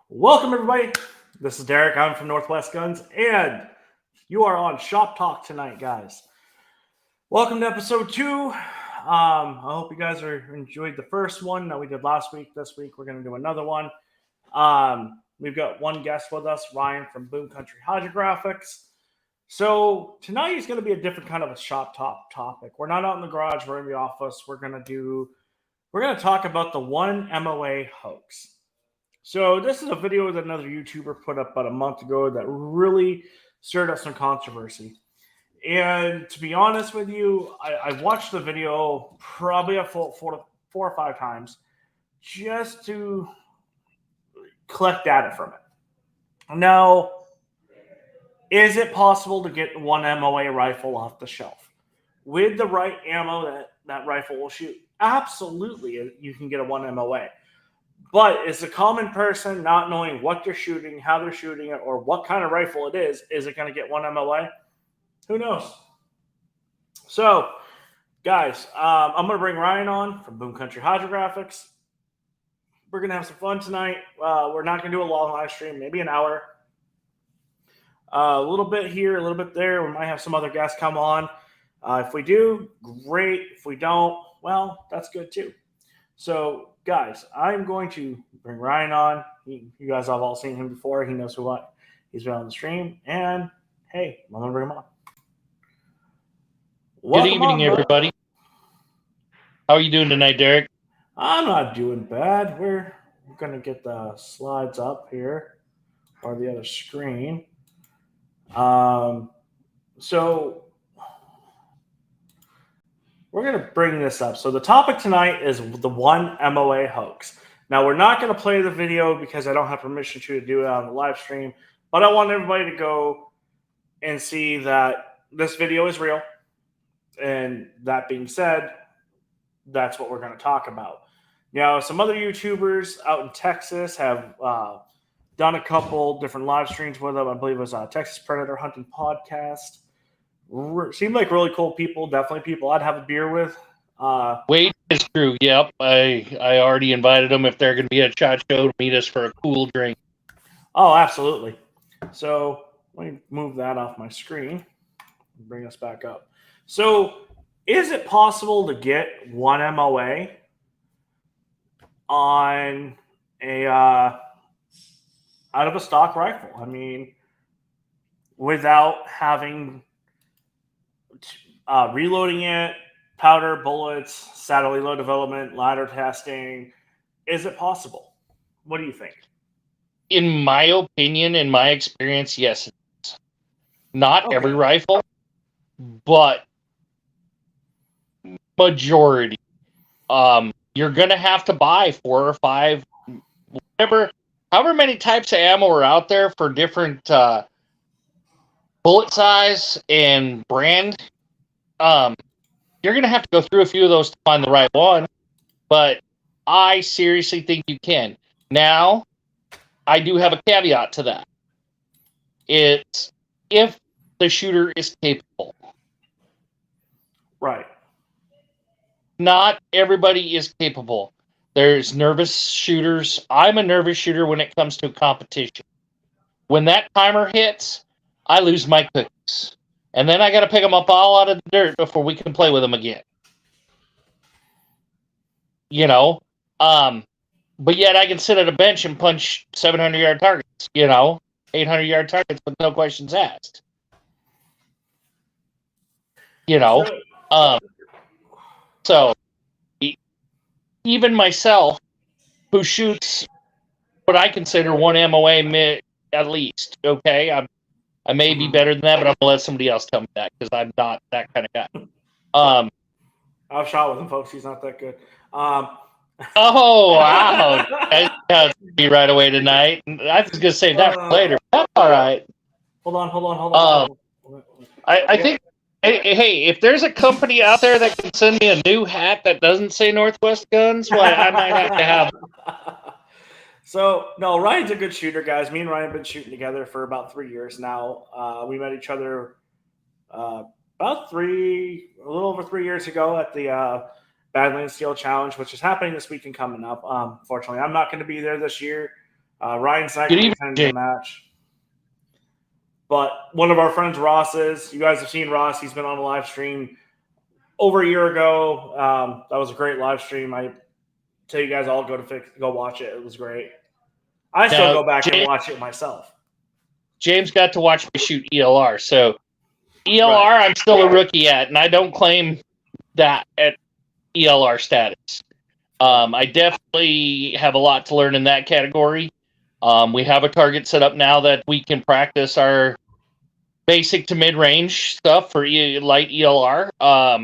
Welcome, everybody. This is Derek. I'm from Northwest Guns, and you are on Shop Talk tonight, guys. Welcome to episode 2. I hope you guys enjoyed the first one that we did last week. This week, we're going to do another one. We've got one guest with us, Ryan from Boom Country Hydro Graphixs. So tonight is going to be a different kind of a shop talk topic. We're not out in the garage. We're in the office. We're going to talk about the one MOA hoax. So this is a video that another YouTuber put up about a month ago that really stirred up some controversy. And to be honest with you, I watched the video probably a full 4 or 5 times just to collect data from it. Now, is it possible to get one MOA rifle off the shelf? With the right ammo that rifle will shoot, absolutely you can get a one MOA. But is the common person not knowing what they're shooting, how they're shooting it, or what kind of rifle it is it going to get one MOA? Who knows? So, guys, I'm going to bring Ryan on from Boom Country Hydro Graphixs. We're going to have some fun tonight. We're not going to do a long live stream, maybe an hour. A little bit here, a little bit there. We might have some other guests come on. If we do, great. If we don't, well, that's good too. So, guys, I'm going to bring Ryan on. You guys have all seen him before. He knows he's been on the stream. And, hey, I'm going to bring him on. Good evening, everybody. How are you doing tonight, Derek? I'm not doing bad. We're going to get the slides up here or the other screen. So we're going to bring this up. So the topic tonight is the one MOA hoax. Now, we're not going to play the video because I don't have permission to do it on the live stream, but I want everybody to go and see that this video is real. And that being said, that's what we're going to talk about. Now, some other YouTubers out in Texas have done a couple different live streams with them. I believe it was Texas Predator Hunting Podcast. Seemed like really cool people. Definitely people I'd have a beer with. Wade is true. Yep. I already invited them if they're going to be at SHOT Show to meet us for a cool drink. Oh, absolutely. So let me move that off my screen and bring us back up. So is it possible to get one MOA on a out of a stock rifle? I mean, without having reloading it, powder, bullets, saddle reload development, ladder testing, is it possible? What do you think? In my opinion, in my experience, yes. Not every rifle, but majority. You're going to have to buy 4 or 5, however many types of ammo are out there for different bullet size and brand. You're going to have to go through a few of those to find the right one, but I seriously think you can. Now, I do have a caveat to that. It's if the shooter is capable. Right. Not everybody is capable. There's nervous shooters. I'm a nervous shooter when it comes to competition. When that timer hits, I lose my cookies. And then I got to pick them up all out of the dirt before we can play with them again. You know? But yet I can sit at a bench and punch 700-yard targets, 800-yard targets with no questions asked. So even myself, who shoots what I consider one MOA at least, okay? I may be better than that, but I'm going to let somebody else tell me that because I'm not that kind of guy. I've shot with him, folks. He's not that good. Oh, wow. That's me right away tonight. I was going to save that for later. That's all right. Hold on. I think, hey, if there's a company out there that can send me a new hat that doesn't say Northwest Guns, well, I might have to have it. So, no, Ryan's a good shooter, guys. Me and Ryan have been shooting together for about 3 years now. We met each other a little over 3 years ago at the Badlands Steel Challenge, which is happening this weekend coming up. Fortunately, I'm not going to be there this year. Ryan's not Good going to evening, attend Jay. the match. But one of our friends, Ross, is. You guys have seen Ross. He's been on a live stream over a year ago. That was a great live stream. I tell you guys all go watch it. It was great. I still go back and watch it myself. James got to watch me shoot ELR. So ELR, I'm still a rookie at, and I don't claim that at ELR status. I definitely have a lot to learn in that category. We have a target set up now that we can practice our basic to mid-range stuff for light ELR.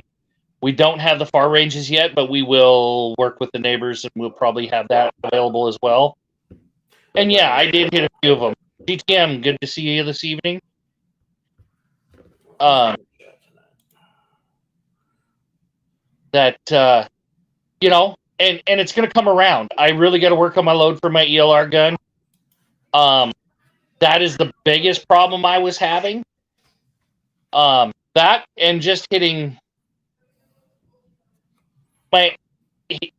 We don't have the far ranges yet, but we will work with the neighbors, and we'll probably have that available as well. And yeah, I did hit a few of them. GTM, good to see you this evening. You know, and it's going to come around. I really got to work on my load for my ELR gun. That is the biggest problem I was having. That and just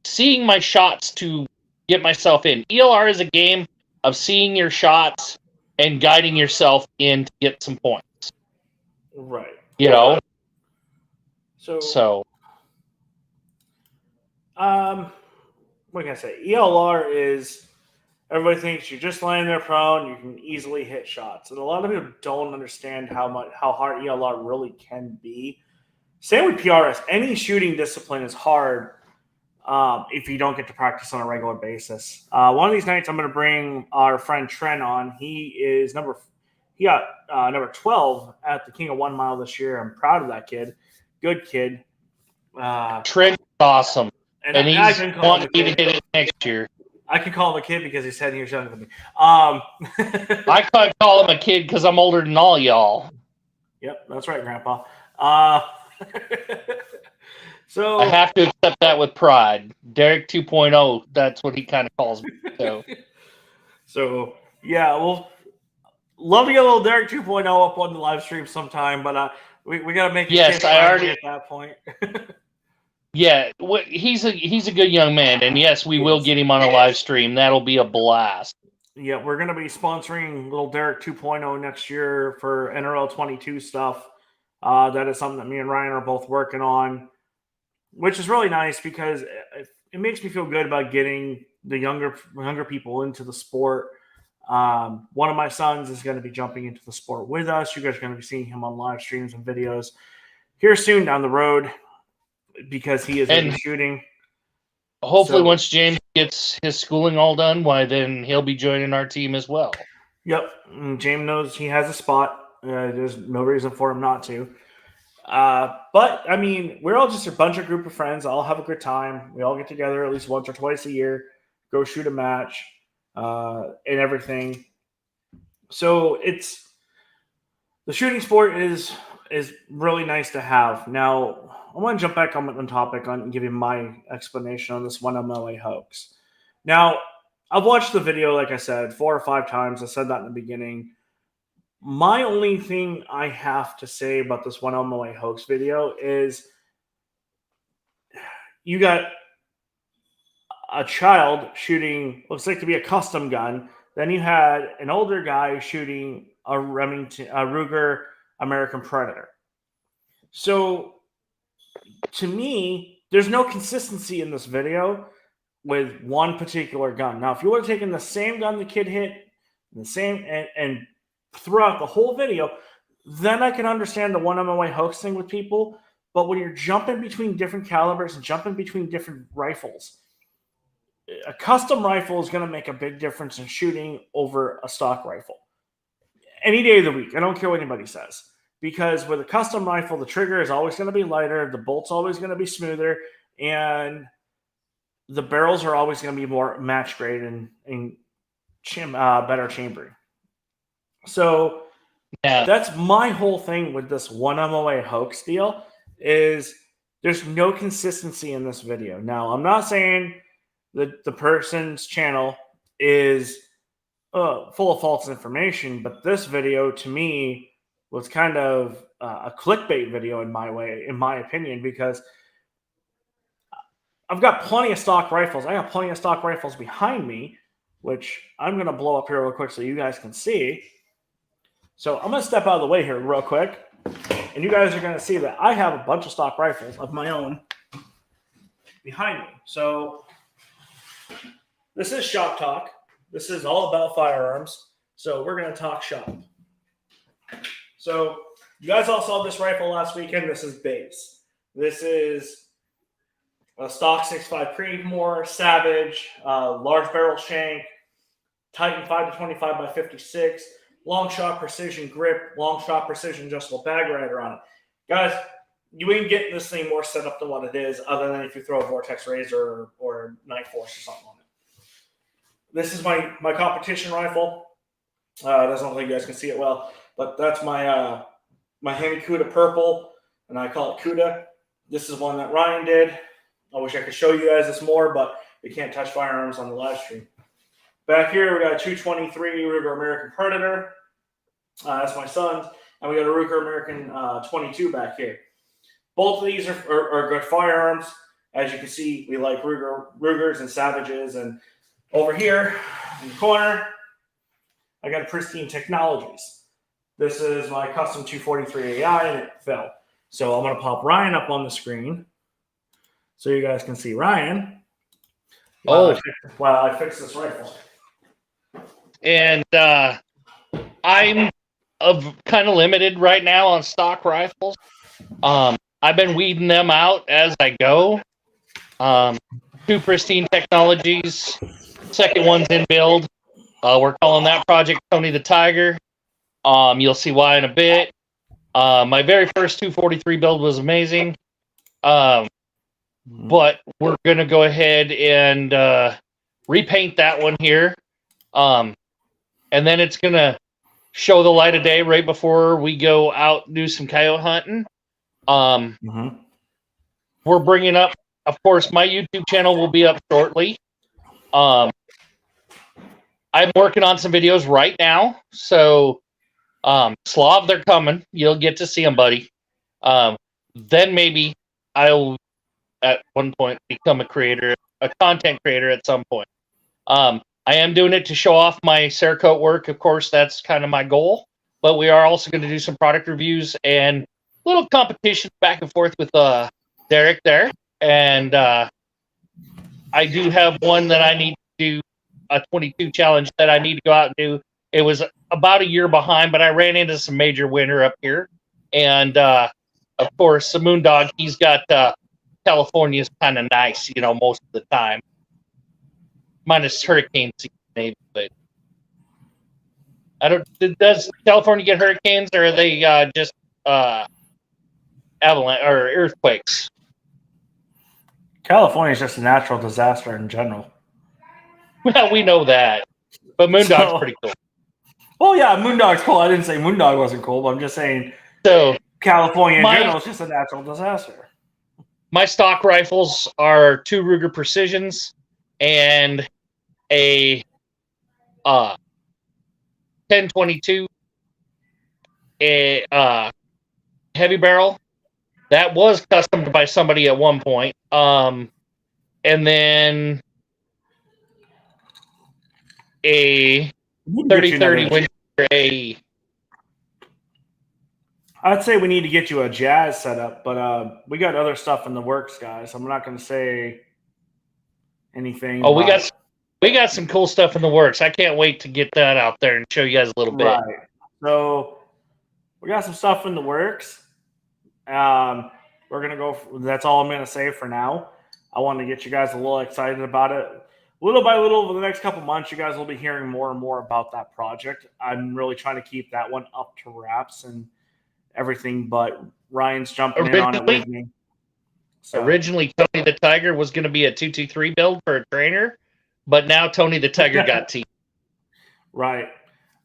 seeing my shots to get myself in. ELR is a game of seeing your shots and guiding yourself in to get some points. Right. You know? So what can I say? ELR is, everybody thinks you're just laying there prone, you can easily hit shots. And a lot of people don't understand how hard ELR really can be. Same with PRS. Any shooting discipline is hard if you don't get to practice on a regular basis. One of these nights, I'm going to bring our friend Trent on. He got number 12 at the King of 1 Mile this year. I'm proud of that kid. Good kid. Trent's awesome. And he's wanting me to hit it next year. I can call him a kid because he's 10 years younger than me. I can't call him a kid because I'm older than all y'all. Yep, that's right, Grandpa. So I have to accept that with pride. Derek 2.0, that's what he kind of calls me. So yeah, we'll love to get a little Derek 2.0 up on the live stream sometime, but we got to make it at that point. Yeah, he's a good young man, and yes, we will get him on a live stream. That'll be a blast. Yeah, we're going to be sponsoring little Derek 2.0 next year for NRL 22 stuff. That is something that me and Ryan are both working on, which is really nice because it makes me feel good about getting the younger people into the sport. One of my sons is going to be jumping into the sport with us. You guys are going to be seeing him on live streams and videos here soon down the road because he is into shooting. Hopefully, once James gets his schooling all done, then he'll be joining our team as well. Yep. And James knows he has a spot. There's no reason for him not to. But, I mean, we're all just a group of friends. All have a good time. We all get together at least once or twice a year, go shoot a match, and everything. So the shooting sport is really nice to have. Now, I want to jump back on topic and give you my explanation on this one MOA hoax. Now, I've watched the video, like I said, 4 or 5 times. I said that in the beginning. My only thing I have to say about this one MOA hoax video is you got a child shooting, looks like to be a custom gun. Then you had an older guy shooting a Ruger American Predator. So, to me, there's no consistency in this video with one particular gun. Now, if you would have taken the same gun the kid hit, the same and throughout the whole video, then I can understand the one MOA hoax thing with people. But when you're jumping between different calibers and jumping between different rifles, a custom rifle is going to make a big difference in shooting over a stock rifle. Any day of the week. I don't care what anybody says. Because with a custom rifle, the trigger is always going to be lighter, the bolt's always going to be smoother, and the barrels are always going to be more match grade and better chambering. So that's my whole thing with this one MOA hoax deal is there's no consistency in this video. Now, I'm not saying that the person's channel is full of false information, but this video to me was kind of a clickbait video in my opinion, because I've got plenty of stock rifles. I got plenty of stock rifles behind me which I'm going to blow up here real quick so you guys can see. So I'm going to step out of the way here real quick, and you guys are going to see that I have a bunch of stock rifles of my own behind me. So this is Shop Talk. This is all about firearms. So we're going to talk shop. So you guys all saw this rifle last weekend. This is base. This is a stock 6.5 Creedmoor, Savage, large barrel shank, Titan 5-25 by 56, long shot precision grip, long shot precision adjustable bag rider on it. Guys, you ain't getting this thing more set up than what it is, other than if you throw a Vortex Razor or Night Force or something on it. This is my competition rifle. Doesn't look like you guys can see it well, but that's my Hemi Cuda purple, and I call it Cuda. This is one that Ryan did. I wish I could show you guys this more, but we can't touch firearms on the live stream. Back here, we got a 223 Ruger American Predator. That's my son's. And we got a Ruger American 22 back here. Both of these are good firearms. As you can see, we like Rugers and Savages. And over here in the corner, I got Pristine Technologies. This is my custom 243 AI, and it fell. So I'm going to pop Ryan up on the screen so you guys can see Ryan. While I fix this rifle. And I'm kind of limited right now on stock rifles. I've been weeding them out as I go. Two Pristine Technologies. Second one's in build. We're calling that project Tony the Tiger. You'll see why in a bit. My very first 243 build was amazing. But we're going to go ahead and repaint that one here. And then it's going to show the light of day right before we go out and do some coyote hunting. We're bringing up, of course, my YouTube channel will be up shortly. I'm working on some videos right now. So, Slav, they're coming. You'll get to see them, buddy. Then maybe I'll, at one point, become a content creator at some point. I am doing it to show off my Cerakote work. Of course, that's kind of my goal. But we are also going to do some product reviews and little competition back and forth with Derek there. And I do have one that I need to do, a 22 challenge that I need to go out and do. It was about a year behind, but I ran into some major winter up here. And, of course, the Moondog, he's got California's kind of nice, most of the time. Minus hurricane season, maybe, but does California get hurricanes, or are they just avalanche or earthquakes? California is just a natural disaster in general. Well, we know that, but Moondog's pretty cool. Well, yeah, Moondog's cool. I didn't say Moondog wasn't cool, but I'm just saying. So California in general is just a natural disaster. My stock rifles are 2 Ruger Precisions and a 1022, a heavy barrel that was customed by somebody at one point, and then a 3030 Winchester A. I'd say we need to get you a jazz setup, but we got other stuff in the works, guys. I'm not going to say anything. Oh, we got some cool stuff in the works. I can't wait to get that out there and show you guys a little bit. Right. So we got some stuff in the works. We're going to go. That's all I'm going to say for now. I want to get you guys a little excited about it. Little by little, over the next couple months, you guys will be hearing more and more about that project. I'm really trying to keep that one up to wraps and everything, but Ryan's jumping in on it with me. So. Originally, Tony the Tiger was going to be a 223 build for a trainer, but now Tony the Tiger got team. Right.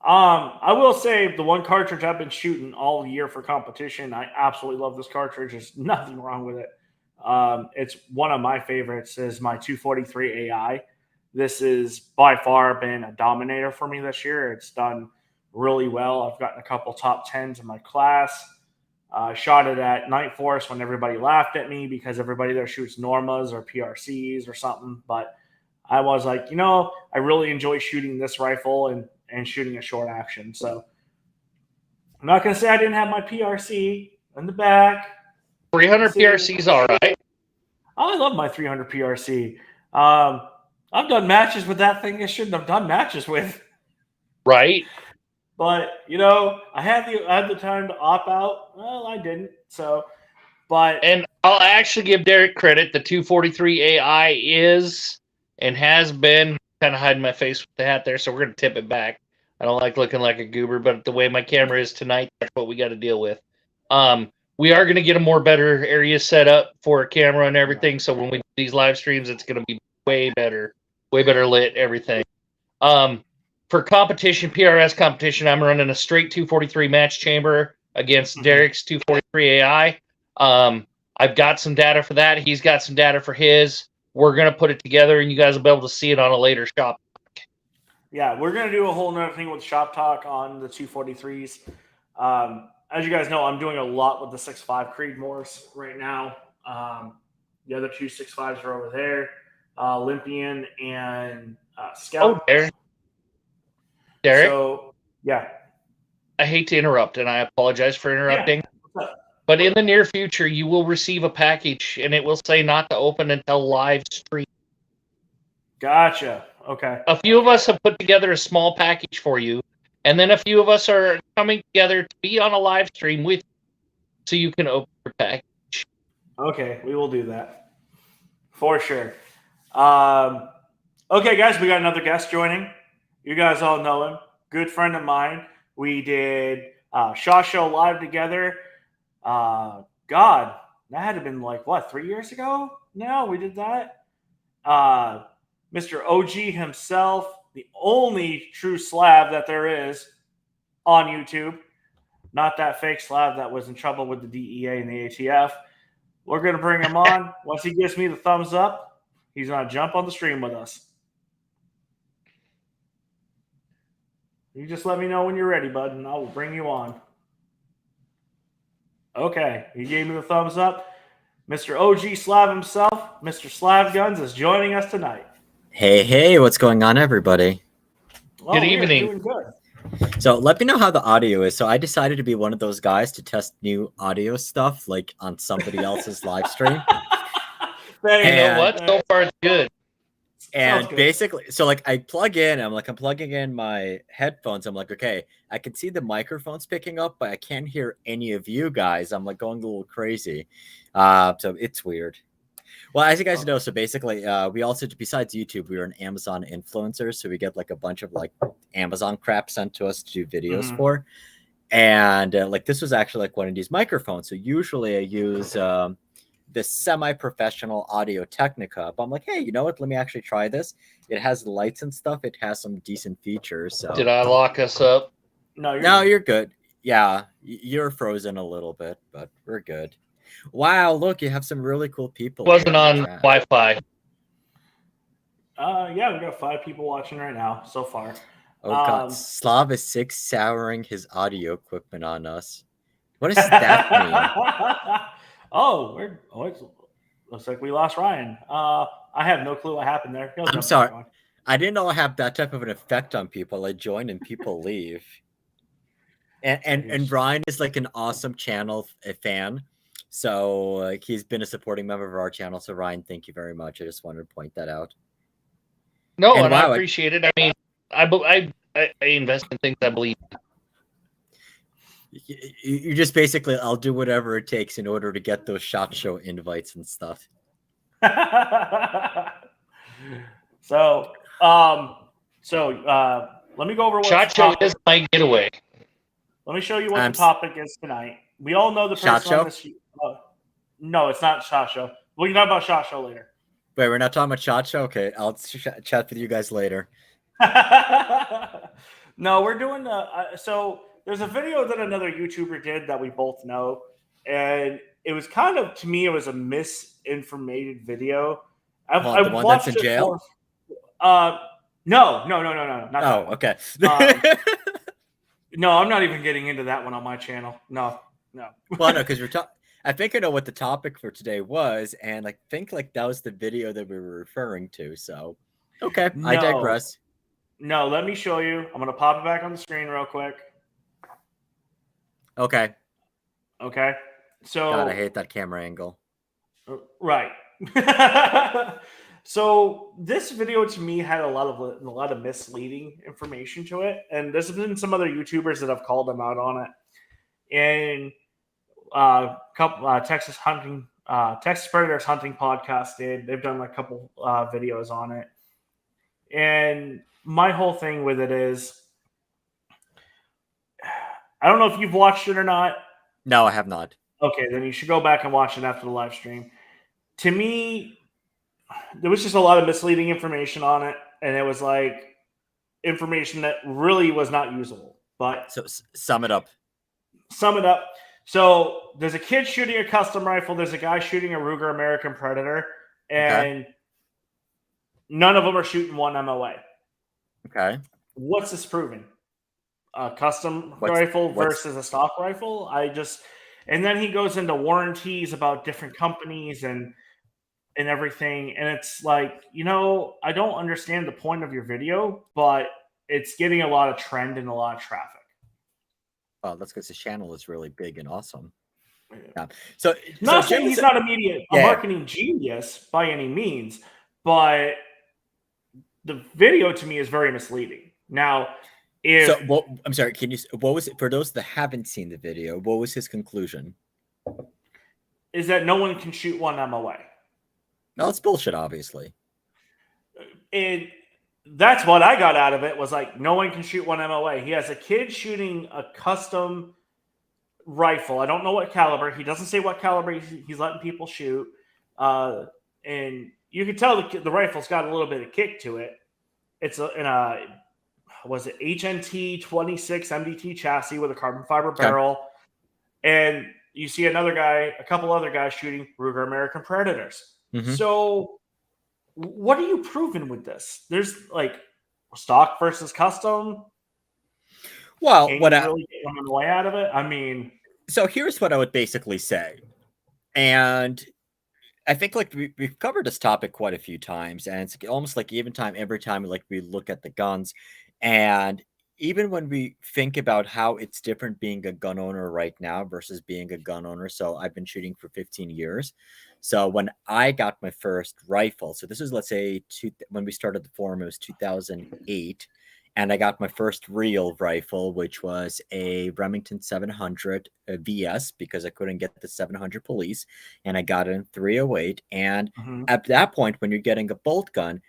I will say the one cartridge I've been shooting all year for competition, I absolutely love this cartridge. There's nothing wrong with it. It's one of my favorites is my 243 AI. This has by far been a dominator for me this year. It's done really well. I've gotten a couple top 10s in my class. Shot it at Night Force when everybody laughed at me because everybody there shoots Normas or PRCs or something. But I was like, I really enjoy shooting this rifle and shooting a short action. So I'm not going to say I didn't have my PRC in the back. 300 PRC is all right. I love my 300 PRC. I've done matches with that thing I shouldn't have done matches with. Right. But, I had the time to opt out. Well, I didn't. So, and I'll actually give Derek credit. The 243 AI is and has been kind of hiding my face with the hat there, so we're going to tip it back. I don't like looking like a goober, but the way my camera is tonight, that's what we got to deal with. We are going to get a more better area set up for a camera and everything, so when we do these live streams, it's going to be way better lit, everything. For competition, PRS competition, I'm running a straight 243 match chamber against Derek's 243 AI. I've got some data for that. He's got some data for his. We're going to put it together, and you guys will be able to see it on a later shop. Yeah, we're going to do a whole nother thing with Shop Talk on the 243s. As you guys know, I'm doing a lot with the 6.5 Creedmoors right now. The other two 6.5s are over there, Olympian and Scout. Oh, Derek? So, yeah. I hate to interrupt, and I apologize for interrupting. Yeah. But in the near future, you will receive a package, and it will say not to open until live stream. Gotcha. Okay. A few of us have put together a small package for you, and then a few of us are coming together to be on a live stream with you, so you can open your package. Okay, we will do that. For sure. Okay, guys, we got another guest joining. You guys all know him. Good friend of mine. We did SHOT Show live together. God, that had to have been 3 years ago? No, we did that. Mr. OG himself, the only true Slav that there is on YouTube. Not that fake Slav that was in trouble with the DEA and the ATF. We're going to bring him on. Once he gives me the thumbs up, he's going to jump on the stream with us. You just let me know when you're ready, bud, and I will bring you on. Okay, he gave me the thumbs up. Mr. OG Slav himself, Mr. Slavguns, is joining us tonight. Hey, what's going on, everybody? Well, good evening. Doing good. So let me know how the audio is. So I decided to be one of those guys to test new audio stuff, on somebody else's live stream. You know what? So far, it's good. And basically, so I plug in, I'm plugging in my headphones. I'm okay, I can see the microphones picking up, but I can't hear any of you guys. I'm going a little crazy. So it's weird. Well, as you guys know, so basically, we also, besides YouTube, we were an Amazon influencer. So we get a bunch of Amazon crap sent to us to do videos for. And this was actually one of these microphones. So usually I use this semi-professional Audio Technica, but I'm hey, you know what? Let me actually try this. It has lights and stuff. It has some decent features. So did I lock us up? No, you're good. Yeah, you're frozen a little bit, but we're good. Wow, look, you have some really cool people. Wasn't on Wi-Fi. Yeah, we got 5 people watching right now so far. Oh God, Slav is 6 souring his audio equipment on us. What does that mean? It looks like we lost Ryan. I have no clue what happened there. I'm sorry. I didn't know I have that type of an effect on people. I join and people leave. And Ryan is an awesome channel fan. So he's been a supporting member of our channel. So Ryan, thank you very much. I just wanted to point that out. No, and I appreciate it. I mean, I invest in things I believe in. You just basically, I'll do whatever it takes in order to get those SHOT Show invites and stuff. So let me go over what SHOT Show is my getaway. Let me show you what the topic is tonight. We all know the person on this. No, it's not SHOT Show. We can talk about SHOT Show later. Wait, we're not talking about SHOT Show? Okay, I'll chat with you guys later. No, we're doing so there's a video that another YouTuber did that we both know, and it was kind of, to me, it was a misinformated video. The one that's in jail? No, not that one. Okay. No, I'm not even getting into that one on my channel. No. Well, no, because I think I know what the topic for today was, and I think that was the video that we were referring to. So Okay, No. I digress. No, let me show you. I'm going to pop it back on the screen real quick. Okay. Okay. So, God, I hate that camera angle. right. So this video to me had a lot of misleading information to it, and there's been some other YouTubers that have called them out on it. And couple Texas Predators hunting podcast they've done a couple videos on it, and my whole thing with it is, I don't know if you've watched it or not. No, I have not. Okay, then you should go back and watch it after the live stream. To me, there was just a lot of misleading information on it, and it was like information that really was not usable. But So sum it up. Sum it up. So there's a kid shooting a custom rifle. There's a guy shooting a Ruger American Predator, and none of them are shooting 1 MOA. Okay. What's this proving? A custom rifle versus a stock rifle? And then he goes into warranties about different companies and everything, and it's like, I don't understand the point of your video, but it's getting a lot of trend and a lot of traffic. Well, that's because the channel is really big and awesome. Yeah. So not saying he's not a marketing genius by any means, but the video to me is very misleading. Now, I'm sorry, what was it for those that haven't seen the video? What was his conclusion? Is that no one can shoot 1 MOA. No, it's bullshit, obviously. And that's what I got out of it, was like, no one can shoot 1 MOA. He has a kid shooting a custom rifle. I don't know what caliber. He doesn't say what caliber he's letting people shoot. And you can tell the rifle's got a little bit of kick to it. It's was it HNT 26 MDT chassis with a carbon fiber barrel. And you see a couple other guys shooting Ruger American Predators. Mm-hmm. So what are you proving with this? There's like stock versus custom. Well, what I really get one way out of it. I mean, so here's what I would basically say, and I think like we've covered this topic quite a few times, and it's almost like every time like we look at the guns, and even when we think about how it's different being a gun owner right now versus being a gun owner. So I've been shooting for 15 years. So when I got my first rifle, so this is, let's say, when we started the forum, it was 2008. And I got my first real rifle, which was a Remington 700 VS, because I couldn't get the 700 police. And I got it in 308. And at that point, when you're getting a bolt gun,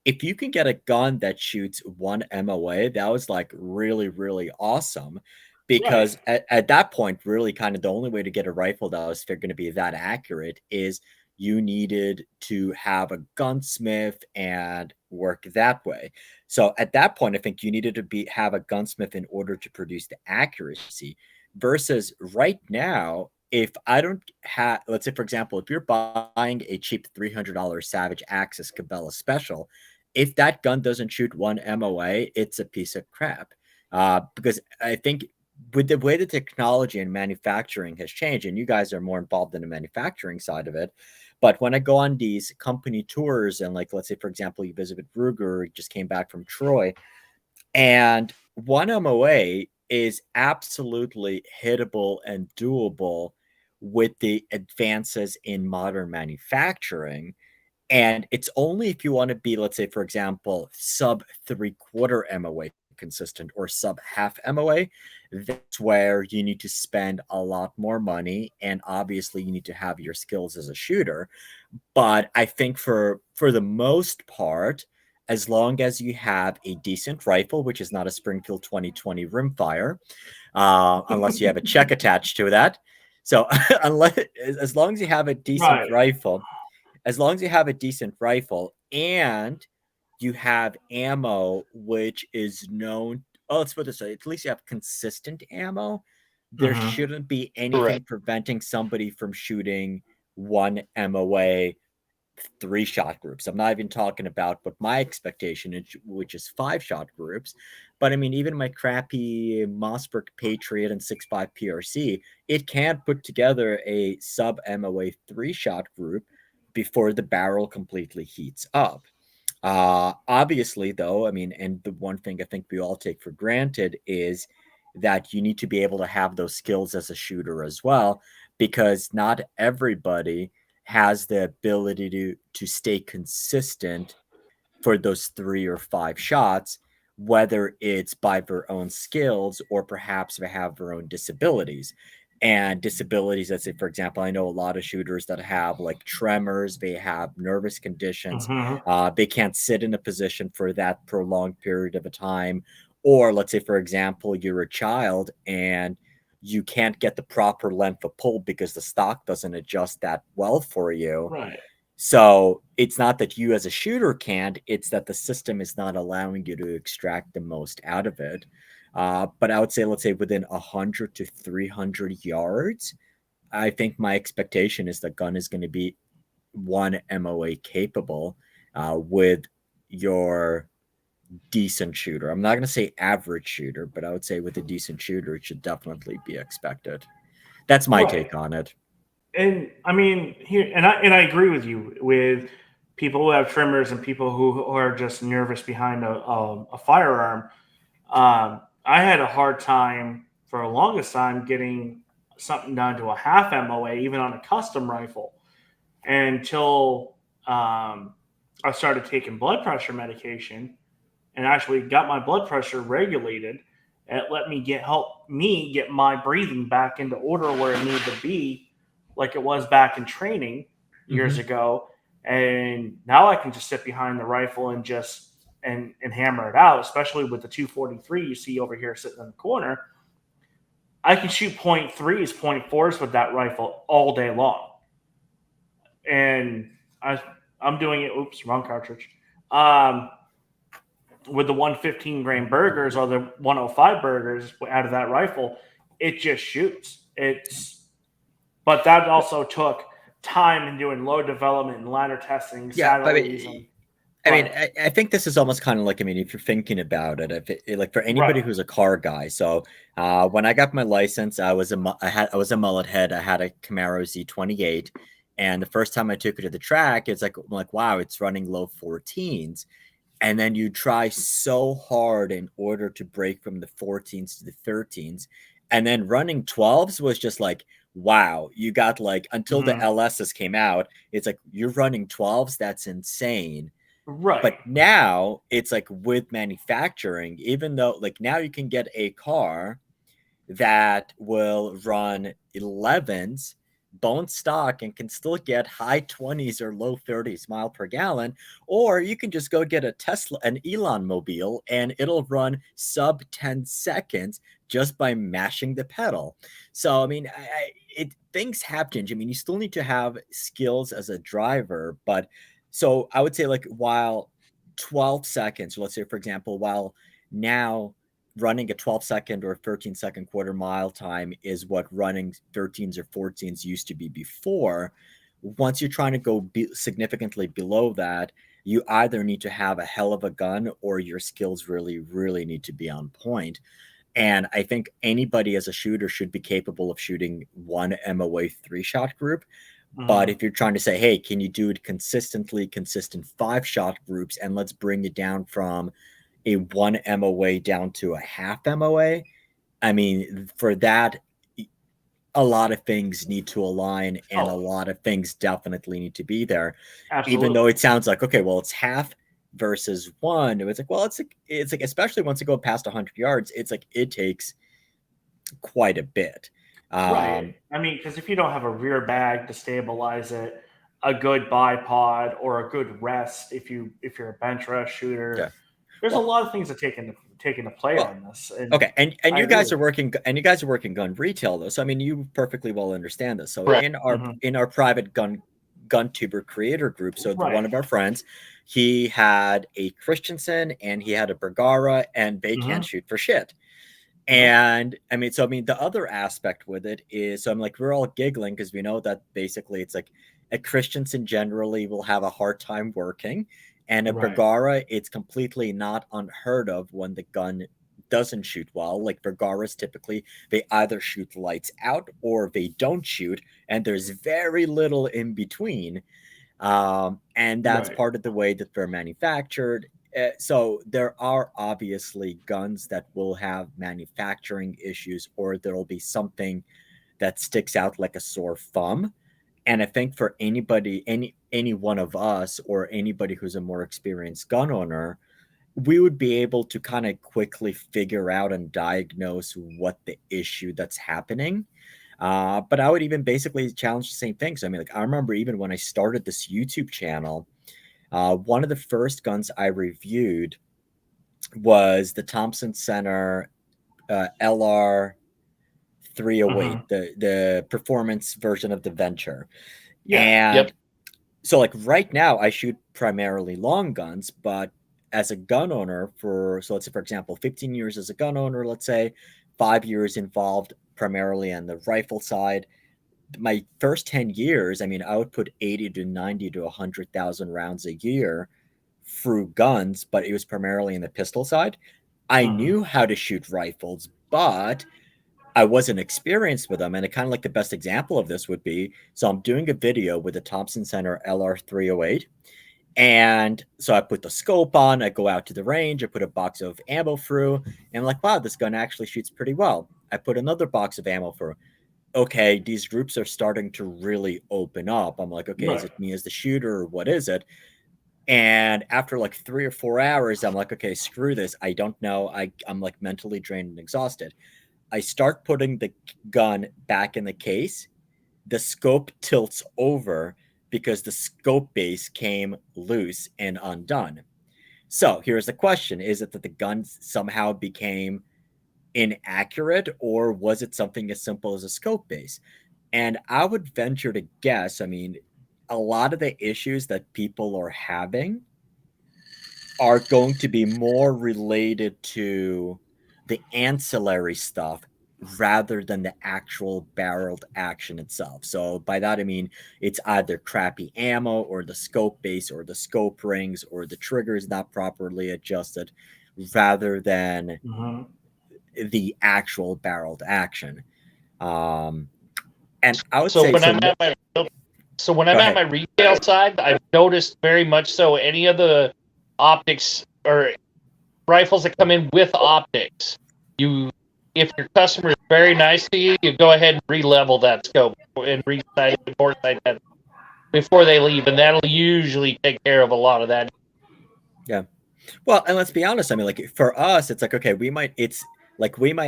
if you can get a gun that shoots 1 MOA, that was like really, really awesome. Because at that point, really kind of the only way to get a rifle that was going to be that accurate is you needed to have a gunsmith and work that way. So at that point, I think you needed to have a gunsmith in order to produce the accuracy. Versus right now, if I don't have, let's say, for example, if you're buying a cheap $300 Savage Axis Cabela Special, if that gun doesn't shoot 1 MOA, it's a piece of crap. Because I think with the way the technology and manufacturing has changed, and you guys are more involved in the manufacturing side of it, but when I go on these company tours and, like, let's say, for example, you visited Ruger, you just came back from Troy, and 1 MOA is absolutely hittable and doable with the advances in modern manufacturing. And it's only if you want to be, let's say, for example, sub 3/4 MOA consistent or sub half MOA, that's where you need to spend a lot more money. And obviously you need to have your skills as a shooter. But I think for the most part, as long as you have a decent rifle, which is not a Springfield 2020 rimfire, unless you have a check attached to that. So as long as you have a decent rifle, as long as you have a decent rifle and you have ammo, which is known, let's put this way, at least you have consistent ammo, there shouldn't be anything preventing somebody from shooting 1 MOA 3-shot groups. I'm not even talking about what my expectation is, which is 5-shot groups. But I mean, even my crappy Mossberg Patriot and 6.5 PRC, it can't put together a sub MOA 3-shot group before the barrel completely heats up. Obviously, though, I mean, and the one thing I think we all take for granted is that you need to be able to have those skills as a shooter as well, because not everybody has the ability to stay consistent for those 3 or 5 shots, whether it's by their own skills or perhaps they have their own disabilities. And disabilities, let's say, for example, I know a lot of shooters that have like tremors, they have nervous conditions, Mhm. they can't sit in a position for that prolonged period of a time. Or let's say, for example, you're a child and you can't get the proper length of pull because the stock doesn't adjust that well for you. Right. So it's not that you as a shooter can't, it's that the system is not allowing you to extract the most out of it. But I would say, let's say within 100 to 300 yards, I think my expectation is the gun is going to be one MOA capable with your decent shooter. I'm not going to say average shooter, but I would say with a decent shooter, it should definitely be expected. That's my Right. take on it. And I mean, I agree with you with people who have trimmers and people who are just nervous behind a firearm. I had a hard time for the longest time getting something down to a half MOA, even on a custom rifle, until I started taking blood pressure medication and actually got my blood pressure regulated. It let me help me get my breathing back into order where it needed to be, like it was back in training years ago. And now I can just sit behind the rifle and just and hammer it out, especially with the 243 you see over here sitting in the corner. I can shoot .3s, .4s with that rifle all day long. And I'm doing it. Oops, wrong cartridge. With the 115 grain burgers or the 105 burgers out of that rifle, it just shoots. But that also took time in doing load development and ladder testing. Yeah, I mean, But I think this is almost kind of like, I mean, if you're thinking about it, like for anybody right. who's a car guy. So when I got my license, I was a mullet head. I had a Camaro Z28, and the first time I took it to the track, it's like, I'm like, wow, it's running low 14s. And then you try so hard in order to break from the 14s to the 13s, and then running 12s was just like, wow, you got like, until the Mhm. LSs came out, it's like you're running 12s, that's insane. Right. But now it's like with manufacturing, even though like now you can get a car that will run 11s bone stock and can still get high 20s or low 30s mile per gallon, or you can just go get a Tesla, an Elon mobile, and it'll run sub 10 seconds just by mashing the pedal. So I mean, things have changed. I mean, you still need to have skills as a driver, but so I would say like while 12 seconds, let's say for example, while now running a 12-second or 13-second quarter mile time is what running 13s or 14s used to be before. Once you're trying to go significantly below that, you either need to have a hell of a gun or your skills really, really need to be on point. And I think anybody as a shooter should be capable of shooting one MOA 3-shot group. But Mhm. if you're trying to say, hey, can you do it consistent 5-shot groups, and let's bring it down from a 1 MOA down to a half MOA, I mean, for that, a lot of things need to align and a Oh, lot of things definitely need to be there. Even though absolutely. it sounds like, okay, well, it's half versus 1. It's like, well, it's like, especially once you go past 100 yards, it's like it takes quite a bit. Right. I mean, because if you don't have a rear bag to stabilize it, a good bipod or a good rest, if you're a bench rest shooter, Yeah. there's a Well, lot of things that take into play well, on this. And okay, and I you agree guys with are working gun retail though, so I mean you perfectly well understand this. So Correct. Mhm. in our private gun tuber creator group, so one Right. of our friends, he had a Christensen and he had a Bergara, and they can't Mhm. shoot for shit. Nope. And I mean the other aspect with it is, so I'm like, we're all giggling because we know that basically it's like a Christensen generally will have a hard time working, and a Right. Bergara, it's completely not unheard of when the gun doesn't shoot well. Like Bergaras typically they either shoot lights out or they don't shoot, and there's very little in between. And that's Right. part of the way that they're manufactured. So there are obviously guns that will have manufacturing issues, or there'll be something that sticks out like a sore thumb. And I think for anybody, any one of us, or anybody who's a more experienced gun owner, we would be able to kind of quickly figure out and diagnose what the issue that's happening. But I would even basically challenge the same things. I mean, like, I remember even when I started this YouTube channel, one of the first guns I reviewed was the Thompson Center LR 308, the performance version of the Venture. Yeah. And so, like, right now I shoot primarily long guns, but as a gun owner so let's say, for example, 15 years as a gun owner, let's say 5 years involved primarily on the rifle side. My first 10 years, I mean, I would put 80 to 90 to 100,000 rounds a year through guns, but it was primarily in the pistol side. I knew how to shoot rifles, but I wasn't experienced with them. And kind of like the best example of this would be, so I'm doing a video with the Thompson Center LR308. And so I put the scope on, I go out to the range, I put a box of ammo through, and I'm like, wow, this gun actually shoots pretty well. I put another box of ammo through. Okay, these groups are starting to really open up. I'm like, okay, is it me as the shooter, or what is it? And after like 3 or 4 hours, I'm like, okay, screw this. I don't know. I'm like mentally drained and exhausted. I start putting the gun back in the case. The scope tilts over because the scope base came loose and undone. So here's the question. Is it that the gun somehow became inaccurate, or was it something as simple as a scope base? And I would venture to guess, I mean, a lot of the issues that people are having are going to be more related to the ancillary stuff rather than the actual barreled action itself. So by that, I mean, it's either crappy ammo, or the scope base, or the scope rings, or the trigger is not properly adjusted, rather than the actual barreled action. And I would say, when I'm at my retail side, I've noticed very much so any of the optics or rifles that come in with optics, if your customer is very nice to you, you go ahead and re-level that scope and re-sight that before they leave, and that'll usually take care of a lot of that. Yeah. Well, and let's be honest. I mean, like, for us, it's like, okay, we might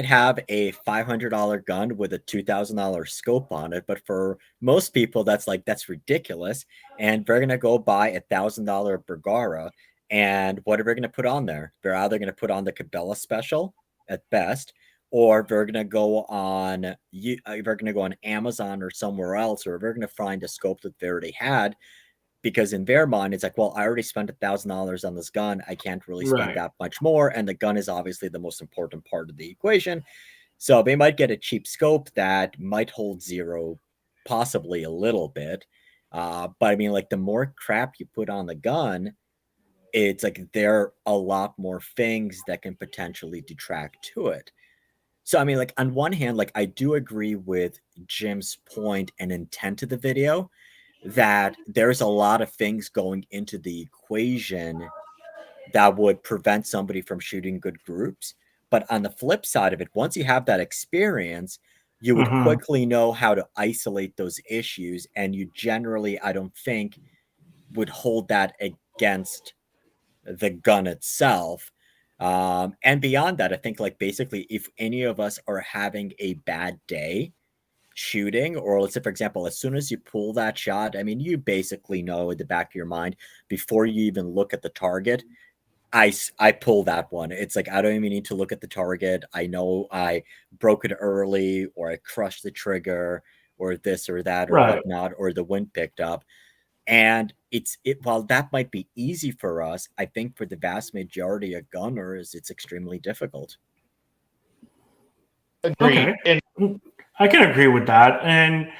have a $500 gun with a $2,000 scope on it, but for most people, that's ridiculous, and they're gonna go buy a $1,000 Bergara, and what are they gonna put on there? They're either gonna put on the Cabela Special at best, or they're gonna go on Amazon or somewhere else, or they're gonna find a scope that they already had. Because in their mind, it's like, well, I already spent $1,000 on this gun. I can't really spend that much more. And the gun is obviously the most important part of the equation. So they might get a cheap scope that might hold zero, possibly a little bit. But I mean, like, the more crap you put on the gun, it's like there are a lot more things that can potentially detract to it. So, I mean, like, on one hand, like, I do agree with Jim's point and intent of the video, that there's a lot of things going into the equation that would prevent somebody from shooting good groups. But on the flip side of it, once you have that experience, you would quickly know how to isolate those issues. And you generally, I don't think, would hold that against the gun itself. And beyond that, I think, like, basically, if any of us are having a bad day shooting, or let's say, for example, as soon as you pull that shot, I mean, you basically know in the back of your mind, before you even look at the target, I pull that one. It's like, I don't even need to look at the target. I know I broke it early, or I crushed the trigger, or this or that, or whatnot, or the wind picked up. And while that might be easy for us, I think for the vast majority of gunners, it's extremely difficult. Agreed. Okay. I can agree with that. And,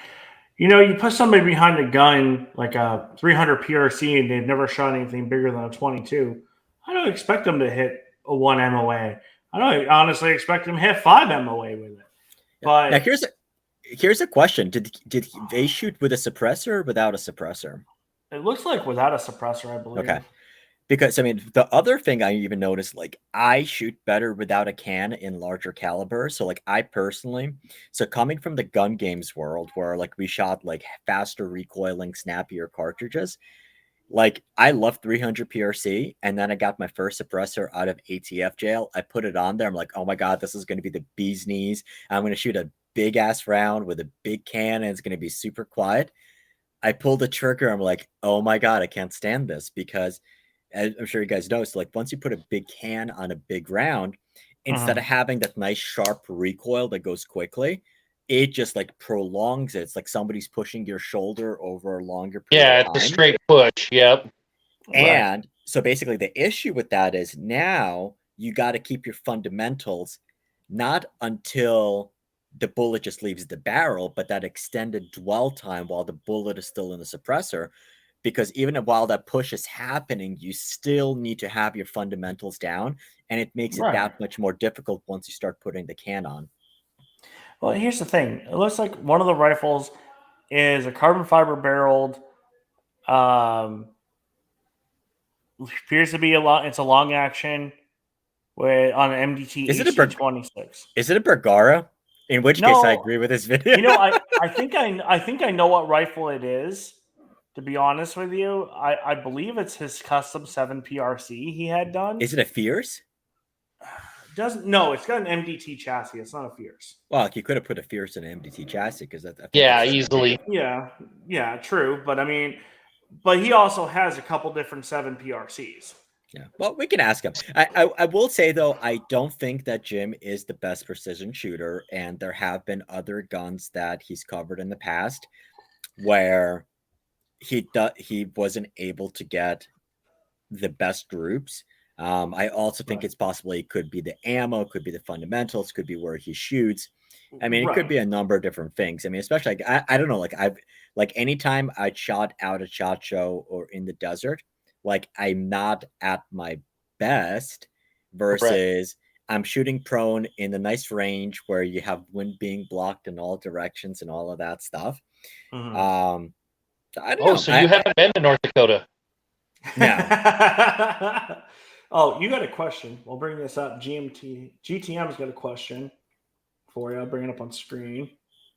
you put somebody behind a gun like a 300 PRC and they've never shot anything bigger than a 22. I don't expect them to hit a 1 MOA. I don't honestly expect them to hit 5 MOA with it. But now here's a question: Did they shoot with a suppressor or without a suppressor? It looks like without a suppressor, I believe. Okay. Because, I mean, the other thing I even noticed, like, I shoot better without a can in larger caliber. So, like, I personally, so coming from the gun games world where, like, we shot, like, faster recoiling, snappier cartridges, like, I love 300 PRC, and then I got my first suppressor out of ATF jail. I put it on there. I'm like, oh my God, this is going to be the bee's knees. I'm going to shoot a big-ass round with a big can, and it's going to be super quiet. I pulled the trigger. I'm like, oh my God, I can't stand this because I'm sure you guys know. So, like, once you put a big can on a big round, instead of having that nice sharp recoil that goes quickly, it just like prolongs it. It's like somebody's pushing your shoulder over a longer period of time. It's a straight push. Yep. And so basically the issue with that is now you got to keep your fundamentals not until the bullet just leaves the barrel, but that extended dwell time while the bullet is still in the suppressor. Because even while that push is happening, you still need to have your fundamentals down, and it makes it that much more difficult once you start putting the can on. Well, here's the thing. It looks like one of the rifles is a carbon fiber barreled. Appears to be it's a long action with on an MDT HC-26. Is it a Bergara? In which case, I agree with this video. You know, I think I know what rifle it is. To be honest with you, I believe it's his custom 7 PRC he had done. Is it a Fierce? No, it's got an MDT chassis. It's not a Fierce. Well, you could have put a Fierce in an MDT chassis because that. Easily. Yeah, true. But I mean, but he also has a couple different 7 PRCs. Yeah, well, we can ask him. I will say, though, I don't think that Jim is the best precision shooter, and there have been other guns that he's covered in the past where he wasn't able to get the best groups. I also think it's possible it could be the ammo, could be the fundamentals, could be where he shoots. I mean, it could be a number of different things. I mean, especially I don't know, like anytime I shot out at SHOT Show or in the desert, like I'm not at my best versus I'm shooting prone in the nice range where you have wind being blocked in all directions and all of that stuff. Mm-hmm. I don't know. So you haven't been to North Dakota? No. Oh, you got a question. We'll bring this up. GTM's got a question for you. I'll bring it up on screen.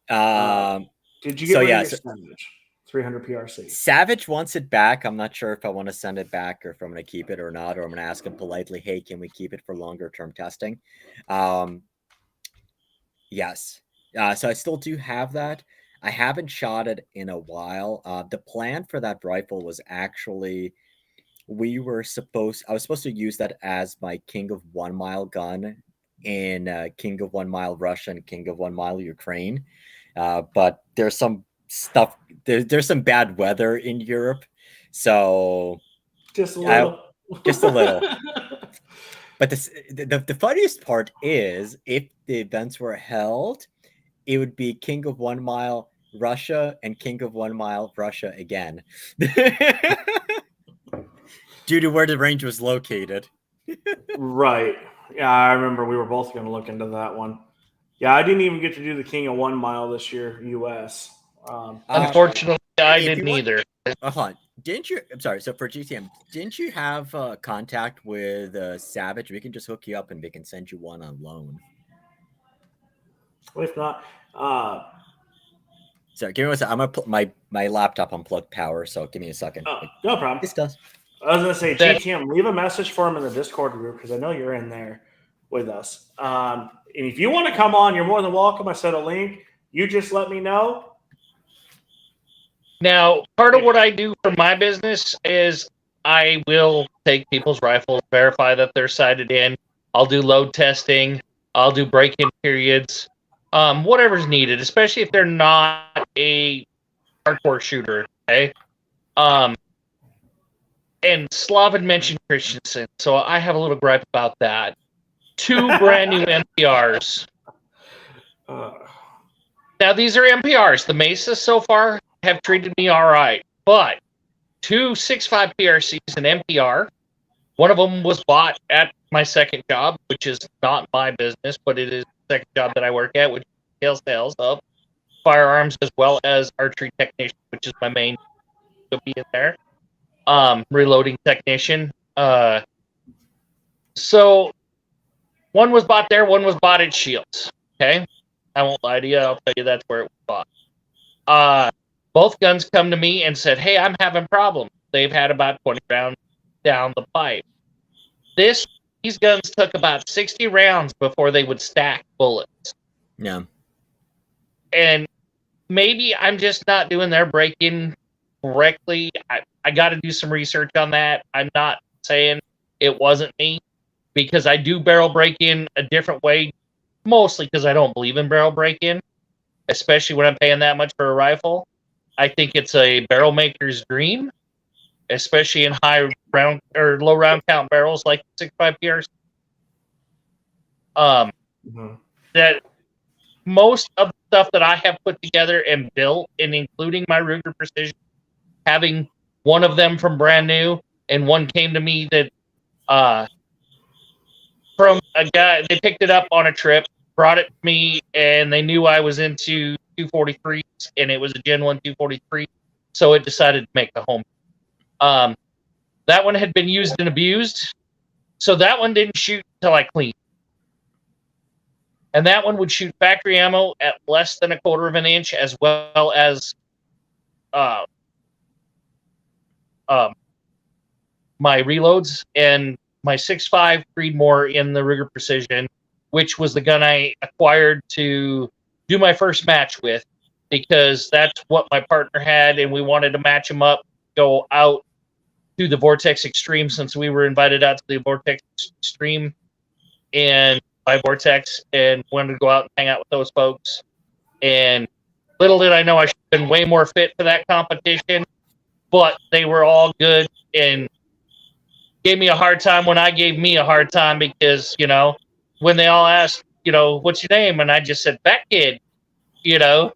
Did you get rid of your Savage 300 PRC? Savage wants it back. I'm not sure if I want to send it back or if I'm going to keep it or not, or I'm going to ask him politely, hey, can we keep it for longer term testing? Yes. So I still do have that. I haven't shot it in a while. The plan for that rifle was actually I was supposed to use that as my King of 1 Mile gun in King of 1 Mile Russia and King of 1 Mile Ukraine. But there's some stuff, there's some bad weather in Europe. So just a little. But the funniest part is if the events were held, it would be King of 1 Mile Russia and King of 1 Mile Russia again. Due to where the range was located. Right. Yeah, I remember we were both going to look into that one. Yeah, I didn't even get to do the King of 1 Mile this year, US. Unfortunately, I didn't either. Hold on. Didn't you? I'm sorry. So for GTM, didn't you have contact with Savage? We can just hook you up and we can send you one on loan. If not, sorry, give me 1 second. I'm gonna put my laptop unplugged power. So give me a second. No problem. This does. I was gonna say, GTM, leave a message for him in the Discord group because I know you're in there with us. And if you want to come on, you're more than welcome. I sent a link. You just let me know. Now, part of what I do for my business is I will take people's rifles, verify that they're sighted in. I'll do load testing. I'll do break-in periods, whatever's needed, especially if they're not a hardcore shooter. Okay. And Slav had mentioned Christensen, so I have a little gripe about that. 2 brand new MPRs. Now, these are MPRs. The Mesa so far have treated me all right, but 2 6.5 PRCs and MPR. One of them was bought at my second job, which is not my business, but it is the second job that I work at, which is sales of firearms as well as archery technician, which is my main to be in there. reloading technician. So one was bought there, one was bought at Shields. Okay, I won't lie to you. I'll tell you that's where it was bought. Both guns come to me and said, "Hey, I'm having problems." They've had about 20 rounds down the pipe. These guns took about 60 rounds before they would stack bullets. Yeah. And maybe I'm just not doing their break-in correctly. I got to do some research on that. I'm not saying it wasn't me, because I do barrel break-in a different way, mostly because I don't believe in barrel break-in, especially when I'm paying that much for a rifle. I think it's a barrel maker's dream, especially in high round or low round count barrels like 6.5 PRC. That most of the stuff that I have put together and built, and including my Ruger Precision, having one of them from brand new and one came to me that from a guy, they picked it up on a trip, brought it to me, and they knew I was into 243s, and it was a Gen 1 243, so it decided to make the home. That one had been used and abused, so that one didn't shoot until I cleaned. And that one would shoot factory ammo at less than 1/4 of an inch, as well as my reloads, and my 6.5 breed more in the Ruger Precision, which was the gun I acquired to do my first match with, because that's what my partner had, and we wanted to match him up, go out to the Vortex Extreme, since we were invited out to the Vortex Extreme and by Vortex, and wanted to go out and hang out with those folks. And little did I know I should have been way more fit for that competition, but they were all good and gave me a hard time when I gave me a hard time, because, you know, when they all asked, you know, what's your name? And I just said, Fat Kid, you know,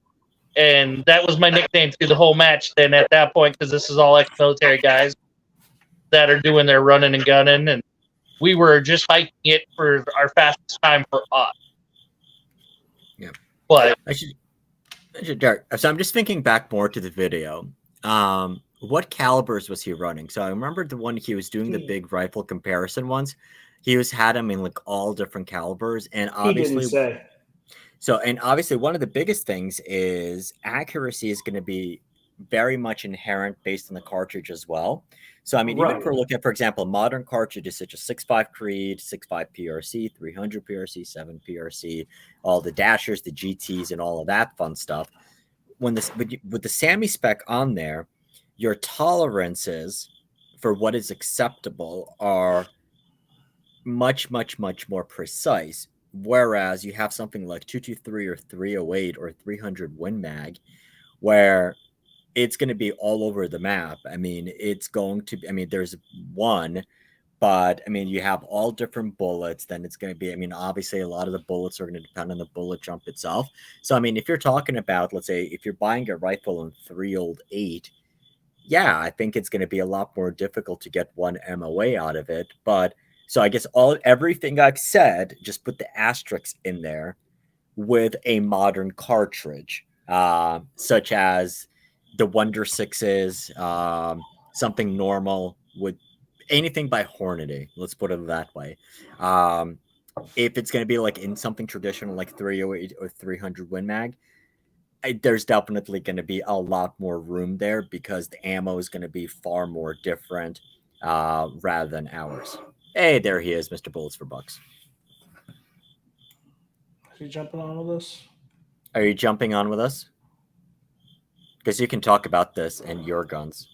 and that was my nickname through the whole match then at that point, because this is all ex-military guys that are doing their running and gunning, and we were just hiking it for our fastest time for us. Yeah. But I should Derek. So I'm just thinking back more to the video. What calibers was he running? So I remember the one he was doing the big rifle comparison ones. He had them in like all different calibers, and obviously, he didn't say. So, and obviously, one of the biggest things is accuracy is going to be very much inherent based on the cartridge as well. So, I mean, even if we're looking at, for example, modern cartridges such as 6.5 Creed, 6.5 PRC, 300 PRC, 7 PRC, all the dashers, the GTs, and all of that fun stuff. When this with the SAMI spec on there, your tolerances for what is acceptable are much, much, much more precise. Whereas you have something like 223 or 308 or 300 Win Mag, where it's going to be all over the map. I mean, it's going to, I mean, there's one, but I mean, you have all different bullets. Then it's going to be, I mean, obviously a lot of the bullets are going to depend on the bullet jump itself. So, I mean, if you're talking about, let's say, if you're buying a rifle in 308, yeah, I think it's going to be a lot more difficult to get one MOA out of it. But so I guess everything I've said, just put the asterisks in there with a modern cartridge, such as the Wonder Sixes, something normal with anything by Hornady. Let's put it that way. If it's going to be like in something traditional like 308 or 300 Win Mag, there's definitely going to be a lot more room there, because the ammo is going to be far more different rather than ours. Hey, there he is, Mr. Bullets4Bucks. Is he jumping on with us? Are you jumping on with us? Because you can talk about this and your guns.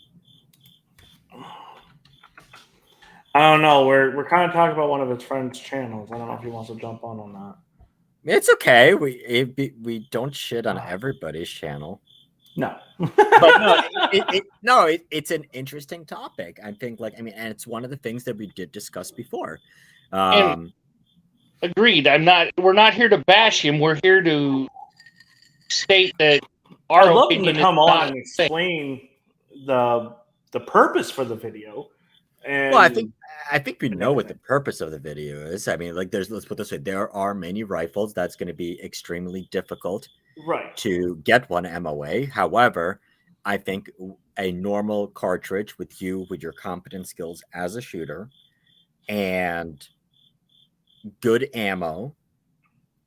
I don't know. We're kind of talking about one of his friend's channels. I don't know if he wants to jump on that. It's okay. We don't shit on everybody's channel. No. But no, it's an interesting topic. I think, like, I mean, and it's one of the things that we did discuss before. Agreed. We're not here to bash him. We're here to state that I'd love him to come on and explain the purpose for the video. And well, I think we know what the purpose of the video is. I mean, like, let's put this way: there are many rifles that's going to be extremely difficult, right, to get one MOA. However, I think a normal cartridge with your competent skills as a shooter and good ammo,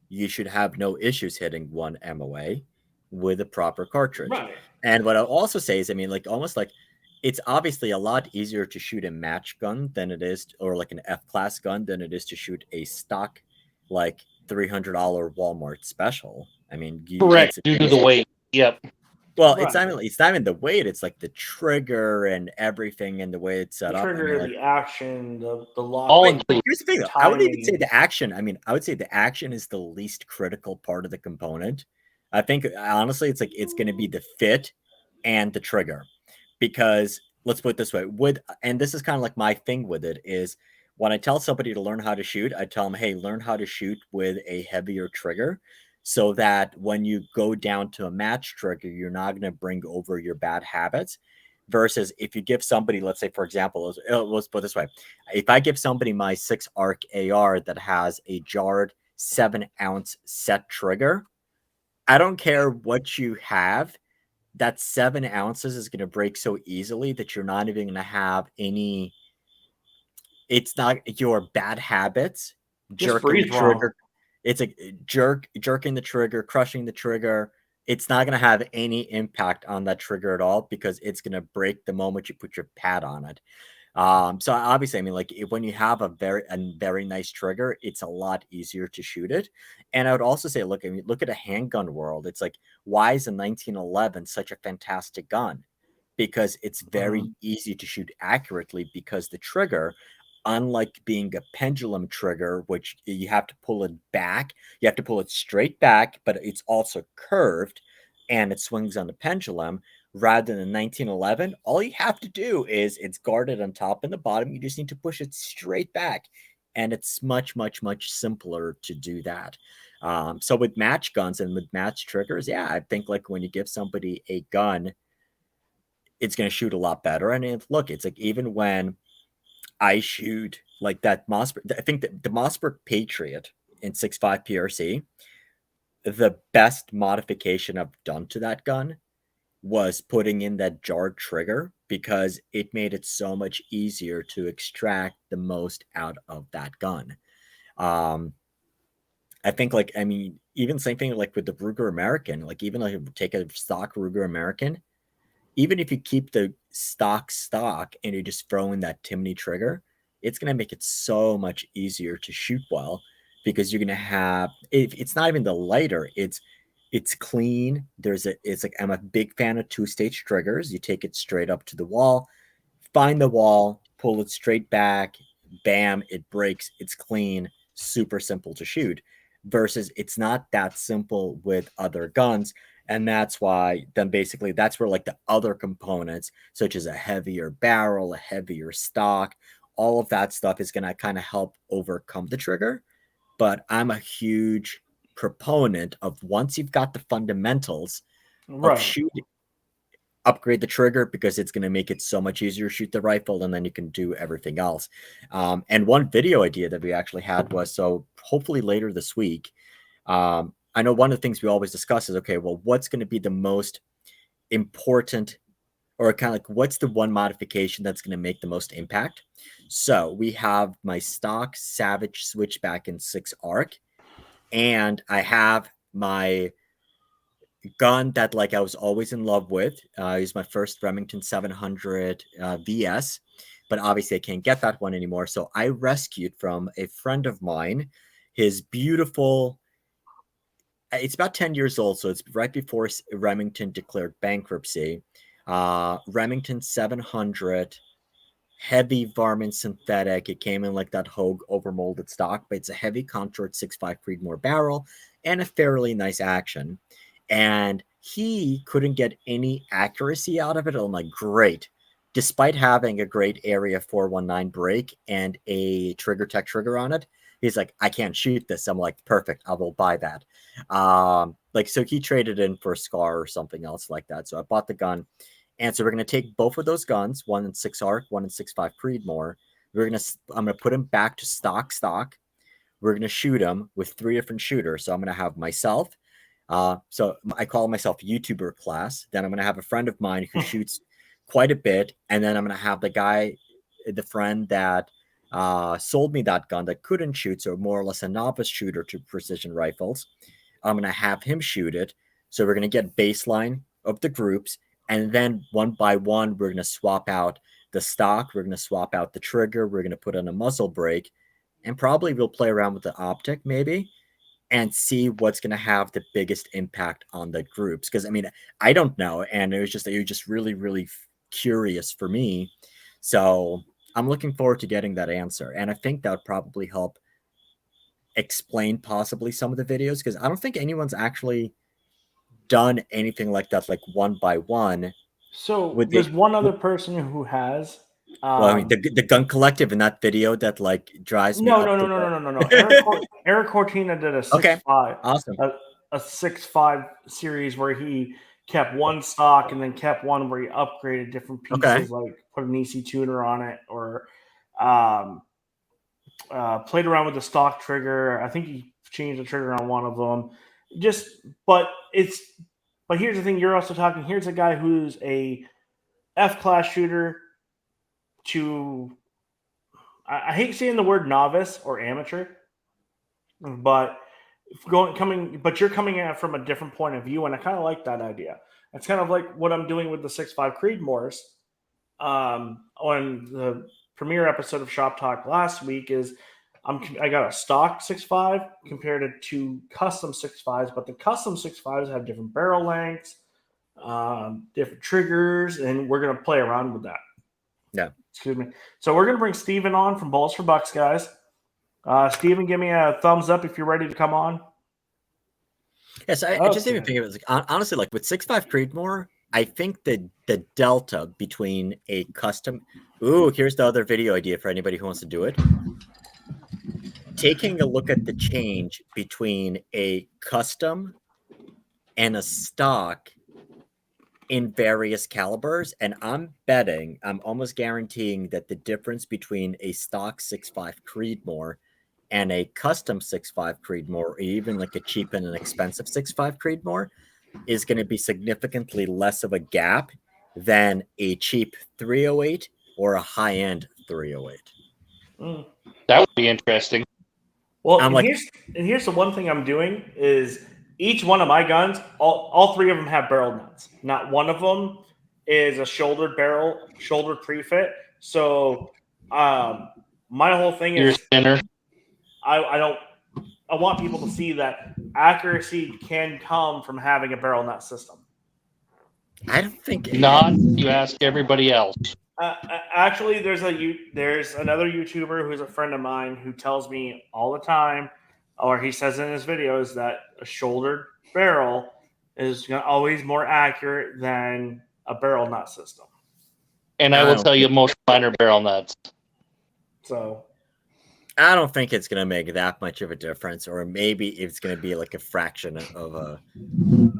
you should have no issues hitting 1 MOA with a proper cartridge. Right. And what I'll also say is, I mean, like almost like it's obviously a lot easier to shoot a match gun than it is, or like an F-class gun than it is to shoot a stock, like $300 Walmart special. I mean, Correct, due to the weight. Yep. Well, Right. it's not even the weight; it's like the trigger and everything, and the way it's set The up. trigger, I mean, like, the action, the lock. All but here's the thing, though. I wouldn't even say timing. the action. I mean, I would say the action is the least critical part of the component. I think honestly, it's like it's going to be the fit and the trigger, because let's put it this way: and this is kind of like my thing with it is when I tell somebody to learn how to shoot, I tell them, hey, learn how to shoot with a heavier trigger, so that when you go down to a match trigger, you're not going to bring over your bad habits. Versus if you give somebody, let's say, for example, let's put it this way: if I give somebody my 6 ARC AR that has a jarred 7-ounce set trigger, I don't care what you have. That 7 ounces is going to break so easily that you're not even going to have any. It's not your bad habits Just jerking the breathe wrong. trigger. It's a jerking the trigger, crushing the trigger. It's not going to have any impact on that trigger at all because it's going to break the moment you put your pad on it. So obviously, I mean, like when you have a very nice trigger, it's a lot easier to shoot it. And I would also say, look, I mean, look at a handgun world. It's like, why is a 1911 such a fantastic gun? Because it's very easy to shoot accurately because the trigger, unlike being a pendulum trigger, which you have to pull it back, you have to pull it straight back, but it's also curved and it swings on the pendulum. Rather than 1911, all you have to do is it's guarded on top and the bottom. You just need to push it straight back. And it's much, much, much simpler to do that. So with match guns and with match triggers, yeah, I think like when you give somebody a gun, it's going to shoot a lot better. And look, it's like even when I shoot like that Mossberg, I think that the Mossberg Patriot in 6.5 PRC, the best modification I've done to that gun was putting in that jarred trigger because it made it so much easier to extract the most out of that gun. I think like, I mean, even same thing like with the Ruger American, like even like take a stock Ruger American, even if you keep the stock and you just throw in that Timney trigger, it's going to make it so much easier to shoot well because you're going to have, it's not even the lighter, it's clean. It's like, I'm a big fan of 2-stage triggers. You take it straight up to the wall, find the wall, pull it straight back, bam, it breaks. It's clean, super simple to shoot. Versus it's not that simple with other guns. And that's why then basically that's where like the other components, such as a heavier barrel, a heavier stock, all of that stuff is going to kind of help overcome the trigger. But I'm a huge proponent of once you've got the fundamentals of Right. shooting, upgrade the trigger because it's going to make it so much easier to shoot the rifle, and then you can do everything else. And one video idea that we actually had was, so hopefully later this week, I know one of the things we always discuss is, okay, well, what's going to be the most important, or kind of like what's the one modification that's going to make the most impact? So we have my stock Savage switchback in 6 ARC, and I have my gun that like I was always in love with. It was my first Remington 700 VS, but obviously I can't get that one anymore. So I rescued from a friend of mine his beautiful, it's about 10 years old, so it's right before Remington declared bankruptcy. Remington 700 heavy varmint synthetic. It came in like that Hogue overmolded stock, but it's a heavy contoured 6.5 Creedmoor barrel and a fairly nice action. And he couldn't get any accuracy out of it. I'm like, great. Despite having a great area 419 break and a trigger tech trigger on it, he's like, I can't shoot this. I'm like, perfect. I will buy that. Like, so he traded in for a Scar or something else like that. So I bought the gun. And so we're going to take both of those guns, one in 6 ARC, one in 6.5 Creedmoor. I'm going to put them back to stock. We're going to shoot them with 3 different shooters. So I'm going to have myself, So I call myself YouTuber class. Then I'm going to have a friend of mine who shoots quite a bit. And then I'm going to have the friend that sold me that gun that couldn't shoot. So more or less a novice shooter to precision rifles. I'm going to have him shoot it. So we're going to get baseline of the groups. And then one by one, we're going to swap out the stock. We're going to swap out the trigger. We're going to put on a muzzle brake. And probably we'll play around with the optic maybe and see what's going to have the biggest impact on the groups. Because, I mean, I don't know. And it was just really, really curious for me. So I'm looking forward to getting that answer. And I think that would probably help explain possibly some of the videos, because I don't think anyone's actually done anything like that, like one by one. So there's one other person who has. Well, I mean, the gun collective in that video that like drives me. No. Eric Cortina did a 6.5. Awesome. A 6.5 series where he kept one stock and then kept one where he upgraded different pieces, like put an EC tuner on it, or played around with the stock trigger. I think he changed the trigger on one of them. But here's the thing: you're also talking. Here's a guy who's a F-class shooter. I hate saying the word novice or amateur, but you're coming at it from a different point of view, and I kind of like that idea. It's kind of like what I'm doing with the 6.5 Creedmoors on the premiere episode of Shop Talk last week. Is I got a stock 6.5 compared to two custom 6.5s, but the custom 6.5s have different barrel lengths, different triggers, and we're gonna play around with that. Yeah. Excuse me. So we're going to bring Steven on from Bullets4Bucks, guys. Steven, give me a thumbs up if you're ready to come on. Yes, I just even think of it like, honestly, like with 6.5 Creedmoor, I think the delta between a custom. Ooh, here's the other video idea for anybody who wants to do it. Taking a look at the change between a custom and a stock in various calibers, and I'm almost guaranteeing that the difference between a stock 6.5 Creedmoor and a custom 6.5 Creedmoor, or even like a cheap and an expensive 6.5 Creedmoor, is going to be significantly less of a gap than a cheap 308 or a high-end 308. That would be interesting. Well, here's the one thing I'm doing is each one of my guns, all three of them have barrel nuts. Not one of them is a shouldered pre-fit. So my whole thing is I want people to see that accuracy can come from having a barrel nut system. I don't think not. You ask everybody else. Actually, there's another YouTuber who's a friend of mine who tells me all the time, or he says in his videos, that a shouldered barrel is always more accurate than a barrel nut system. And I will tell you, most minor barrel nuts. So I don't think it's going to make that much of a difference, or maybe it's going to be like a fraction of a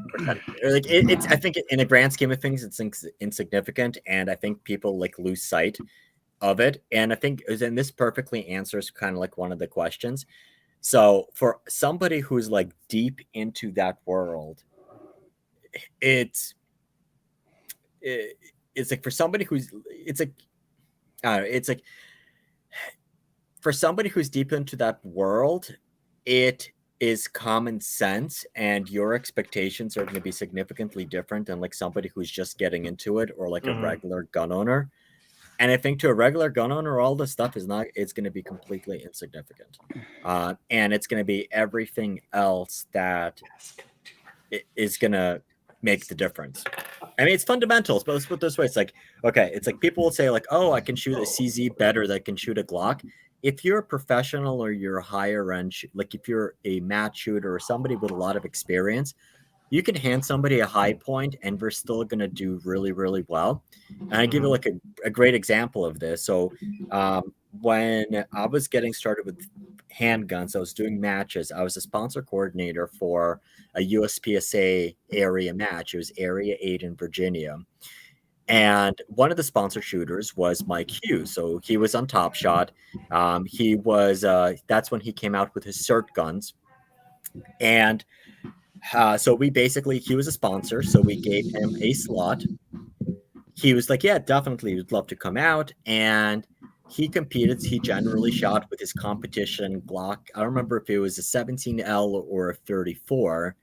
percentage. Like it's, I think in the grand scheme of things, it's insignificant, and I think people like lose sight of it. And I think, and this perfectly answers kind of like one of the questions. So for somebody who's like deep into that world, it's like for somebody who's for somebody who's deep into that world, it is common sense, and your expectations are going to be significantly different than like somebody who's just getting into it, or like a regular gun owner. And I think to a regular gun owner, all this stuff it's going to be completely insignificant. And it's going to be everything else that is going to make the difference. I mean, it's fundamentals, but let's put it this way. It's like, okay, it's like people will say like, oh, I can shoot a CZ better than I can shoot a Glock. If you're a professional or you're a higher end, like if you're a match shooter or somebody with a lot of experience, you can hand somebody a high point and we're still going to do really, really well. And I give you like a great example of this. So when I was getting started with handguns, I was doing matches. I was a sponsor coordinator for a USPSA area match. It was Area 8 in Virginia. And one of the sponsor shooters was Mike Hughes. So he was on Top Shot. He was, that's when he came out with his cert guns. And So he was a sponsor, so we gave him a slot. He was like, yeah, definitely would love to come out. And he competed. He generally shot with his competition Glock. I don't remember if it was a 17L or a 34.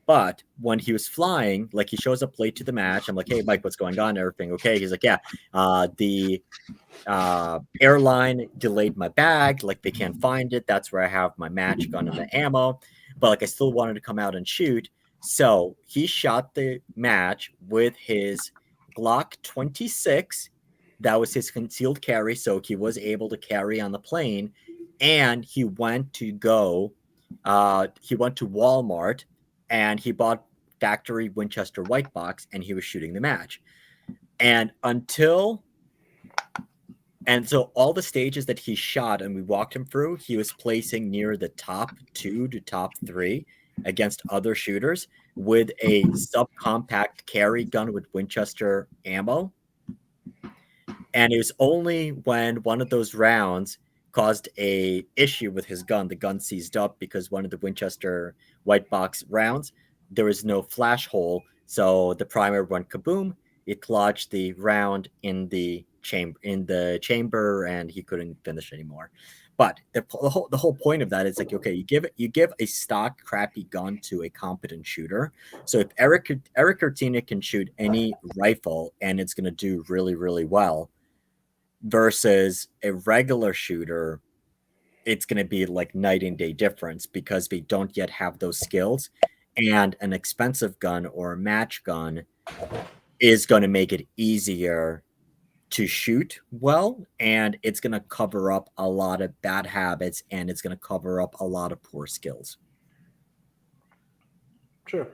But when he was flying, like, he shows up late to the match. I'm like, hey, Mike, what's going on? Everything okay? He's like, yeah, the airline delayed my bag. Like, they can't find it. That's where I have my match gun and the ammo. But, like, I still wanted to come out and shoot. So he shot the match with his Glock 26. That was his concealed carry. So he was able to carry on the plane. And he went to Walmart. And he bought factory Winchester white box, and he was shooting the match. And so all the stages that he shot and we walked him through, he was placing near the top 2 to top 3 against other shooters with a subcompact carry gun with Winchester ammo. And it was only when one of those rounds caused a issue with his gun, the gun seized up because one of the Winchester white box rounds, there was no flash hole, so the primer went kaboom. It lodged the round in the chamber, and he couldn't finish anymore. But the whole point of that is like, okay, you give a stock crappy gun to a competent shooter. So if Eric Cortina can shoot any rifle and it's going to do really, really well, versus a regular shooter, it's going to be like night and day difference because they don't yet have those skills. And an expensive gun or a match gun is going to make it easier to shoot well, and it's going to cover up a lot of bad habits, and it's going to cover up a lot of poor skills. Sure.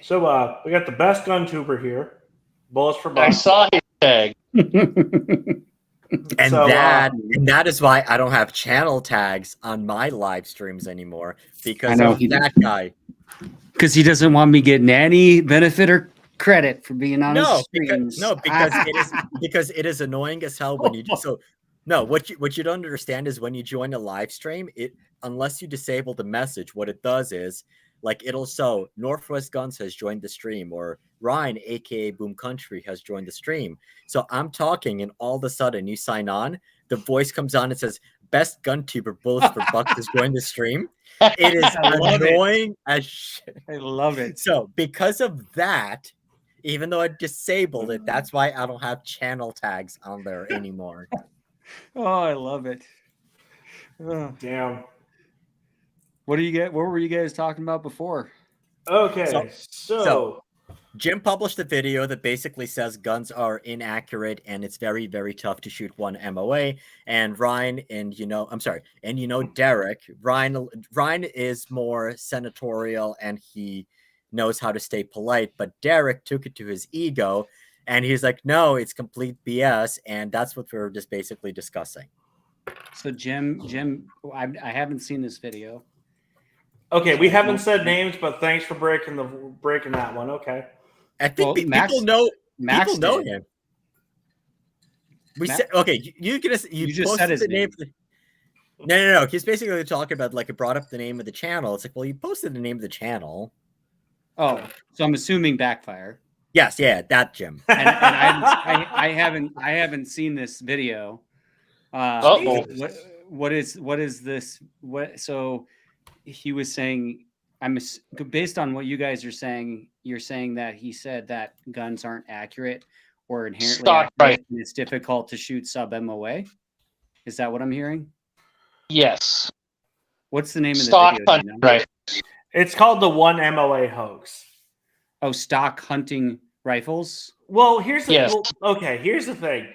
So we got the best gun tuber here. Bullets4Bucks. I saw his tag. And that is why I don't have channel tags on my live streams anymore, because of that guy. Because he doesn't want me getting any benefit or credit for being on his streams. Because it is annoying as hell when you do so. No, what you don't understand is when you join a live stream, unless you disable the message, what it does is, like, it'll show Northwest Guns has joined the stream, or Ryan, aka Boom Country, has joined the stream. So I'm talking, and all of a sudden you sign on, the voice comes on and says, "Best gun tuber Bullets4Bucks has joined the stream." It is annoying as shit. I love it. So because of that, even though I disabled it, that's why I don't have channel tags on there anymore. Oh, I love it. Oh. Damn. What were you guys talking about before? Okay, so Jim published a video that basically says guns are inaccurate and it's very, very tough to shoot one MOA. And Ryan and Derek, Ryan is more senatorial and he knows how to stay polite, but Derek took it to his ego and he's like, no, it's complete BS. And that's what we're just basically discussing. So Jim, I haven't seen this video. Okay, we haven't said names, but thanks for breaking that one. Okay. I think people know him. We said, okay, you just said his name. No. He's basically talking about, like, it brought up the name of the channel. It's like, well, you posted the name of the channel. Oh, so I'm assuming Backfire. Yes, yeah, that Jim. And I haven't seen this video. What is this? So he was saying, based on what you guys are saying, you're saying that he said that guns aren't accurate or inherently accurate, right, and it's difficult to shoot sub MOA. Is that what I'm hearing? Yes. What's the name of the video? Right. It's called the One MOA Hoax. Oh, stock hunting rifles. Well, here's the thing.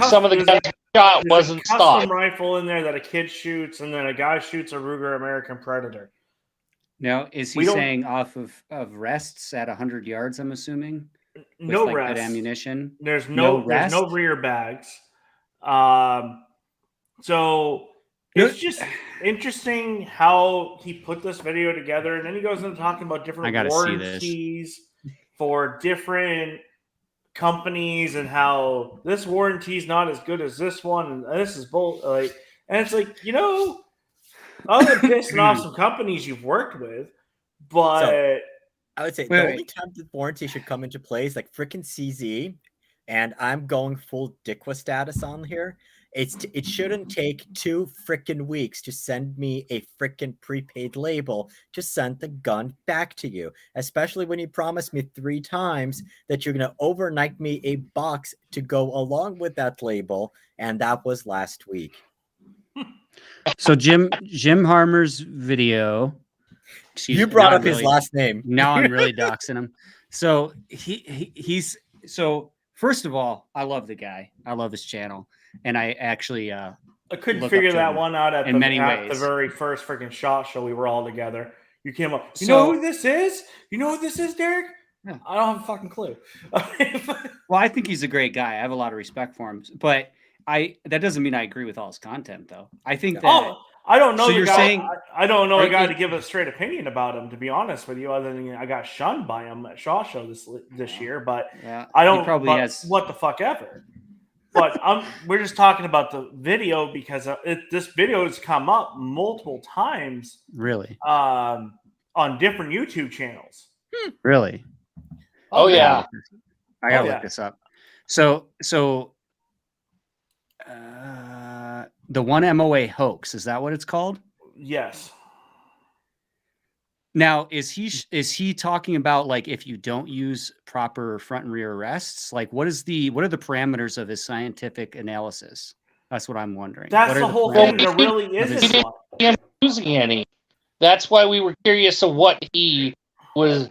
Some of the guys shot wasn't stock. Custom rifle in there that a kid shoots, and then a guy shoots a Ruger American Predator. Now, is he saying off of rests at 100 yards? I'm assuming. No rest. Good ammunition. There's no rear bags. So it's just interesting how he put this video together, and then he goes into talking about different warranties for different companies and how this warranty is not as good as this one, and this is both and it's like, other than pissing off some companies you've worked with, but I would say Wait, the wait. only time the warranty should come into play is like freaking CZ, and I'm going full Dickwa status on here. It shouldn't take 2 freaking weeks to send me a freaking prepaid label to send the gun back to you, especially when you promised me 3 times that you're gonna overnight me a box to go along with that label, and that was last week. So Jim Harmer's video. You brought up his last name. Now I'm really doxing him. So he's so first of all, I love the guy. I love his channel, and I actually I couldn't look figure up to that him one out at in many the ways. very first freaking SHOT Show we were all together. You came up. You So- know who this is? You know who this is, Derek? Yeah. I don't have a fucking clue. Well, I think he's a great guy. I have a lot of respect for him, but that doesn't mean I agree with all his content, though. I think that Oh, I don't know So the you're guy. saying- I don't know a guy Are- to give a straight opinion about him, to be honest with you, other than I got shunned by him at SHOT Show this year. But yeah, I he don't. probably But has. what the fuck ever. But we're just talking about the video because this video has come up multiple times Really, on different YouTube channels. I really. Oh, yeah. I gotta Oh, yeah. look this up. So the one MOA hoax, is that what it's called? Yes. Now, is he talking about like if you don't use proper front and rear arrests? Like what are the parameters of his scientific analysis? That's what I'm wondering. That's What are the whole parameters? thing. There really He isn't didn't one. see him using any. That's why we were curious of what he was.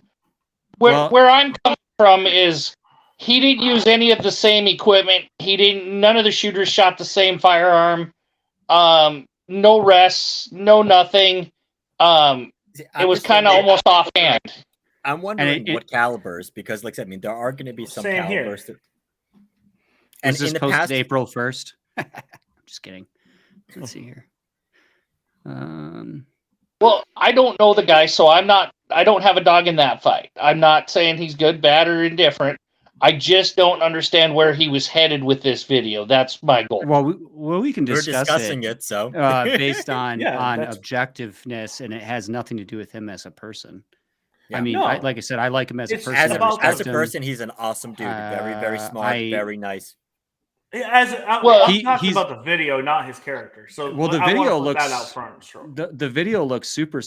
Where I'm coming from is he didn't use any of the same equipment. None of the shooters shot the same firearm. No rests, no nothing. It was kind of almost offhand. I'm wondering it- what calibers, because like I said, I mean, there are going to be some Same here. calibers. Was And this in the posted past, April 1st? Just kidding. Let's see here. Well, I don't know the guy, so I don't have a dog in that fight. I'm not saying he's good, bad, or indifferent. I just don't understand where he was headed with this video. That's my goal. Well, we can we're discuss discussing it, so based on Yeah, that's- objectiveness, and it has nothing to do with him as a person. Yeah. I mean, No. like I said, I like him as a It's person. as I about- a respect him. person, he's an awesome dude. Very smart, very nice. Well, I'm talking he's- about the video, not his character. So Well, the I wanna video put that looks- out front. Sure. The video looks super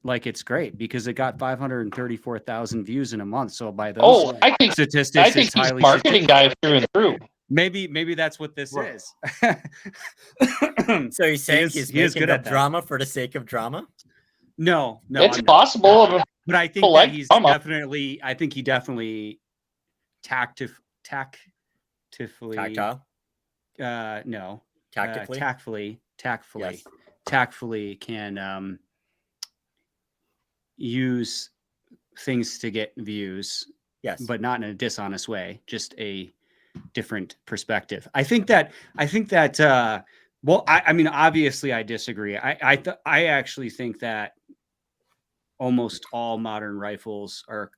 like it's great because it got 534,000 views in a month. So by those I think statistics, he's it's a highly marketing guy through and through. Maybe that's what this Right. is. So he's saying is- he's he is making good up at that. drama for the sake of drama? No, It's I'm not. possible. But I think People that like he's drama. definitely. I think he definitely tactfully. Tactile? No. Tactically? Yes. Tactfully can use things to get views, Yes. but not in a dishonest way. Just a different perspective. I think that. Well, I mean, obviously, I disagree. I actually think that almost all modern rifles are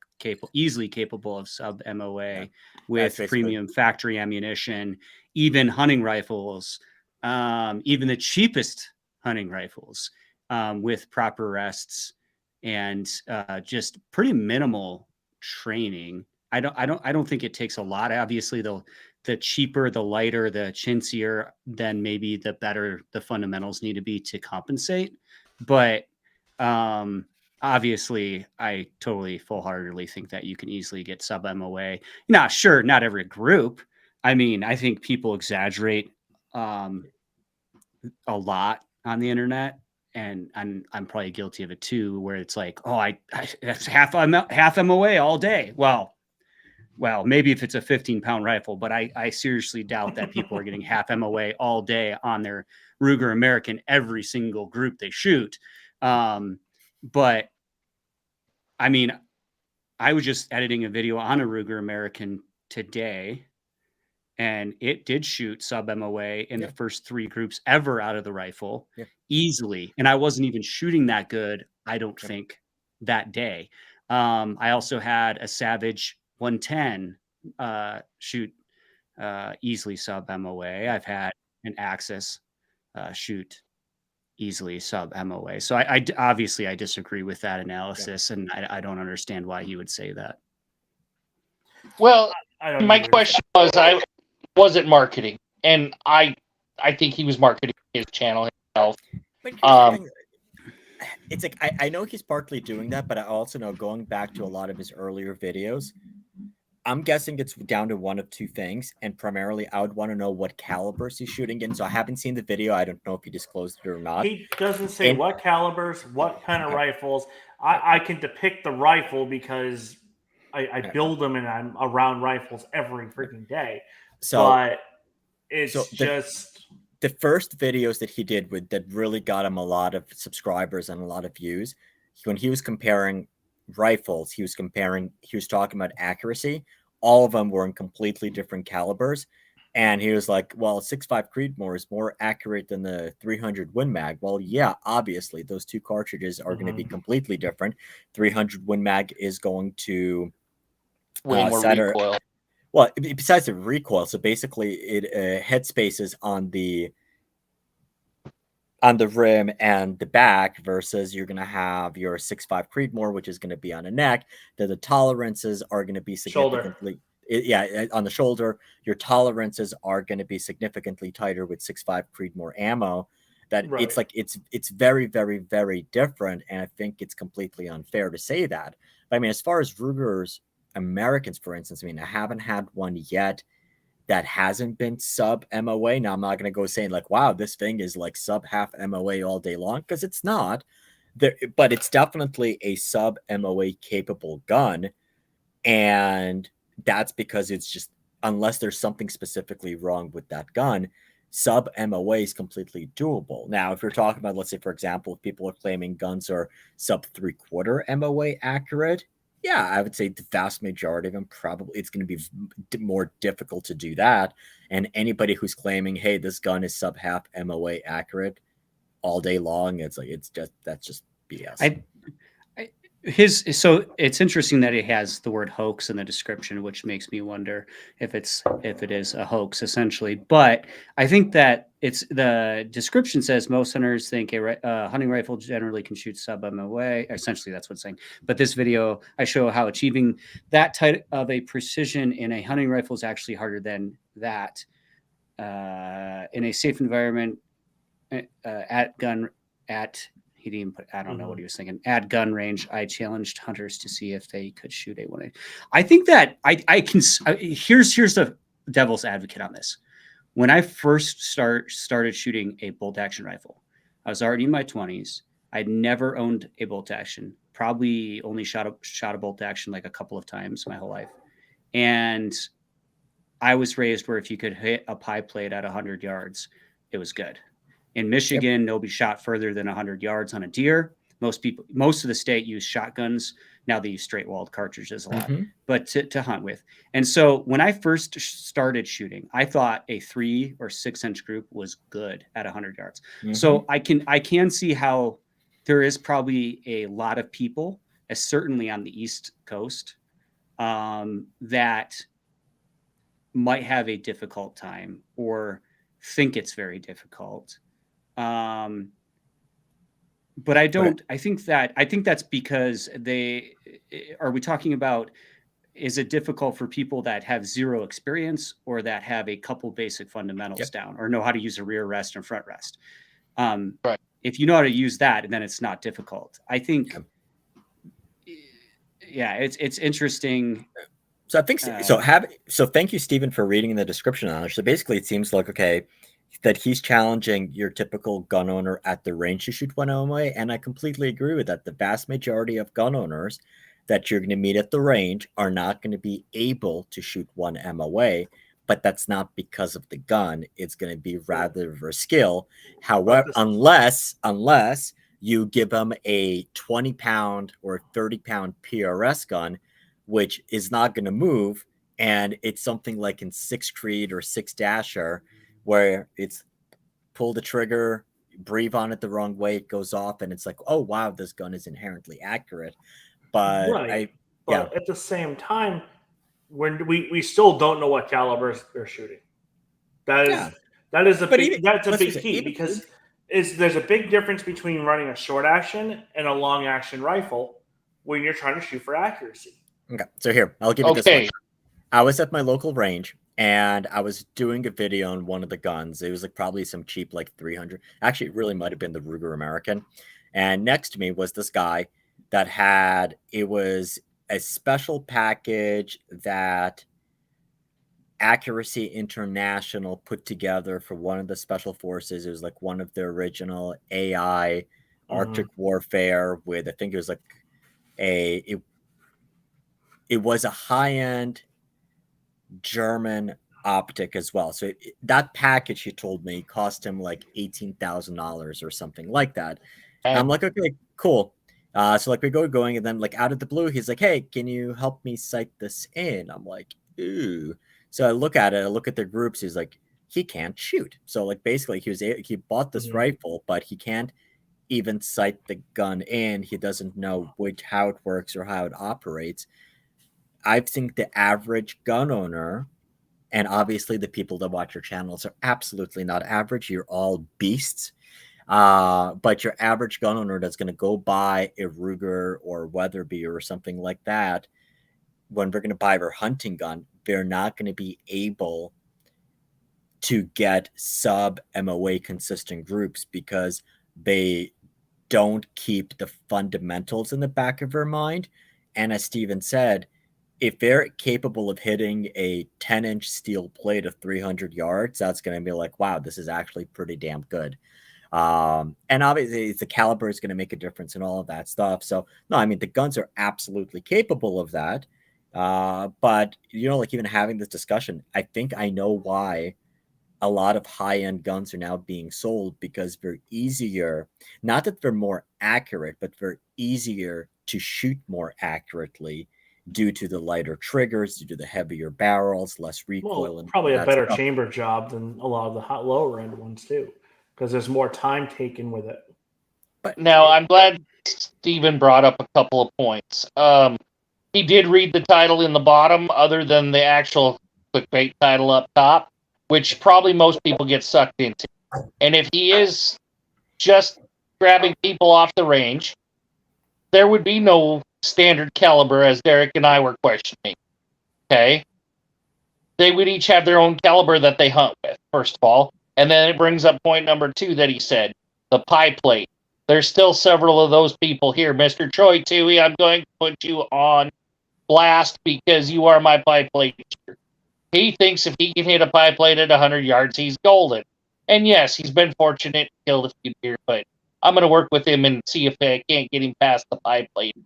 easily capable of sub MOA with basically- premium factory ammunition. Even hunting rifles, even the cheapest hunting rifles, with proper rests and just pretty minimal training. I don't think it takes a lot. Obviously, the cheaper, the lighter, the chintzier, then maybe the better the fundamentals need to be to compensate. But obviously, I totally full-heartedly think that you can easily get sub MOA. Now, sure, not every group. I mean, I think people exaggerate a lot on the internet, and I'm probably guilty of it too, where it's like, oh, that's half MOA all day. Well, maybe if it's a 15-pound rifle, but I seriously doubt that people are getting half MOA all day on their Ruger American every single group they shoot. But I mean, I was just editing a video on a Ruger American today, and it did shoot sub MOA in the first 3 groups ever out of the rifle easily. And I wasn't even shooting that good, I don't think, that day. I also had a Savage 110 shoot easily sub MOA. I've had an Axis shoot easily sub MOA. So I obviously I disagree with that analysis, and I don't understand why he would say that. Well, I don't my either. question was, was it marketing? And I think he was marketing his channel himself. But here's the thing. It's like I know he's partly doing that, but I also know, going back to a lot of his earlier videos, I'm guessing it's down to one of two things, and primarily I would want to know what calibers he's shooting in. So I haven't seen the video. I don't know if he disclosed it or not. He doesn't say what calibers, what kind of rifles. I can depict the rifle because I build them and I'm around rifles every freaking day. So, but it's just the first videos that he did that really got him a lot of subscribers and a lot of views. When he was comparing rifles, he was talking about accuracy. All of them were in completely different calibers, and he was like, well, 6.5 Creedmoor is more accurate than the 300 Win Mag. Well, yeah, obviously those two cartridges are going to be completely different. 300 Win Mag is going to way more recoil. Well, besides the recoil, so basically it headspaces on the rim and the back, versus you're going to have your 6.5 Creedmoor, which is going to be on the neck. The tolerances are going to be significantly on the shoulder. Your tolerances are going to be significantly tighter with 6.5 Creedmoor ammo. It's like it's very, very, very different, and I think it's completely unfair to say that. But I mean, as far as Ruger's Americans, for instance, I mean, I haven't had one yet that hasn't been sub MOA. Now, I'm not going to go saying like, wow, this thing is like sub half MOA all day long, because it's not. But it's definitely a sub MOA capable gun. And that's because it's just, unless there's something specifically wrong with that gun, sub MOA is completely doable. Now, if you're talking about, let's say, for example, if people are claiming guns are sub 3/4 MOA accurate, yeah, I would say the vast majority of them, probably it's going to be more difficult to do that. And anybody who's claiming, hey, this gun is sub half MOA accurate all day long, it's like, that's just BS. So it's interesting that it has the word hoax in the description, which makes me wonder if it is a hoax essentially. But I think that the description says most hunters think a hunting rifle generally can shoot sub MOA. Essentially, that's what it's saying. But this video, I show how achieving that type of a precision in a hunting rifle is actually harder than that in a safe environment he didn't put, I don't know what he was thinking. At gun range, I challenged hunters to see if they could shoot a 1A. I think that I can. Here's the devil's advocate on this. When I first started shooting a bolt action rifle, I was already in my 20s. I'd never owned a bolt action. Probably only shot a bolt action like a couple of times my whole life, and I was raised where if you could hit a pie plate at 100 yards, it was good. In Michigan, nobody shot further than 100 yards on a deer. Most of the state use shotguns. Now they use straight walled cartridges a lot, but to hunt with. And so when I first started shooting, I thought a 3 or 6 inch group was good at 100 yards. So I can see how there is probably a lot of people, certainly on the East Coast, that might have a difficult time or think it's very difficult. But I don't. I think that's because are we talking about, is it difficult for people that have zero experience or that have a couple basic fundamentals down or know how to use a rear rest and front rest? Right. If you know how to use that, then it's not difficult. I think. Yeah, it's interesting. So I think so. Thank you, Stephen, for reading the description on it. So basically, it seems like that he's challenging your typical gun owner at the range to shoot 1 MOA, and I completely agree with that. The vast majority of gun owners that you're going to meet at the range are not going to be able to shoot 1 MOA, but that's not because of the gun. It's going to be rather of a skill. However, unless you give them a 20-pound or 30-pound PRS gun, which is not going to move, and it's something like in 6 Creed or 6 Dasher, where it's pull the trigger, breathe on it the wrong way, it goes off, and it's like, oh wow, this gun is inherently accurate. But at the same time, when we still don't know what calibers they're shooting. That is a big key, because there's a big difference between running a short action and a long action rifle when you're trying to shoot for accuracy. Okay, so here, I'll give you this one. I was at my local range and I was doing a video on one of the guns. It was like probably some cheap, like 300. Actually, it really might have been the Ruger American. And next to me was this guy that had, it was a special package that Accuracy International put together for one of the special forces. It was like one of the original AI Arctic warfare with, I think it was like it was a high-end German optic as well. So that package, he told me, cost him like $18,000 or something like that. And I'm like, okay, cool. So like we going, and then like out of the blue, he's like, hey, can you help me sight this in? I'm like, ooh. So I look at it, I look at their groups. He's like, he can't shoot. So like basically he bought this rifle, but he can't even sight the gun in. He doesn't know how it works or how it operates. I think the average gun owner, and obviously the people that watch your channels are absolutely not average. You're all beasts. But your average gun owner that's going to go buy a Ruger or Weatherby or something like that, when we're going to buy their hunting gun, they're not going to be able to get sub MOA consistent groups because they don't keep the fundamentals in the back of their mind. And as Steven said, if they're capable of hitting a 10-inch steel plate of 300 yards, that's going to be like, wow, this is actually pretty damn good. And obviously the caliber is going to make a difference in all of that stuff. So no, I mean, the guns are absolutely capable of that. But you know, like even having this discussion, I think I know why a lot of high-end guns are now being sold, because they're easier, not that they're more accurate, but they're easier to shoot more accurately due to the lighter triggers, due to the heavier barrels, less recoil. And probably a better chamber job than a lot of the lower end ones too, because there's more time taken with it. But now I'm glad Steven brought up a couple of points. He did read the title in the bottom, other than the actual clickbait title up top, which probably most people get sucked into. And if he is just grabbing people off the range, there would be no standard caliber, as Derek and I were questioning. Okay? They would each have their own caliber that they hunt with, first of all. And then it brings up point number 2 that he said, the pie plate. There's still several of those people here. Mr. Troy Toohey, I'm going to put you on blast because you are my pie plate teacher. He thinks if he can hit a pie plate at 100 yards, he's golden. And yes, he's been fortunate, killed a few deer, but I'm going to work with him and see if I can't get him past the pie plate.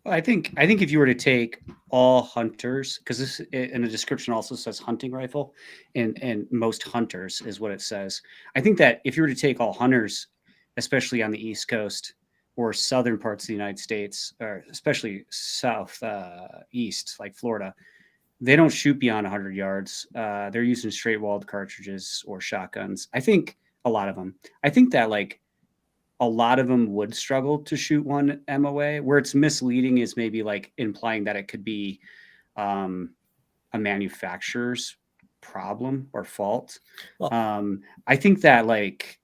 Well, I think if you were to take all hunters, because this in the description also says hunting rifle, and most hunters is what it says. I think that if you were to take all hunters, especially on the East Coast or southern parts of the United States, or especially south east, like Florida, they don't shoot beyond 100 yards. They're using straight walled cartridges or shotguns. I think a lot of them. I think that like a lot of them would struggle to shoot one MOA. Where it's misleading is maybe like implying that it could be a manufacturer's problem or fault. Well, I think that like,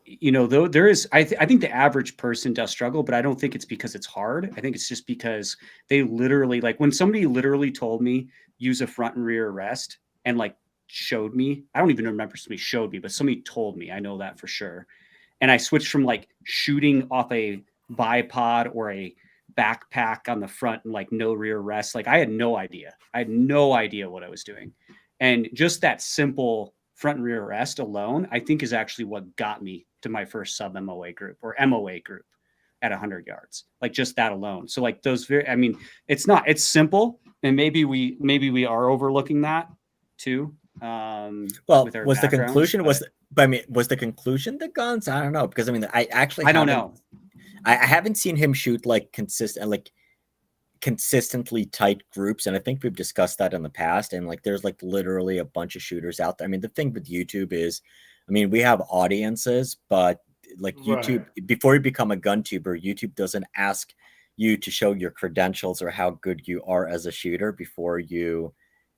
you know, though there is, I think the average person does struggle, but I don't think it's because it's hard. I think it's just because they literally, like when somebody literally told me use a front and rear rest and like showed me, I don't even remember somebody showed me, but somebody told me, I know that for sure. And I switched from like shooting off a bipod or a backpack on the front and like no rear rest. Like I had no idea. I had no idea what I was doing. And just that simple front and rear rest alone, I think is actually what got me to my first sub MOA group or MOA group at 100 yards. Like just that alone. So like those I mean, it's simple, and maybe we are overlooking that too. Well, was the conclusion was the conclusion the guns? I don't know, because I mean, I don't know. I haven't seen him shoot like consistently tight groups, and I think we've discussed that in the past. And like, there's like literally a bunch of shooters out there. I mean, the thing with YouTube is, I mean, we have audiences, but like YouTube, before you become a gun tuber, YouTube doesn't ask you to show your credentials or how good you are as a shooter before you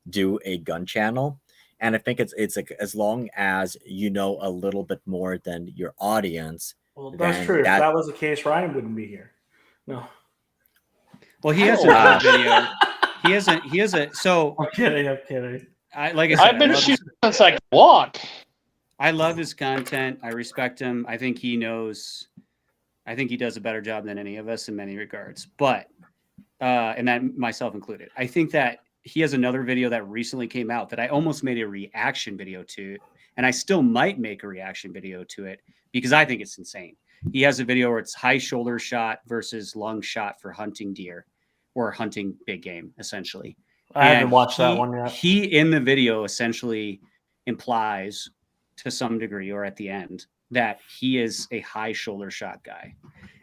do a gun channel. And I think it's like as long as you know a little bit more than your audience, Well, that's then true. If that was the case, Ryan wouldn't be here. No. Well, he has another video. He has a. So I'm kidding. like I said, I've been shooting since I could walk. I love his content. I respect him. I think he knows. I think he does a better job than any of us in many regards. But and that myself included. I think that he has another video that recently came out that I almost made a reaction video to, and I still might make a reaction video to it because I think it's insane. He has a video where it's high shoulder shot versus long shot for hunting deer or hunting big game, essentially. I haven't watched that one yet. He in the video essentially implies to some degree or at the end that he is a high shoulder shot guy.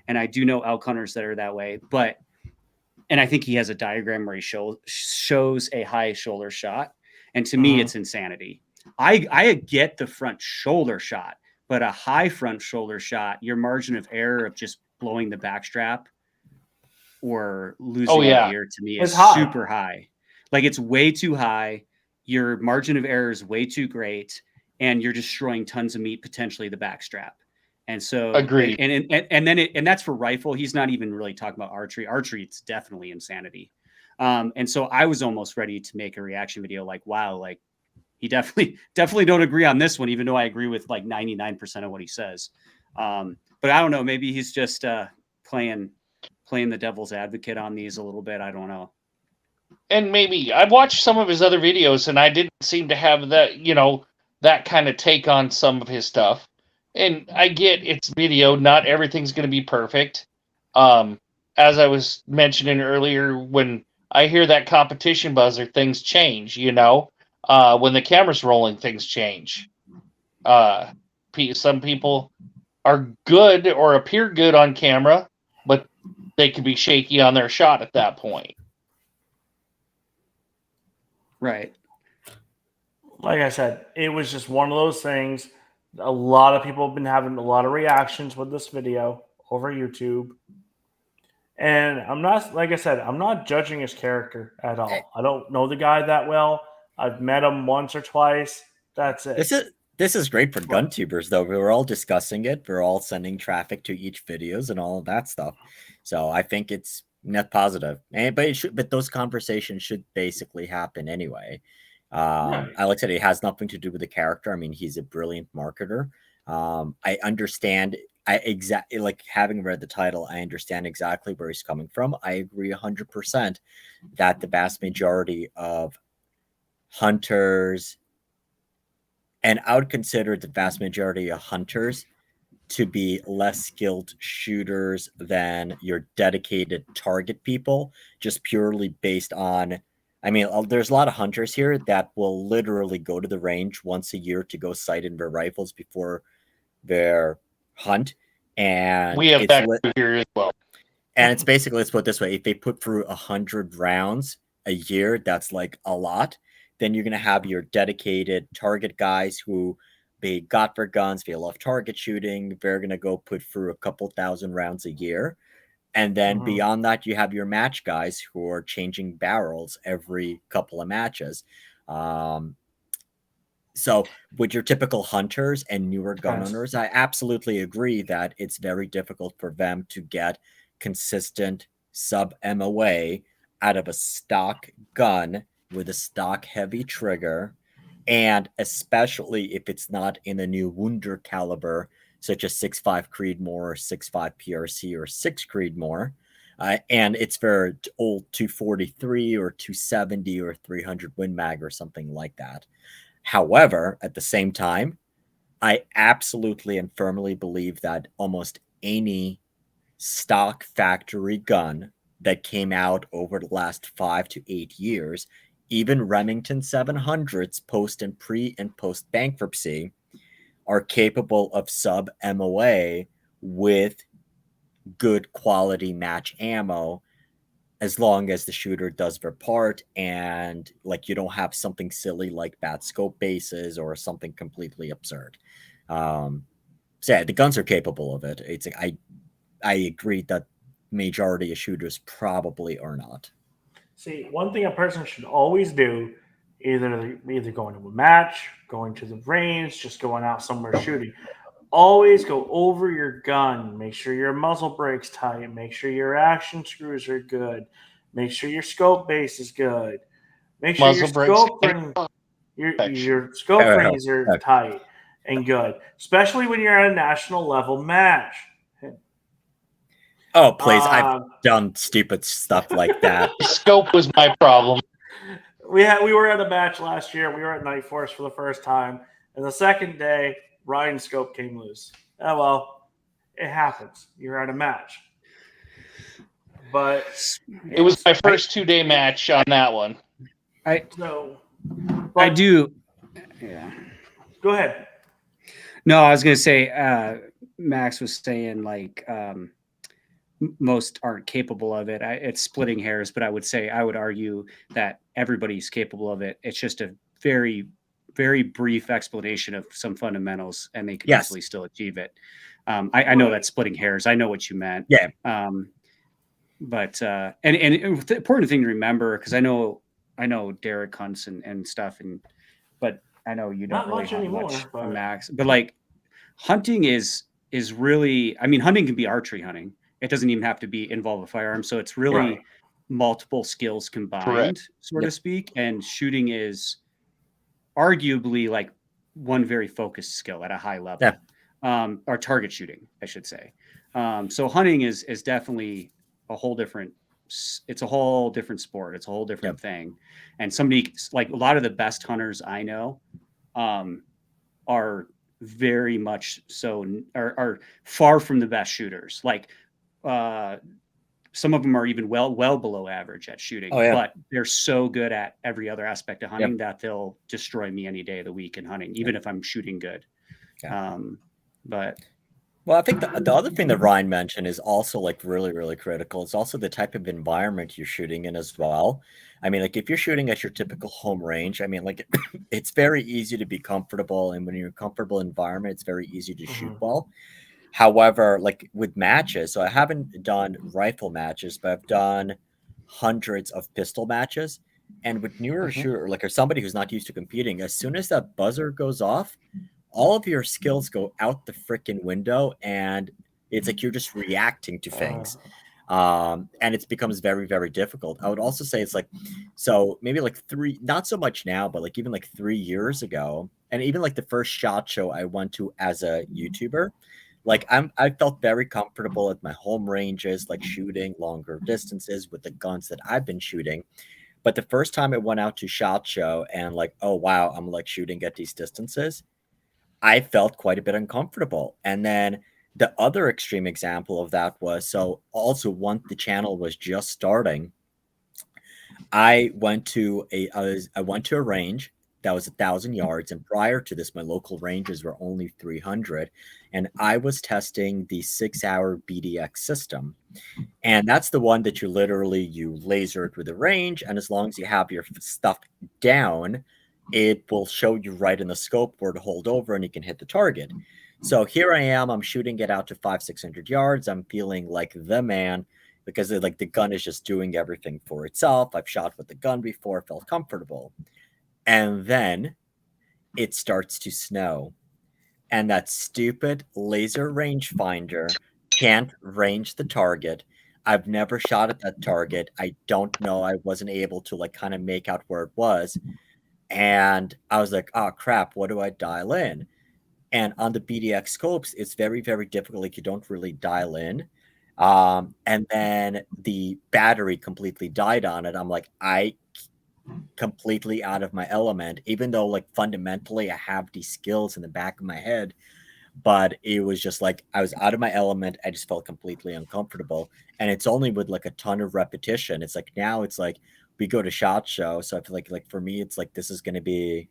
And I do know elk hunters that are that way, and I think he has a diagram where he shows a high shoulder shot. And to me, it's insanity. I get the front shoulder shot, but a high front shoulder shot, your margin of error of just blowing the backstrap or losing a deer to me is super high. Like it's way too high. Your margin of error is way too great. And you're destroying tons of meat, potentially the backstrap. And so, agreed. And that's for rifle. He's not even really talking about archery. Archery, it's definitely insanity. And so I was almost ready to make a reaction video like, wow, like he definitely don't agree on this one, even though I agree with like 99% of what he says. But I don't know, maybe he's just playing the devil's advocate on these a little bit. I don't know. And maybe I watched some of his other videos and I didn't seem to have that, that kind of take on some of his stuff. And I get it's video, not everything's going to be perfect. As I was mentioning earlier, when I hear that competition buzzer, things change, when the camera's rolling, things change. Some people are good or appear good on camera, but they could be shaky on their shot at that point. Right. Like I said, it was just one of those things. A lot of people have been having a lot of reactions with this video over YouTube. And I'm not judging his character at all. I don't know the guy that well. I've met him once or twice. That's it. This is great for gun tubers, though. We're all discussing it. We're all sending traffic to each videos and all of that stuff. So I think it's net positive. But those conversations should basically happen anyway. Like I said, it has nothing to do with the character. I mean, he's a brilliant marketer. I understand. Like having read the title, I understand exactly where he's coming from. I agree 100% that the vast majority of hunters, and I would consider the vast majority of hunters to be less skilled shooters than your dedicated target people, just purely based on, I mean, there's a lot of hunters here that will literally go to the range once a year to go sight in their rifles before their hunt. And we have that here as well. And it's basically, let's put it this way, if they put through 100 rounds a year, that's like a lot. Then you're going to have your dedicated target guys who they got their guns, they love target shooting, they're going to go put through a couple thousand rounds a year. And then beyond that, you have your match guys who are changing barrels every couple of matches. So with your typical hunters and newer gun owners, I absolutely agree that it's very difficult for them to get consistent sub MOA out of a stock gun with a stock heavy trigger. And especially if it's not in a new Wunder caliber, such as 6.5 Creedmoor or 6.5 PRC or 6 Creedmoor. And it's for old 243 or 270 or 300 Win Mag or something like that. However, at the same time, I absolutely and firmly believe that almost any stock factory gun that came out over the last 5 to 8 years, even Remington 700s post and pre and post bankruptcy, are capable of sub MOA with good quality match ammo, as long as the shooter does their part and like you don't have something silly like bad scope bases or something completely absurd. So yeah, the guns are capable of it. It's I agree that majority of shooters probably are not. See, one thing a person should always do either going to a match, going to the range, just going out somewhere shooting. Always go over your gun. Make sure your muzzle brake's tight. Make sure your action screws are good. Make sure your scope base is good. Make sure your scope rings are tight and good, especially when you're at a national level match. Oh, please. I've done stupid stuff like that. Scope was my problem. We were at a match last year. We were at Night Force for the first time. And the second day, Ryan's scope came loose. Oh, well, it happens. You're at a match. But it was my first 2-day match on that one. I do. Yeah. Go ahead. No, I was going to say, Max was saying like most aren't capable of it. It's splitting hairs, but I would argue that everybody's capable of it. It's just a very, very brief explanation of some fundamentals, and they can easily still achieve it. I know that's splitting hairs. I know what you meant. Yeah. But and the important thing to remember, because I know Derek hunts and stuff, but I know you don't really hunt much, Max. But like hunting is really, I mean, hunting can be archery hunting. It doesn't even have to involve a firearm. So it's really multiple skills combined, so to speak. And shooting is arguably like one very focused skill at a high level. Yeah. Or target shooting, I should say. So hunting is definitely a whole different sport. It's a whole different thing. And somebody like a lot of the best hunters I know are very much so are far from the best shooters. Like some of them are even well below average at shooting, but they're so good at every other aspect of hunting that they'll destroy me any day of the week in hunting, even if I'm shooting good. But well, I think the other thing that Ryan mentioned is also like really, really critical. It's also the type of environment you're shooting in as well. I mean, like if you're shooting at your typical home range, I mean, like it's very easy to be comfortable. And when you're in a comfortable environment, it's very easy to shoot well. However, like with matches, so I haven't done rifle matches, but I've done hundreds of pistol matches. And with newer shooter, like or somebody who's not used to competing, as soon as that buzzer goes off, all of your skills go out the freaking window, and it's like you're just reacting to things. And it becomes very, very difficult. I would also say it's like, so maybe like not so much now, but like even like 3 years ago, and even like the first SHOT Show I went to as a YouTuber, like I felt very comfortable at my home ranges, like shooting longer distances with the guns that I've been shooting. But the first time I went out to SHOT Show and like, oh wow, I'm like shooting at these distances, I felt quite a bit uncomfortable. And then the other extreme example of that was, so also once the channel was just starting, I went to a range that was 1,000 yards. And prior to this, my local ranges were only 300. And I was testing the 6-hour BDX system. And that's the one that you laser it with a range. And as long as you have your stuff down, it will show you right in the scope where to hold over and you can hit the target. So here I am, I'm shooting it out to 500-600 yards. I'm feeling like the man because like the gun is just doing everything for itself. I've shot with the gun before, felt comfortable. And then it starts to snow. And that stupid laser rangefinder can't range the target. I've never shot at that target. I don't know. I wasn't able to like kind of make out where it was. And I was like, oh crap, what do I dial in? And on the BDX scopes, it's very, very difficult. Like you don't really dial in. And then the battery completely died on it. I'm like, I completely out of my element, even though like fundamentally I have these skills in the back of my head, but it was just like I was out of my element. I just felt completely uncomfortable. And it's only with like a ton of repetition. It's like now it's like we go to SHOT Show. So I feel like for me, it's like this is going to be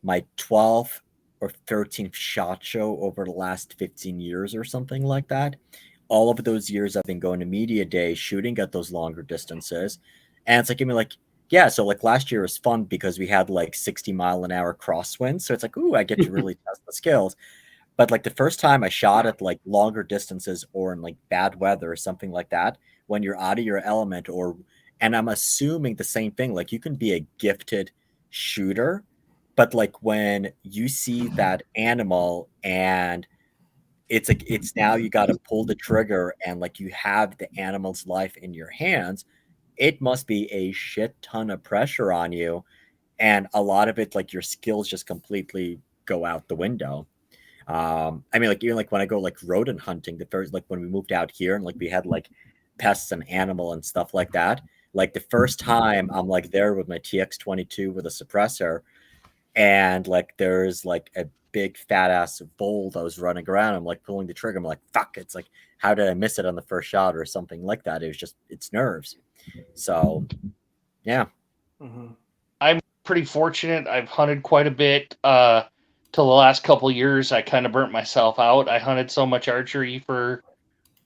my 12th or 13th SHOT Show over the last 15 years or something like that. All of those years I've been going to media day, shooting at those longer distances. And it's like, I mean, like, yeah, so like last year was fun because we had like 60-mile-an-hour crosswinds. So it's like, ooh, I get to really test the skills. But like the first time I shot at like longer distances or in like bad weather or something like that, when you're out of your element and I'm assuming the same thing, like you can be a gifted shooter, but like when you see that animal and it's like it's now you got to pull the trigger and like you have the animal's life in your hands, it must be a shit ton of pressure on you, and a lot of it like your skills just completely go out the window. I mean, like even like when I go like rodent hunting, the first like when we moved out here and like we had like pests and animal and stuff like that. Like the first time I'm like there with my TX22 with a suppressor, and like there's like a big fat ass bull that was running around. I'm like pulling the trigger. I'm like, fuck, it's like, how did I miss it on the first shot or something like that? It was just, it's nerves. So, yeah. Mm-hmm. I'm pretty fortunate. I've hunted quite a bit. Till the last couple years, I kind of burnt myself out. I hunted so much archery for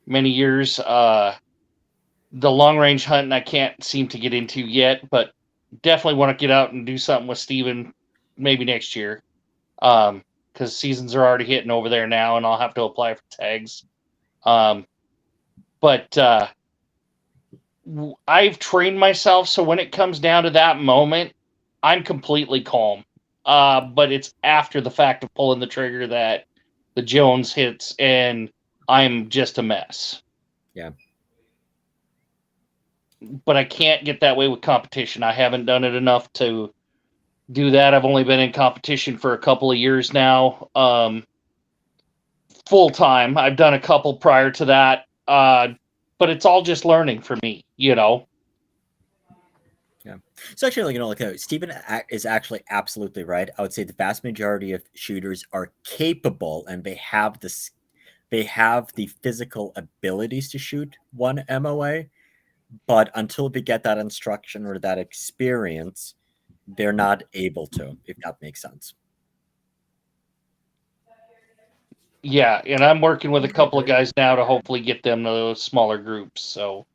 many years. The long range hunting I can't seem to get into yet, but definitely want to get out and do something with Steven maybe next year. Because seasons are already hitting over there now, and I'll have to apply for tags. But I've trained myself, so when it comes down to that moment, I'm completely calm. But it's after the fact of pulling the trigger that the Jones hits, and I'm just a mess. Yeah. But I can't get that way with competition. I haven't done it enough to do that. I've only been in competition for a couple of years now. Full time. I've done a couple prior to that. But it's all just learning for me, you know. Yeah. So actually, you know, like Stephen is actually absolutely right. I would say the vast majority of shooters are capable and they have the physical abilities to shoot one MOA, but until they get that instruction or that experience, they're not able to, if that makes sense. Yeah, and I'm working with a couple of guys now to hopefully get them to those smaller groups. So,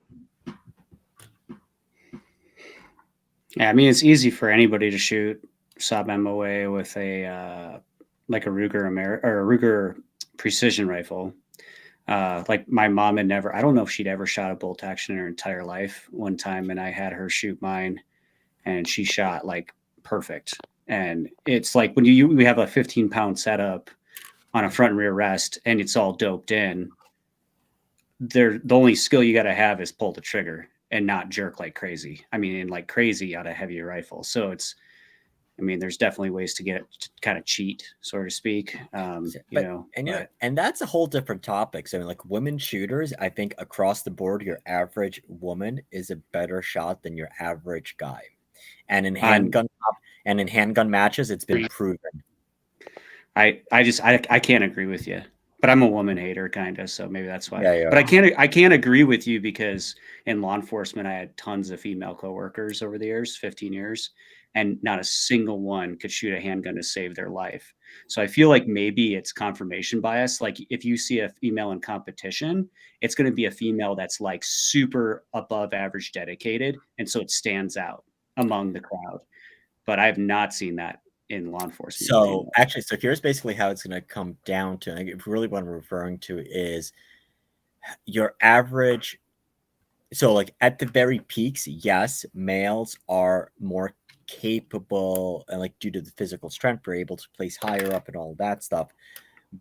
yeah, I mean, it's easy for anybody to shoot sub MOA with a like a Ruger precision rifle. Like my mom had never, I don't know if she'd ever shot a bolt action in her entire life. One time, and I had her shoot mine, and she shot like perfect. And it's like when we have a 15-pound setup on a front and rear rest, and it's all doped in. The only skill you got to have is pull the trigger and not jerk like crazy. I mean, and like crazy out of heavy rifle. So it's, I mean, there's definitely ways to get to kind of cheat, so to speak. And that's a whole different topic. So, like women shooters, I think across the board, your average woman is a better shot than your average guy. And in handgun matches, it's been proven. I can't agree with you, but I'm a woman hater kind of, so maybe that's why. Yeah. But I can't agree with you because in law enforcement, I had tons of female coworkers over the years, 15 years, and not a single one could shoot a handgun to save their life. So I feel like maybe it's confirmation bias. Like if you see a female in competition, it's going to be a female that's like super above average dedicated, and so it stands out among the crowd. But I have not seen that in law enforcement. So actually, so here's basically how it's going to come down to, and really what I'm referring to is your average. So like at the very peaks, yes, males are more capable and like due to the physical strength, we're able to place higher up and all that stuff.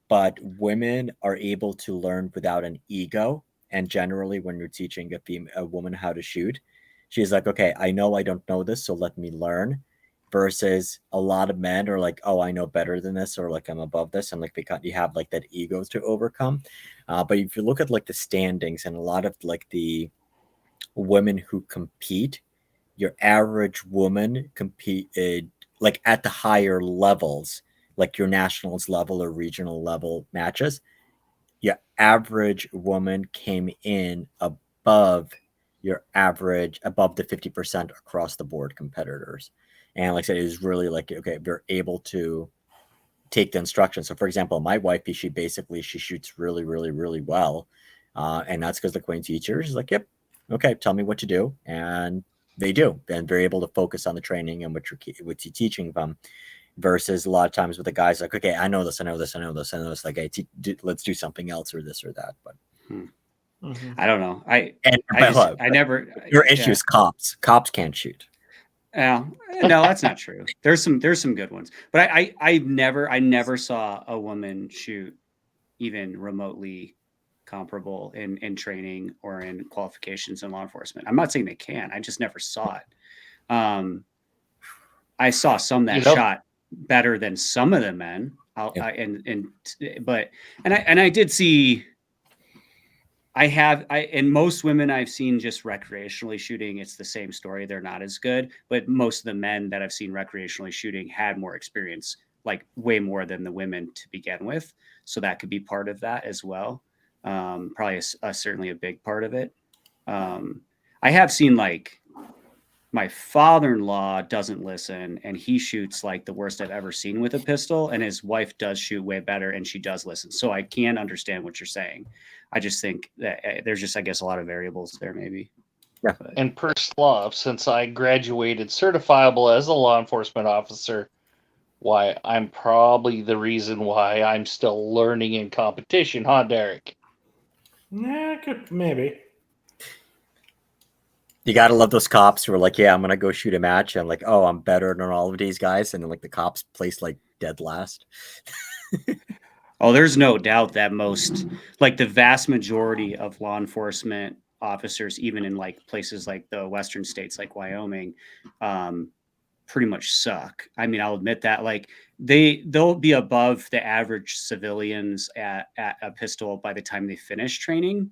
But women are able to learn without an ego. And generally when you're teaching a woman how to shoot, she's like, okay, I know I don't know this, so let me learn. Versus a lot of men are like, oh, I know better than this, or like I'm above this, and like you have like that ego to overcome. But if you look at like the standings and a lot of like the women who compete, your average woman compete like at the higher levels, like your nationals level or regional level matches, your average woman came in above your average, above the 50% across the board competitors. And like I said, it was really like, okay, they're able to take the instructions. So for example, my wifey, she shoots really, really, really well. And that's because the Queen teacher is like, yep, okay, tell me what to do. And they do. And they're able to focus on the training and what you're teaching them. Versus a lot of times with the guys like, okay, I know this. Like, hey, let's do something else or this or that. But I don't know. Your issue is cops. Cops can't shoot. Yeah, no, that's not true. There's some good ones, but I never saw a woman shoot even remotely comparable in training or in qualifications in law enforcement. I'm not saying they can. I just never saw it. I saw some that shot better than some of the men. I did see. And most women I've seen just recreationally shooting, it's the same story. They're not as good, but most of the men that I've seen recreationally shooting had more experience, like way more than the women to begin with. So that could be part of that as well. Probably certainly a big part of it. I have seen like my father-in-law doesn't listen and he shoots like the worst I've ever seen with a pistol, and his wife does shoot way better and she does listen. So I can understand what you're saying. I just think that there's just, I guess, a lot of variables there maybe. Yeah. And per Slav, since I graduated certifiable as a law enforcement officer, why I'm probably the reason why I'm still learning in competition, huh, Derek? Yeah, maybe. You gotta love those cops who are like, yeah, I'm gonna go shoot a match. And I'm like, oh, I'm better than all of these guys. And then like the cops place like dead last. Oh, there's no doubt that the vast majority of law enforcement officers, even in like places like the Western states, like Wyoming, pretty much suck. I mean, I'll admit that. Like they'll be above the average civilians at a pistol by the time they finish training,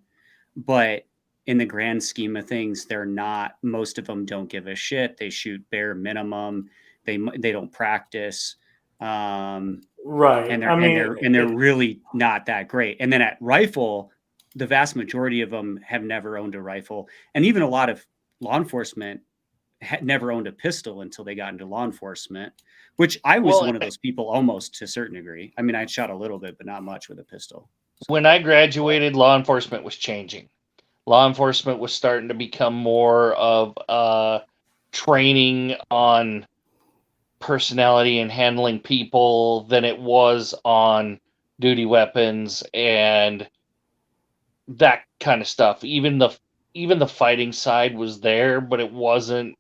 but in the grand scheme of things, they're not. Most of them don't give a shit. They shoot bare minimum. They don't practice. Right. And they're really not that great. And then at rifle, the vast majority of them have never owned a rifle, and even a lot of law enforcement had never owned a pistol until they got into law enforcement. Which I was one of those people, almost to a certain degree. I mean, I shot a little bit, but not much with a pistol. When I graduated, law enforcement was changing. Law enforcement was starting to become more of training on personality and handling people than it was on duty weapons and that kind of stuff. Even the fighting side was there, but it wasn't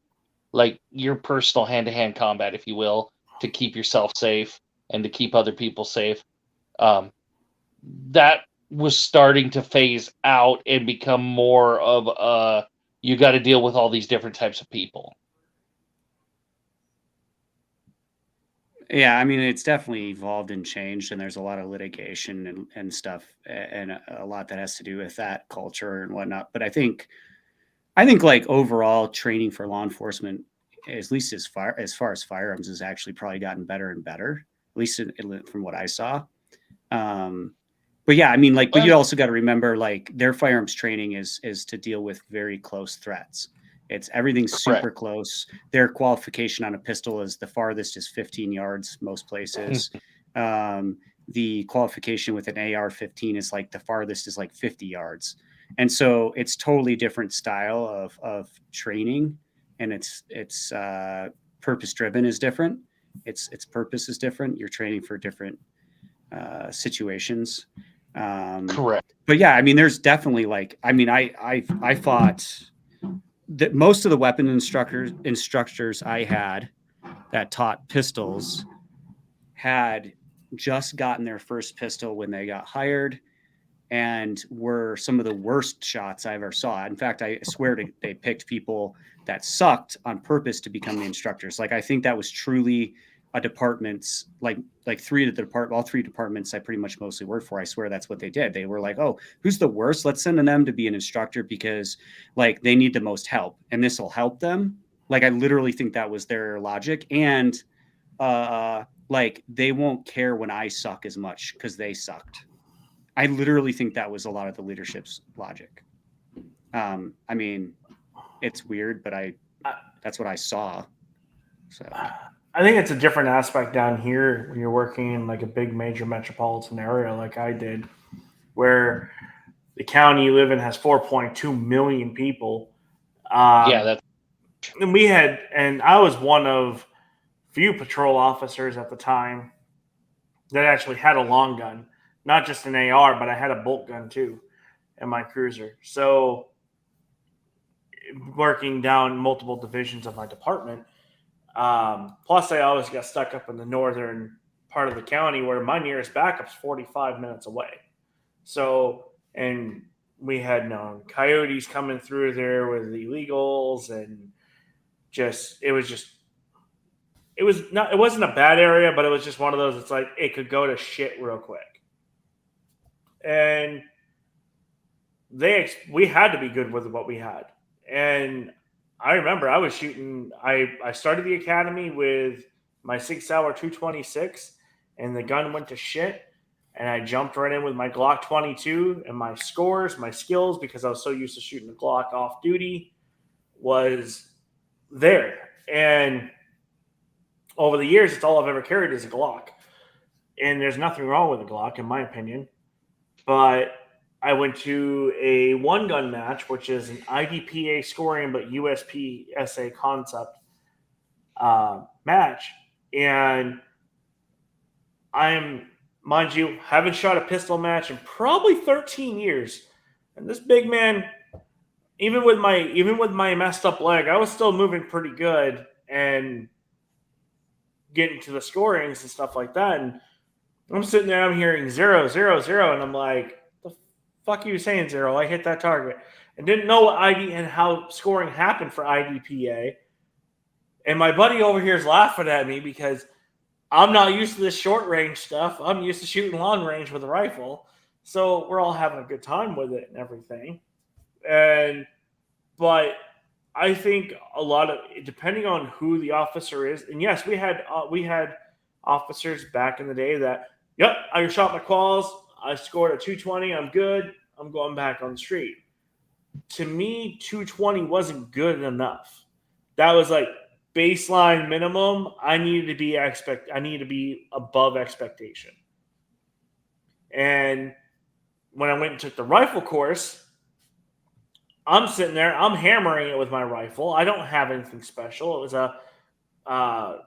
like your personal hand-to-hand combat, if you will, to keep yourself safe and to keep other people safe. That was starting to phase out and become more of you got to deal with all these different types of people. Yeah, I mean, it's definitely evolved and changed, and there's a lot of litigation and stuff, and a lot that has to do with that culture and whatnot. But I think like overall training for law enforcement, at least as far as firearms, has actually probably gotten better and better, at least from what I saw. But yeah, I mean, like, but you also got to remember, like, their firearms training is to deal with very close threats. It's everything's super close. Their qualification on a pistol is the farthest is 15 yards most places. The qualification with an AR-15 is like the farthest is like 50 yards. And so it's totally different style of training, and it's purpose driven is different. Its purpose is different. You're training for different situations. Correct. But yeah, I mean, there's definitely like, I mean, I fought that most of the weapon instructors I had that taught pistols had just gotten their first pistol when they got hired, and were some of the worst shots I ever saw. In fact, I swear they picked people that sucked on purpose to become the instructors. Like, I think that was truly a department's like all three departments I pretty much mostly worked for. I swear that's what they did. They were like, oh, who's the worst? Let's send them to be an instructor because like they need the most help and this will help them. Like, I literally think that was their logic. And like they won't care when I suck as much because they sucked. I literally think that was a lot of the leadership's logic. I mean, it's weird, but that's what I saw. So I think it's a different aspect down here when you're working in like a big major metropolitan area like I did, where the county you live in has 4.2 million people. And I was one of few patrol officers at the time that actually had a long gun, not just an AR, but I had a bolt gun too in my cruiser. So working down multiple divisions of my department, Plus, I always got stuck up in the northern part of the county where my nearest backup's 45 minutes away. So, and we had known coyotes coming through there with illegals, and it wasn't a bad area, but it was just one of those. It's like it could go to shit real quick, and we had to be good with what we had. And I remember I was shooting. I started the academy with my 6-hour 226, and the gun went to shit. And I jumped right in with my Glock 22, and my scores, my skills, because I was so used to shooting the Glock off duty, was there. And over the years, it's all I've ever carried is a Glock. And there's nothing wrong with a Glock, in my opinion. But I went to a one-gun match, which is an IDPA scoring but USPSA concept match. And mind you, haven't shot a pistol match in probably 13 years. And this big man, even with my messed up leg, I was still moving pretty good and getting to the scorings and stuff like that. And I'm sitting there, I'm hearing 0, 0, 0, and I'm like, the fuck are you saying 0? I hit that target. And didn't know what ID and how scoring happened for IDPA. And my buddy over here is laughing at me because I'm not used to this short range stuff. I'm used to shooting long range with a rifle. So we're all having a good time with it and everything. But I think a lot of, depending on who the officer is, and yes, we had officers back in the day that, yep, I shot my quals, I scored a 220, I'm good, I'm going back on the street. To me, 220 wasn't good enough. That was like baseline minimum. I needed to be above expectation. And when I went and took the rifle course, I'm sitting there, I'm hammering it with my rifle. I don't have anything special. It was a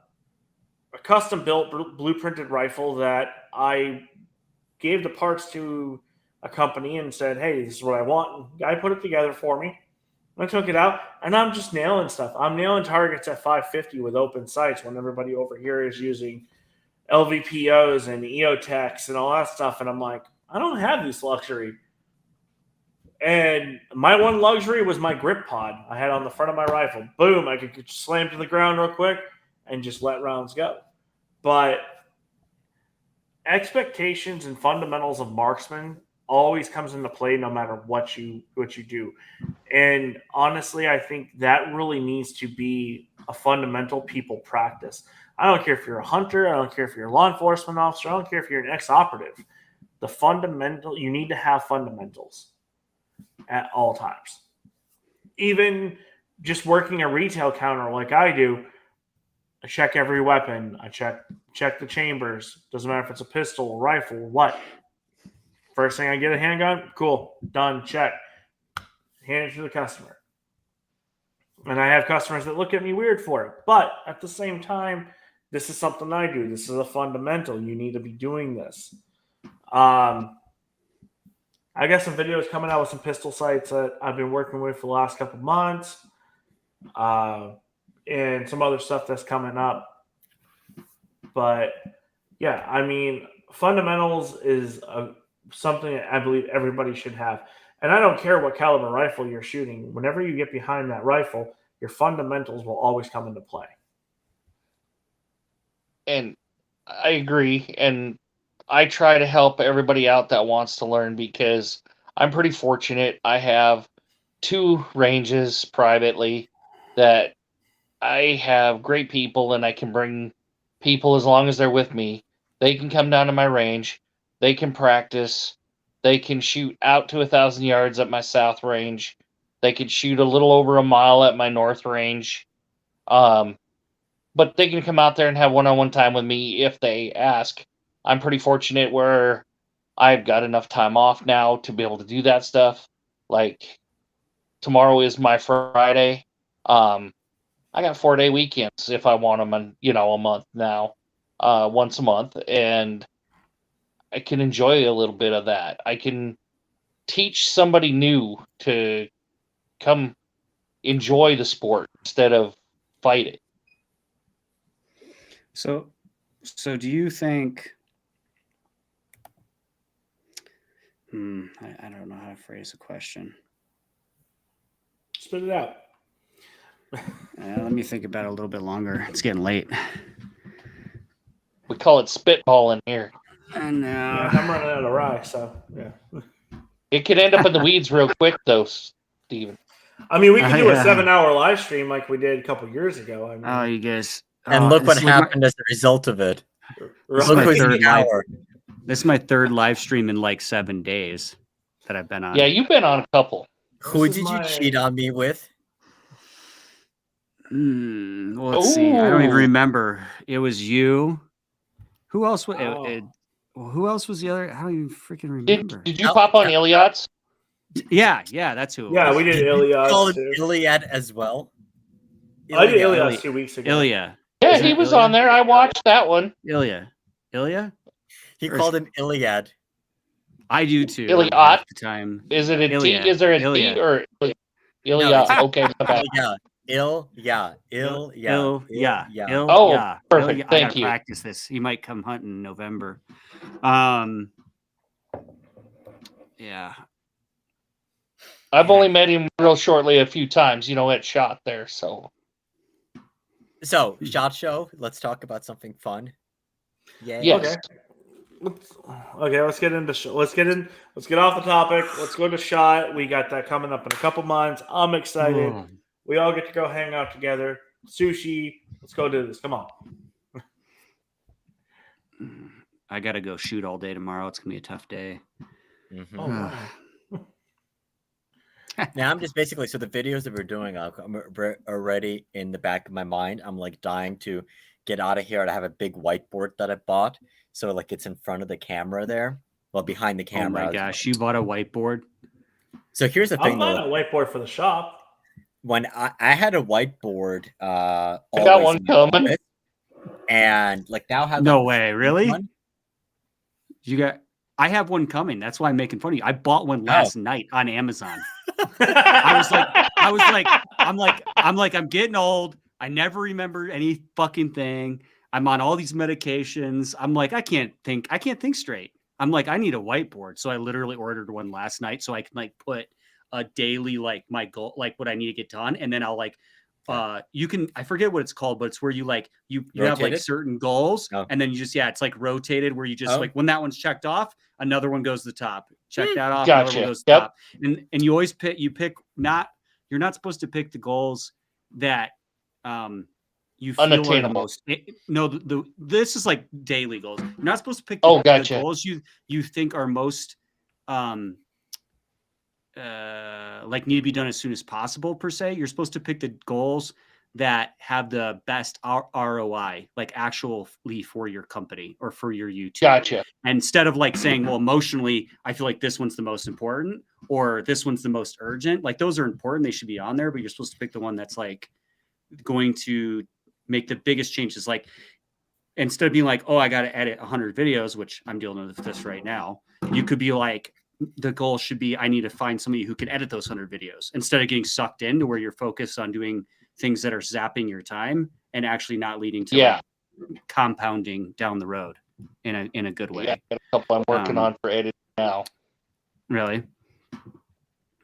custom built blueprinted rifle that I gave the parts to a company and said, hey, this is what I want. And the guy put it together for me. I took it out, and I'm just nailing stuff. I'm nailing targets at 550 with open sights when everybody over here is using LVPOs and EOTechs and all that stuff. And I'm like, I don't have this luxury. And my one luxury was my grip pod I had on the front of my rifle. Boom, I could slam to the ground real quick and just let rounds go. But expectations and fundamentals of marksman always comes into play no matter what you do. And honestly, I think that really needs to be a fundamental people practice. I don't care if you're a hunter, I don't care if you're a law enforcement officer, I don't care if you're an ex-operative. You need to have fundamentals at all times. Even just working a retail counter like I do, I check every weapon. I check the chambers. Doesn't matter if it's a pistol, a rifle, what. First thing I get a handgun, cool, done, check. Hand it to the customer. And I have customers that look at me weird for it. But at the same time, this is something I do. This is a fundamental. You need to be doing this. I got some videos coming out with some pistol sights that I've been working with for the last couple months. And some other stuff that's coming up. But yeah, I mean, fundamentals is something that I believe everybody should have. And I don't care what caliber rifle you're shooting. Whenever you get behind that rifle, your fundamentals will always come into play. And I agree. And I try to help everybody out that wants to learn because I'm pretty fortunate. I have 2 ranges privately that I have great people, and I can bring people as long as they're with me. They can come down to my range. They can practice. They can shoot out to 1,000 yards at my south range. They could shoot a little over a mile at my north range. But they can come out there and have one-on-one time with me if they ask. I'm pretty fortunate where I've got enough time off now to be able to do that stuff. Like tomorrow is my Friday. I got 4-day weekends if I want them in, a month now, once a month, and I can enjoy a little bit of that. I can teach somebody new to come enjoy the sport instead of fight it. So do you think? I don't know how to phrase the question. Spit it out. Let me think about it a little bit longer. It's getting late. We call it spitball in here. I know. Yeah, I'm running out of rye, so yeah. It could end up in the weeds real quick, though, Steven. I mean, we could do a Yeah. 7-hour live stream like we did a couple years ago. I mean, Oh, you guys. And look this what is like happened as a result of it. This is Look my who's in third the hour. This is my third live stream in like 7 days that I've been on. Yeah, you've been on a couple. Who did you cheat on me with? Well, let's see. I don't even Ooh. remember. It was you. Who else? Oh. Who else was the other? I don't even freaking remember. Did you pop on Iliad's? Yeah, that's who. It yeah, was. we did Did you call Iliad him too. Iliad as well? I did Ilya. Iliad 2 weeks ago. Ilya. Yeah, Isn't he it was Ilya? on there. I watched that one. Ilya. He called him Iliad. I do too. Iliad? Half the time. Is it a T? Ilya. Is there a T Ilya. or Iliad? No, it's- Okay, my bad. Ilya. Oh, perfect. I Thank gotta you. practice this. He might come hunting in November. Yeah. I've only met him real shortly a few times, at SHOT there. So So, SHOT Show, let's talk about something fun. Yeah. yes. Okay. Let's get into. Let's get off the topic. Let's go to SHOT. We got that coming up in a couple months. I'm excited. Oh. We all get to go hang out together. Sushi. Let's go do this. Come on. I gotta go shoot all day tomorrow. It's gonna be a tough day. Mhm. Oh, wow. Now I'm just basically, so the videos that we're doing are already in the back of my mind. I'm like dying to get out of here. I have a big whiteboard that I bought. So like it's in front of the camera there. Well, behind the Oh camera. my gosh, you bought a whiteboard? So here's the I'm thing buying though. a whiteboard for the shop. When I had a whiteboard, I got always one in my coming. office, and like now have No like, way, really? one. I have one coming. That's why I'm making fun of you. I bought one last night on Amazon. I'm getting old. I never remember any fucking thing. I'm on all these medications. I'm like, I can't think straight. I'm like, I need a whiteboard. So I literally ordered one last night so I can like put a daily, like my goal, like what I need to get done. And then I'll like, you can, I forget what it's called, but it's where you like, you have like Rotated? certain goals Oh. and then you just, it's like rotated where you just like, when that one's checked off, another one goes to the top, check that off. Another Gotcha. one goes to the Yep. top. And you always you're not supposed to pick the goals that, you feel are the Unattainable. most. This is like daily goals. You're not supposed to pick Oh, the gotcha. goals you think are most like need to be done as soon as possible per se. You're supposed to pick the goals that have the best ROI, like actually for your company or for your YouTube. Gotcha. And instead of like saying, well, emotionally, I feel like this one's the most important or this one's the most urgent. Like those are important. They should be on there, but you're supposed to pick the one that's like going to make the biggest changes. Like instead of being like, oh, I got to edit 100 videos, which I'm dealing with this right now. You could be like, the goal should be, I need to find somebody who can edit those 100 videos instead of getting sucked into where you're focused on doing things that are zapping your time and actually not leading to like, compounding down the road in a good way. Yeah, I got a couple I'm working on for editing now. Really?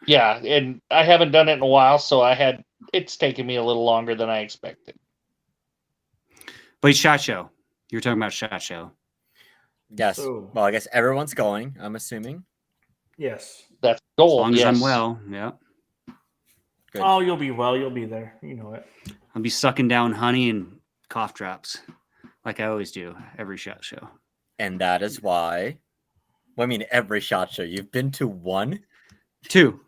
Yeah, and I haven't done it in a while, so it's taken me a little longer than I expected. But SHOT Show. You're talking about SHOT Show. Yes. So- Well, I guess everyone's going, I'm assuming. Yes. That's the goal. As long as yes. I'm well, yeah. Good. Oh, you'll be well. You'll be there. You know it. I'll be sucking down honey and cough drops like I always do every SHOT Show. And that is why, well, I mean, every SHOT Show. You've been to one? Two.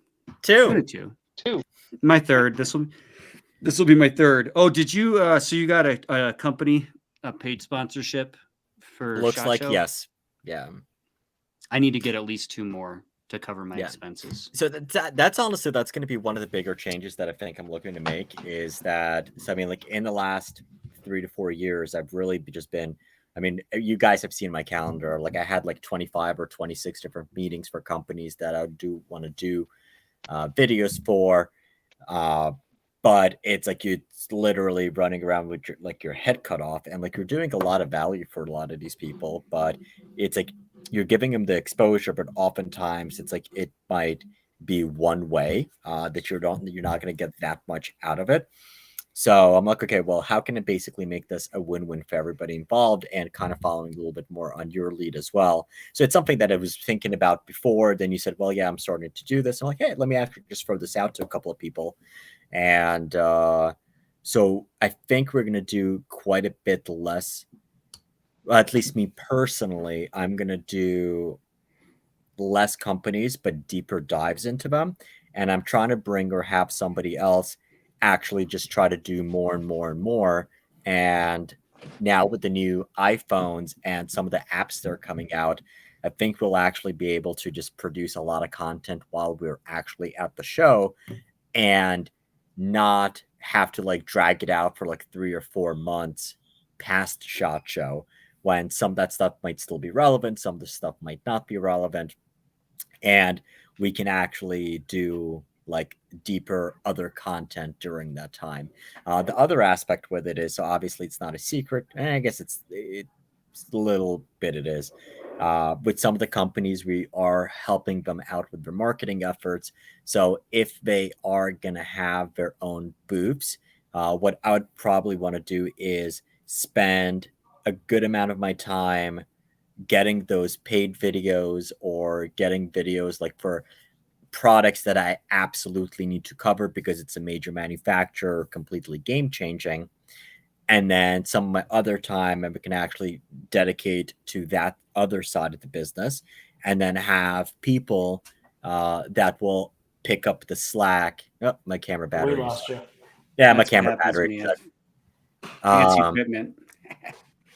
Two. Two. My third. This will be my third. Oh, did you so you got a company, a paid sponsorship for Looks SHOT like Show? yes. Yeah. I need to get at least 2 more to cover my Yeah. expenses. So that's honestly, that's going to be one of the bigger changes that I think I'm looking to make is that, so I mean, like in the last 3 to 4 years, I've really just been, I mean, you guys have seen my calendar. Like I had like 25 or 26 different meetings for companies that I do want to do videos for. but it's like you're literally running around with your head cut off, and like you're doing a lot of value for a lot of these people, but it's like you're giving them the exposure, but oftentimes it's like it might be one way that you're not going to get that much out of it. So I'm like, okay, well, how can it basically make this a win-win for everybody involved, and kind of following a little bit more on your lead as well. So it's something that I was thinking about before. Then you said, well, yeah, I'm starting to do this. I'm like, hey, let me actually just throw this out to a couple of people. And so I think we're going to do quite a bit less. Well, at least me personally, I'm going to do less companies, but deeper dives into them. And I'm trying to bring or have somebody else actually just try to do more and more and more. And now with the new iPhones and some of the apps that are coming out, I think we'll actually be able to just produce a lot of content while we're actually at the show, and not have to like drag it out for like 3 or 4 months past SHOT Show, when some of that stuff might still be relevant, some of the stuff might not be relevant, and we can actually do like deeper other content during that time. The other aspect with it is, so obviously it's not a secret, and I guess it's a little bit it is. With some of the companies, we are helping them out with their marketing efforts. So if they are going to have their own booths, what I would probably want to do is spend a good amount of my time getting those paid videos, or getting videos like for products that I absolutely need to cover because it's a major manufacturer, completely game changing. And then some of my other time I can actually dedicate to that other side of the business, and then have people that will pick up the slack. Oh, my camera battery. We lost you. Yeah, That's my what camera happens when battery. you have fancy equipment.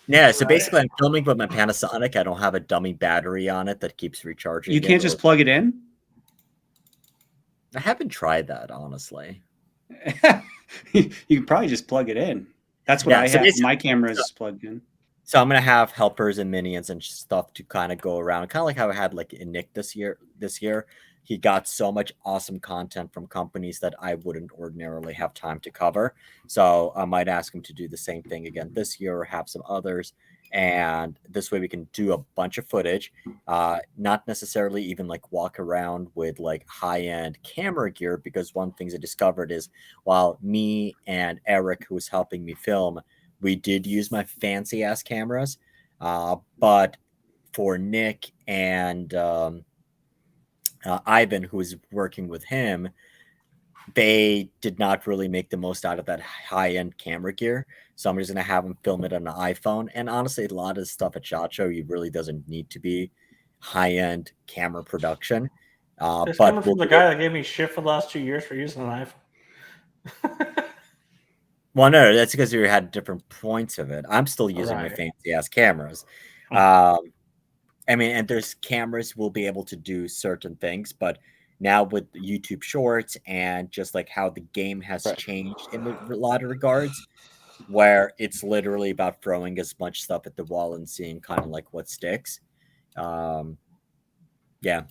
Yeah, so basically I'm filming with my Panasonic. I don't have a dummy battery on it that keeps recharging. You can't just plug it in? I haven't tried that, honestly. You can probably just plug it in. That's what Yeah, I so have. basically- My camera is plugged in. So I'm gonna have helpers and minions and stuff to kind of go around, kind of like how I had like in Nick this year. He got so much awesome content from companies that I wouldn't ordinarily have time to cover. So I might ask him to do the same thing again this year, or have some others. And this way we can do a bunch of footage, not necessarily even like walk around with like high-end camera gear, because one thing I discovered is, while me and Eric, who was helping me film, we did use my fancy ass cameras, but for Nick and Ivan, who was working with him, they did not really make the most out of that high-end camera gear. So I'm just gonna have them film it on an iPhone. And honestly, a lot of stuff at SHOT Show, you really doesn't need to be high-end camera production. It's But coming from the guy that gave me shit for the last 2 years for using an iPhone. well, no, that's because you had different points of it. I'm still using my Right. fancy ass cameras. I mean, and there's cameras will be able to do certain things, but now with YouTube Shorts and just like how the game has changed in a lot of regards, where it's literally about throwing as much stuff at the wall and seeing kind of like what sticks. Yeah.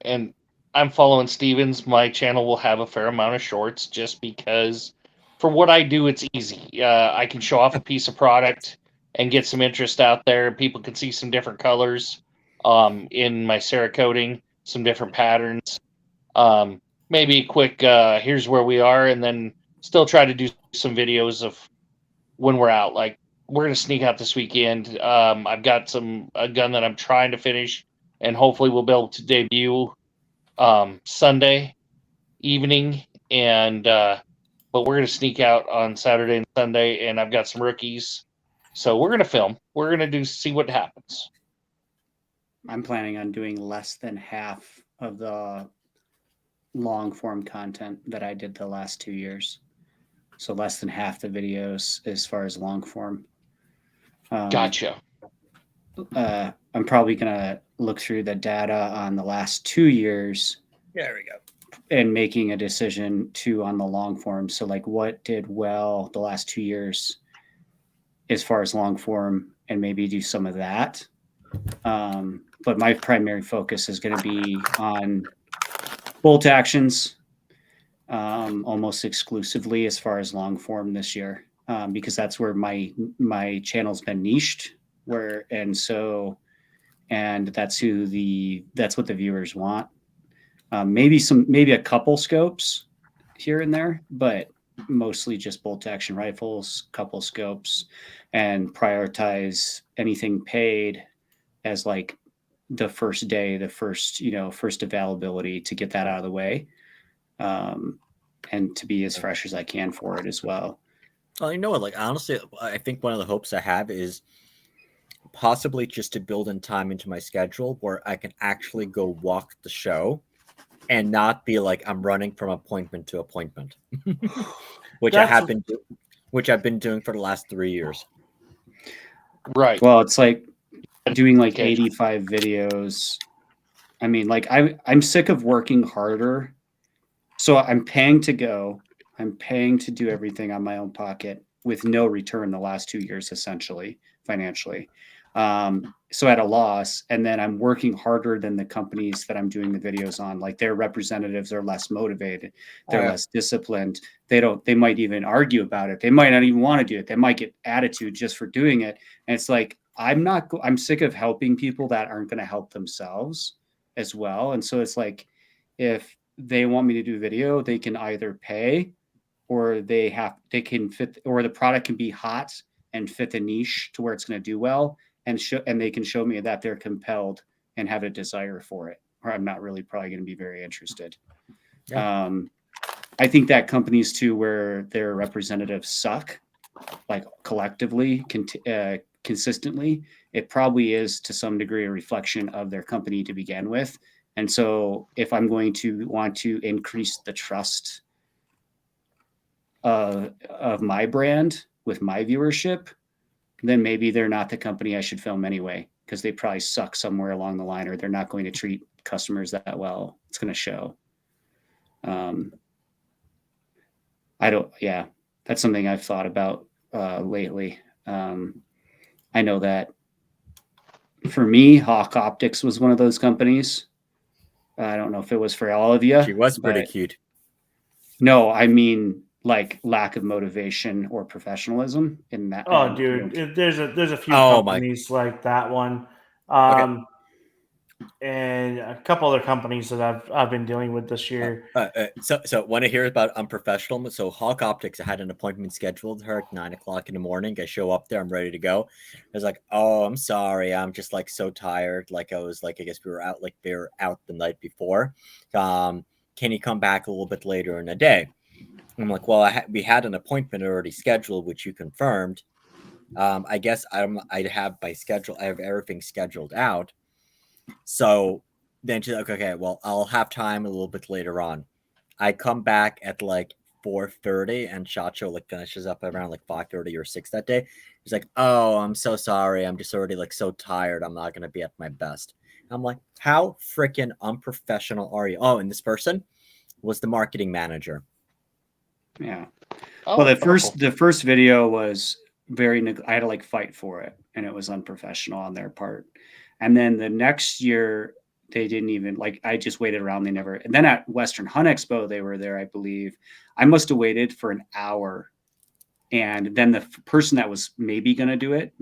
And I'm following Stevens. My channel will have a fair amount of shorts, just because for what I do, it's easy. I can show off a piece of product and get some interest out there. People can see some different colors in my Cerakoting, some different patterns. Maybe a quick, here's where we are, and then still try to do some videos of when we're out. Like, we're going to sneak out this weekend. I've got a gun that I'm trying to finish, and hopefully we'll be able to debut Sunday evening. And but we're going to sneak out on Saturday and Sunday, and I've got some rookies. So we're going to film. We're going to see what happens. I'm planning on doing less than half of the long form content that I did the last 2 years. So less than half the videos as far as long form. Gotcha. I'm probably going to look through the data on the last 2 years. There we go. And making a decision too on the long form. So like what did well the last 2 years as far as long form, and maybe do some of that. But my primary focus is going to be on bolt actions, almost exclusively as far as long form this year, because that's where my channel's been niched, and that's what the viewers want. Maybe a couple scopes here and there, but mostly just bolt action rifles, couple scopes, and prioritize anything paid as like the first day, first availability, to get that out of the way, and to be as fresh as I can for it as well. Well, you know what? Like, honestly, I think one of the hopes I have is possibly just to build in time into my schedule where I can actually go walk the show and not be like I'm running from appointment to appointment, which I've been doing for the last 3 years. Right. Well, it's like doing like 85 videos. I mean, like I'm sick of working harder. So I'm paying to go. I'm paying to do everything on my own pocket with no return the last 2 years, essentially, financially. So at a loss, and then I'm working harder than the companies that I'm doing the videos on. Like, their representatives are less motivated. They're less disciplined. They might even argue about it. They might not even want to do it. They might get attitude just for doing it. And it's like, I'm sick of helping people that aren't going to help themselves as well. And so it's like, if they want me to do video, they can either pay, or they can fit, or the product can be hot and fit the niche to where it's going to do well, and they can show me that they're compelled and have a desire for it, or I'm not really probably going to be very interested. Yeah. I think that companies too, where their representatives suck, like collectively, consistently, it probably is to some degree a reflection of their company to begin with. And so if I'm going to want to increase the trust of my brand with my viewership, then maybe they're not the company I should film anyway, because they probably suck somewhere along the line, or they're not going to treat customers that well. It's going to show. That's something I've thought about lately. I know that for me, Hawk Optics was one of those companies. I don't know if it was for all of you. She was pretty cute. No, I mean, like, lack of motivation or professionalism in that. Oh, dude, there's a few companies like that one, and a couple other companies that I've been dealing with this year. So want to hear about unprofessional? So Hawk Optics, I had an appointment scheduled her at 9 o'clock in the morning. I show up there, I'm ready to go. I was like, "Oh, I'm sorry, I'm just like so tired. Like, I was like, I guess we were out the night before. Can you come back a little bit later in the day?" I'm like, "Well, we had an appointment already scheduled, which you confirmed. I guess I have everything scheduled out." So then she's like, "Okay, well, I'll have time a little bit later on." I come back at like 4:30, and SHOT Show like finishes up around like 5:30 or 6 that day. He's like, "Oh, I'm so sorry. I'm just already like so tired. I'm not gonna be at my best." I'm like, "How freaking unprofessional are you?" Oh, and this person was the marketing manager. Yeah. Well, the first video was I had to like fight for it, and it was unprofessional on their part. And then the next year, they didn't even, like, I just waited around. And then at Western Hunt Expo, they were there, I believe. I must have waited for an hour. And then the person that was maybe going to do it,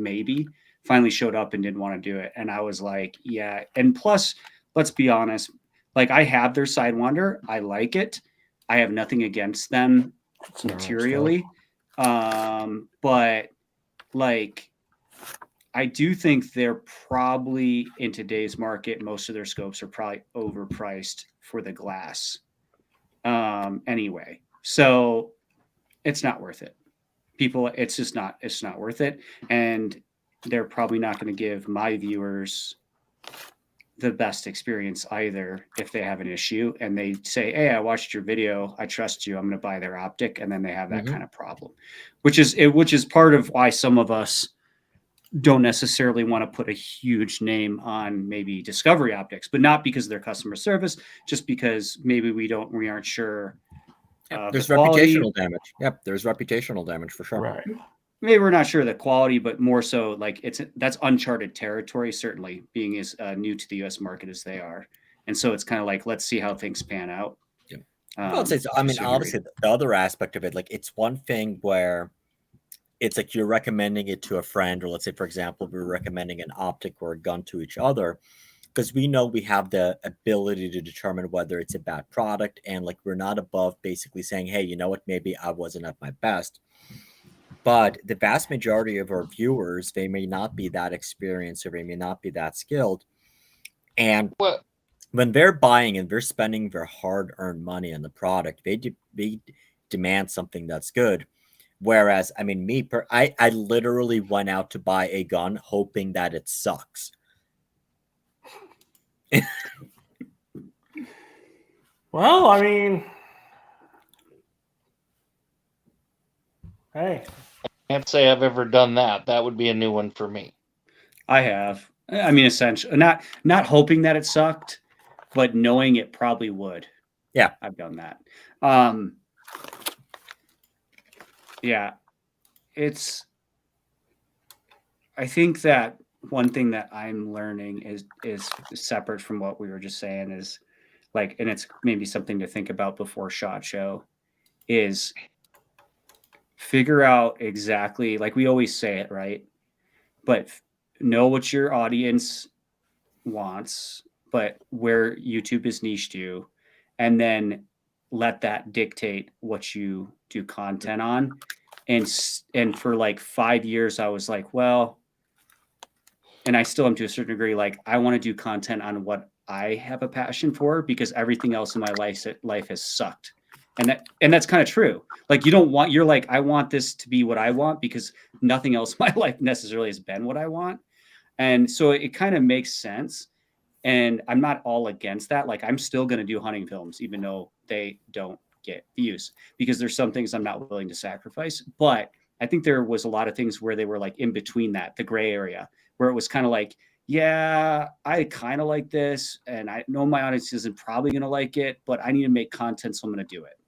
finally showed up and didn't want to do it. And I was like, yeah. And plus, let's be honest, like, I have their Sidewinder. I like it. I have nothing against them materially. But like, I do think they're probably, in today's market, most of their scopes are probably overpriced for the glass. Anyway, so it's not worth it. It's not worth it. And they're probably not going to give my viewers the best experience either if they have an issue and they say, "Hey, I watched your video. I trust you. I'm going to buy their optic." And then they have that kind of problem, which is part of why some of us don't necessarily want to put a huge name on maybe Discovery Optics, but not because of their customer service, just because maybe we aren't sure. There's reputational damage. Yep, there's reputational damage for sure. Right. Maybe we're not sure of the quality, but more so like that's uncharted territory, certainly, being as new to the U.S. market as they are. And so it's kind of like, let's see how things pan out. Yeah. I'd say so. I mean, obviously, the other aspect of it, like, it's one thing where it's like you're recommending it to a friend, or let's say, for example, we're recommending an optic or a gun to each other, because we know we have the ability to determine whether it's a bad product, and like we're not above basically saying, hey, you know what, maybe I wasn't at my best. But the vast majority of our viewers, they may not be that experienced, or they may not be that skilled, and when they're buying and they're spending their hard-earned money on the product, they demand something that's good. Whereas, I mean, I literally went out to buy a gun hoping that it sucks. Well, I mean, hey. I can't say I've ever done that. That would be a new one for me. I have. I mean, essentially, not hoping that it sucked, but knowing it probably would. Yeah, I've done that. Yeah, I think that one thing that I'm learning is separate from what we were just saying, is like, and it's maybe something to think about before SHOT Show, is figure out exactly, like we always say it, right? But know what your audience wants, but where YouTube is niched you, and then let that dictate what you do content on. And for like 5 years, I was like, well, and I still am to a certain degree, like, I want to do content on what I have a passion for, because everything else in my life has sucked. And that's kind of true. Like, you're like, I want this to be what I want, because nothing else in my life necessarily has been what I want. And so it kind of makes sense. And I'm not all against that. Like, I'm still going to do hunting films, even though they don't get views, because there's some things I'm not willing to sacrifice. But I think there was a lot of things where they were like in between that, the gray area, where it was kind of like, yeah, I kind of like this, and I know my audience isn't probably going to like it, but I need to make content, so I'm going to do it.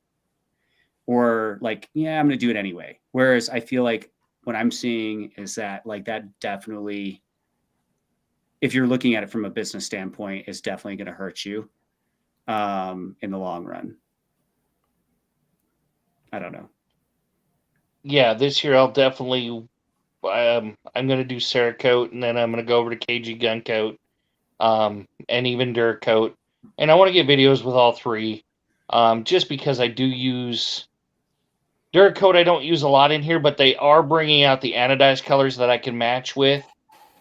Or like, yeah, I'm going to do it anyway. Whereas I feel like what I'm seeing is that, like, that definitely, if you're looking at it from a business standpoint, is definitely going to hurt you in the long run. I don't know. Yeah, this year I'll definitely, I'm going to do Cerakote, and then I'm going to go over to KG Guncoat, and even Duracoat. And I want to get videos with all three, just because I do use Duracoat. I don't use a lot in here, but they are bringing out the anodized colors that I can match with,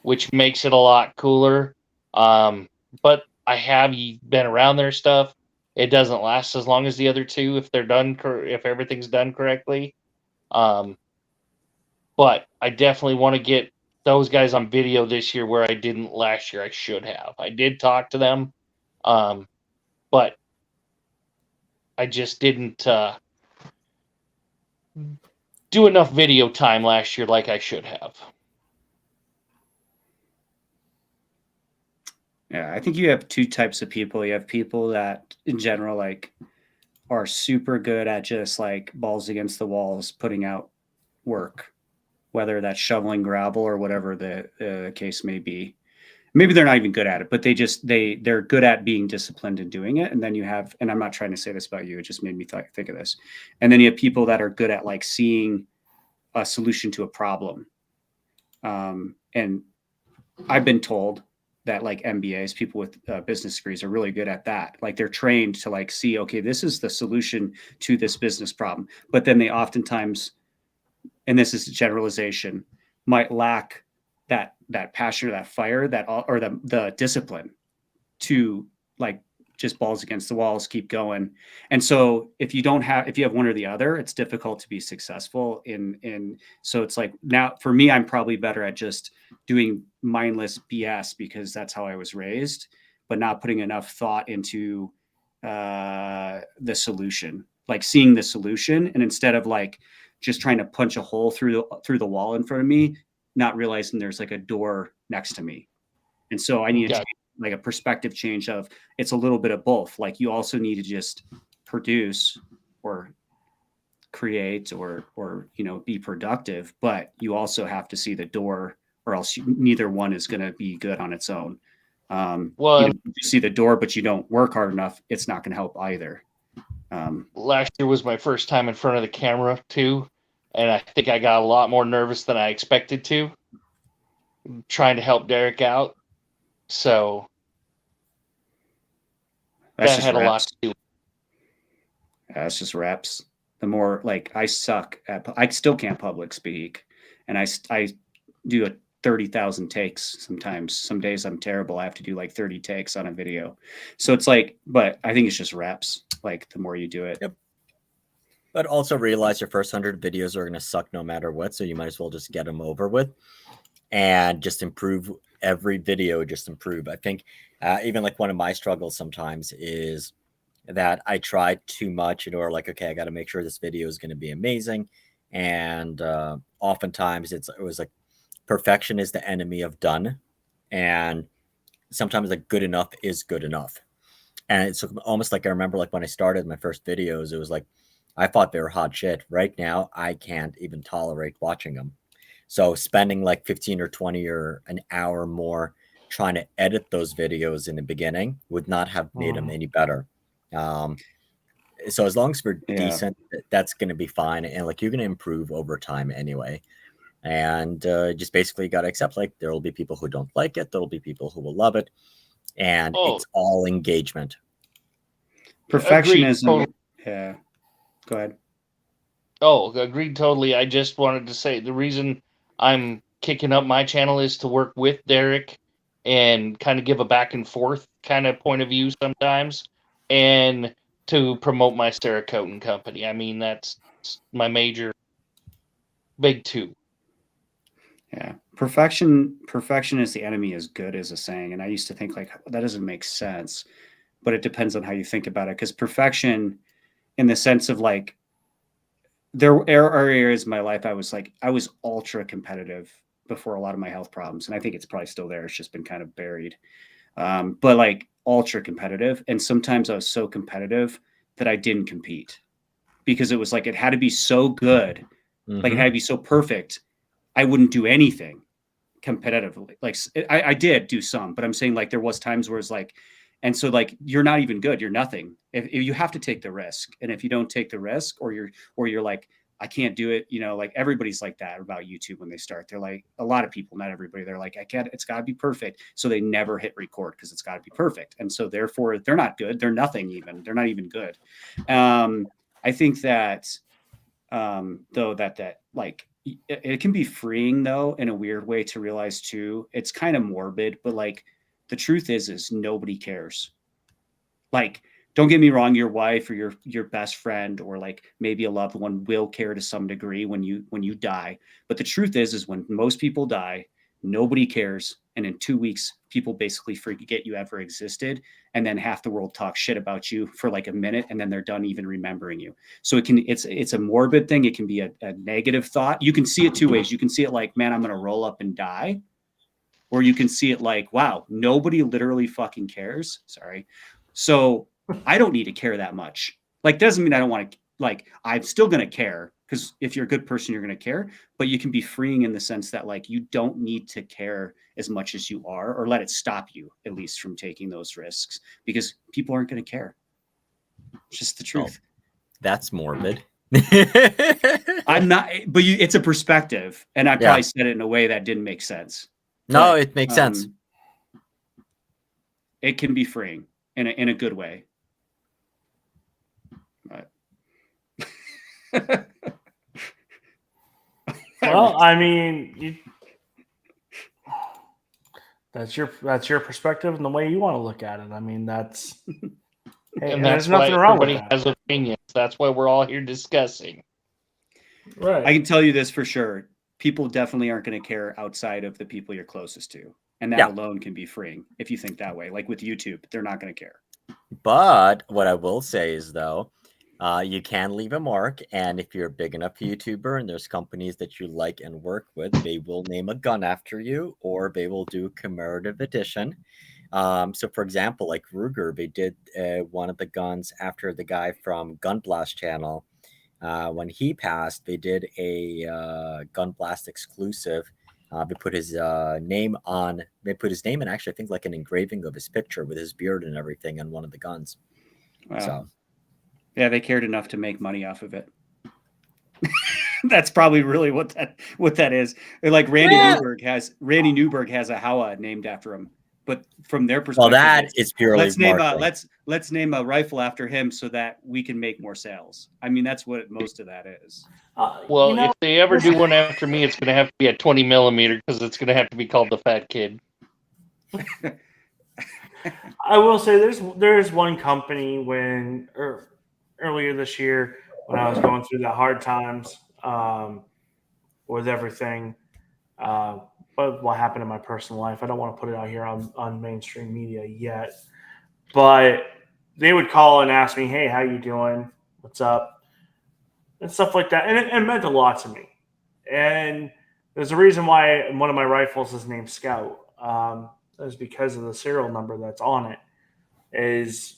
which makes it a lot cooler. But I have been around their stuff. It doesn't last as long as the other two if they're done, if everything's done correctly. But I definitely want to get those guys on video this year, where I didn't last year. I should have. I did talk to them, but I just didn't do enough video time last year like I should have. Yeah, I think you have two types of people. You have people that, in general, like, are super good at just like balls against the walls, putting out work, whether that's shoveling gravel or whatever the case may be. Maybe they're not even good at it, but they're good at being disciplined in doing it. And then you have, and I'm not trying to say this about you, it just made me think of this. And then you have people that are good at like seeing a solution to a problem. And I've been told that like MBAs, people with business degrees, are really good at that. Like, they're trained to like see, okay, this is the solution to this business problem. But then they oftentimes, and this is a generalization, might lack that passion or that fire, or the discipline to like just balls against the walls, keep going. And so if you have one or the other, it's difficult to be successful in. So it's like, now for me, I'm probably better at just doing mindless BS because that's how I was raised, but not putting enough thought into the solution, like seeing the solution. And instead of like just trying to punch a hole through the wall in front of me, not realizing there's like a door next to me. And so I need to like a perspective change of, it's a little bit of both. Like, you also need to just produce or create or be productive, but you also have to see the door, or else neither one is going to be good on its own. If you see the door but you don't work hard enough, it's not going to help either. Last year was my first time in front of the camera too, and I think I got a lot more nervous than I expected to, trying to help Derek out. So That's that just had a lot reps. to do. That's just reps. The more like I suck at, I still can't public speak, and I do a 30,000 takes sometimes. Some days I'm terrible. I have to do like 30 takes on a video. So it's like, but I think it's just reps. Like the more you do it. Yep. But also realize your first 100 videos are going to suck no matter what. So you might as well just get them over with and just improve every video. Just improve. I think even like one of my struggles sometimes is that I try too much in order, like, okay, I got to make sure this video is going to be amazing. And oftentimes it was like perfection is the enemy of done. And sometimes like good enough is good enough. And it's almost like I remember like when I started my first videos, it was like I thought they were hot shit. Right now, I can't even tolerate watching them. So spending like 15 or 20 or an hour more trying to edit those videos in the beginning would not have made them any better. So as long as we're decent, that's going to be fine. And like you're going to improve over time anyway. And just basically got to accept like there will be people who don't like it. There'll be people who will love it. And it's all engagement. Perfectionism. Totally. Yeah. Go ahead. Oh, agreed totally. I just wanted to say the reason I'm kicking up my channel is to work with Derek and kind of give a back and forth kind of point of view sometimes, and to promote my Cerakote company. I mean, that's my major big two. Yeah. Perfection is the enemy as good as a saying. And I used to think like that doesn't make sense, but it depends on how you think about it. Because perfection in the sense of like, there are areas in my life I was ultra competitive before a lot of my health problems. And I think it's probably still there. It's just been kind of buried. But like ultra competitive. And sometimes I was so competitive that I didn't compete because it was like, it had to be so good. Like it had to be so perfect. I wouldn't do anything competitively. Like I did do some, but I'm saying like there was times where it's like, and so like you're not even good, you're nothing. If you have to take the risk, and if you don't take the risk, or you're like I can't do it, like everybody's like that about YouTube when they start. They're like, a lot of people, not everybody, they're like, I can't, it's got to be perfect. So they never hit record because it's got to be perfect, and so therefore they're not good. They're nothing even. They're not even good. I think that though that like it can be freeing though in a weird way to realize too. It's kind of morbid, but like the truth is nobody cares. Like, don't get me wrong, your wife or your best friend or like maybe a loved one will care to some degree when you die. But the truth is when most people die, nobody cares. And in 2 weeks, people basically forget you ever existed. And then half the world talks shit about you for like a minute, and then they're done even remembering you. So it's a morbid thing. It can be a negative thought. You can see it two ways. You can see it like, man, I'm going to roll up and die. Or you can see it like, wow, nobody literally fucking cares. Sorry. So I don't need to care that much. Like, doesn't mean I don't want to, like, I'm still going to care, because if you're a good person, you're going to care, but you can be freeing in the sense that like, you don't need to care as much as you are, or let it stop you at least from taking those risks, because people aren't going to care. It's just the truth. Oh, that's morbid. I'm not, but it's a perspective. And I probably said it in a way that didn't make sense. No, but, it makes sense. It can be freeing in a good way. But well, I mean, that's your perspective and the way you want to look at it. I mean, that's hey, and there's nothing wrong with that. Has opinions. That's why we're all here discussing. Right. I can tell you this for sure. People definitely aren't going to care outside of the people you're closest to. And that alone can be freeing if you think that way. Like with YouTube, they're not going to care. But what I will say is, though, you can leave a mark. And if you're a big enough YouTuber and there's companies that you like and work with, they will name a gun after you, or they will do commemorative edition. So, for example, like Ruger, they did one of the guns after the guy from Gun Blast channel. When he passed, they did a Gun Blast exclusive. They put his name on. They put his name and actually I think like an engraving of his picture with his beard and everything on one of the guns. Wow. So Yeah, they cared enough to make money off of it. That's probably really what that is. They're like Randy Newberg has a Howa named after him. But from their perspective, that is purely marketing. Let's name a rifle after him so that we can make more sales. I mean, that's what most of that is. Well, if they ever do one after me, it's going to have to be a 20 millimeter because it's going to have to be called the Fat Kid. I will say there's one company earlier this year when I was going through the hard times with everything, but what happened in my personal life, I don't want to put it out here on mainstream media yet, but they would call and ask me, hey, how you doing? What's up? And stuff like that. And it meant a lot to me. And there's a reason why one of my rifles is named Scout. Is because of the serial number that's on it. It's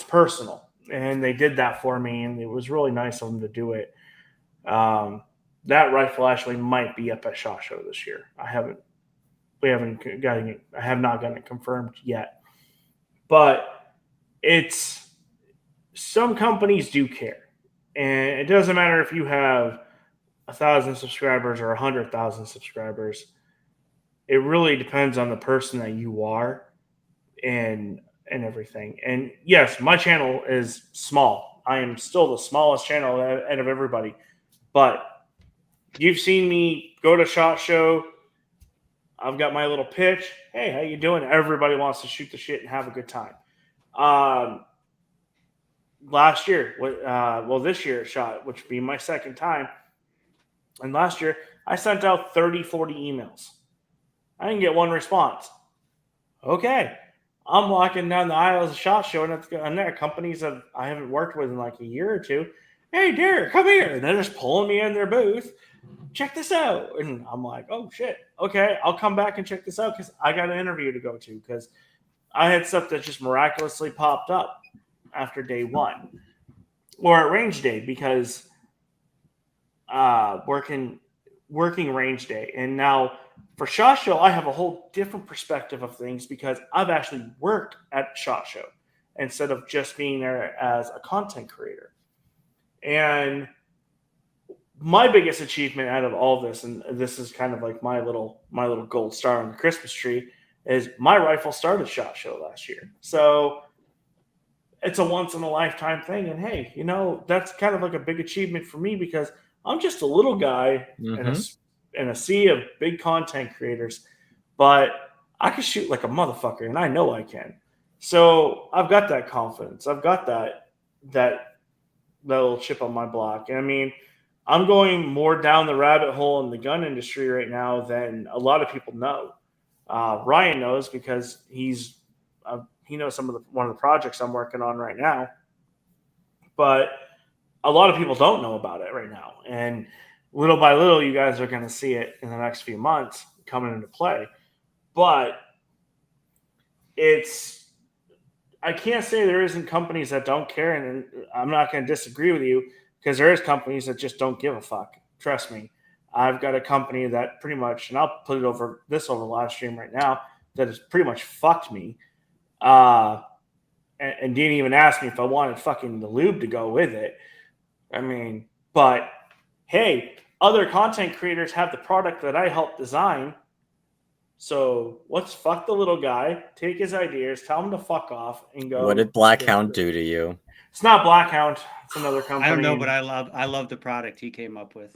personal. And they did that for me, and it was really nice of them to do it. That rifle actually might be up at SHOT Show this year. I have not gotten it confirmed yet. But some companies do care. And it doesn't matter if you have 1,000 subscribers or 100,000 subscribers. It really depends on the person that you are and everything. And yes, my channel is small. I am still the smallest channel out of everybody. But you've seen me go to SHOT Show. I've got my little pitch. Hey, how you doing? Everybody wants to shoot the shit and have a good time. Last year, this year at SHOT, which would be my second time. And last year, I sent out 30, 40 emails. I didn't get one response. Okay. I'm walking down the aisles of SHOT Show, and there are companies that I haven't worked with in like a year or two. Hey, Derek, come here. And they're just pulling me in their booth. Check this out. And I'm like, oh, shit. Okay, I'll come back and check this out because I got an interview to go to because I had stuff that just miraculously popped up after day one or at range day because working range day. And now for SHOT Show, I have a whole different perspective of things because I've actually worked at SHOT Show instead of just being there as a content creator. And my biggest achievement out of all this, and this is kind of like my little gold star on the Christmas tree, is my rifle started SHOT Show last year. So it's a once in a lifetime thing. And hey, that's kind of like a big achievement for me because I'm just a little guy in a sea of big content creators, but I can shoot like a motherfucker, and I know I can. So I've got that confidence. I've got that little chip on my block. And I mean, I'm going more down the rabbit hole in the gun industry right now than a lot of people know. Ryan knows because he knows one of the projects I'm working on right now. But a lot of people don't know about it right now. And little by little, you guys are going to see it in the next few months coming into play. But I can't say there isn't companies that don't care, and I'm not going to disagree with you because there is companies that just don't give a fuck. Trust me. I've got a company that pretty much, and I'll put it over live stream right now, that has pretty much fucked me and didn't even ask me if I wanted fucking the lube to go with it. I mean, but hey, other content creators have the product that I helped design. So let's fuck the little guy, take his ideas, tell him to fuck off, and go. What did Blackhound do to you? It's not Blackhound. It's another company. I don't know, but I love the product he came up with.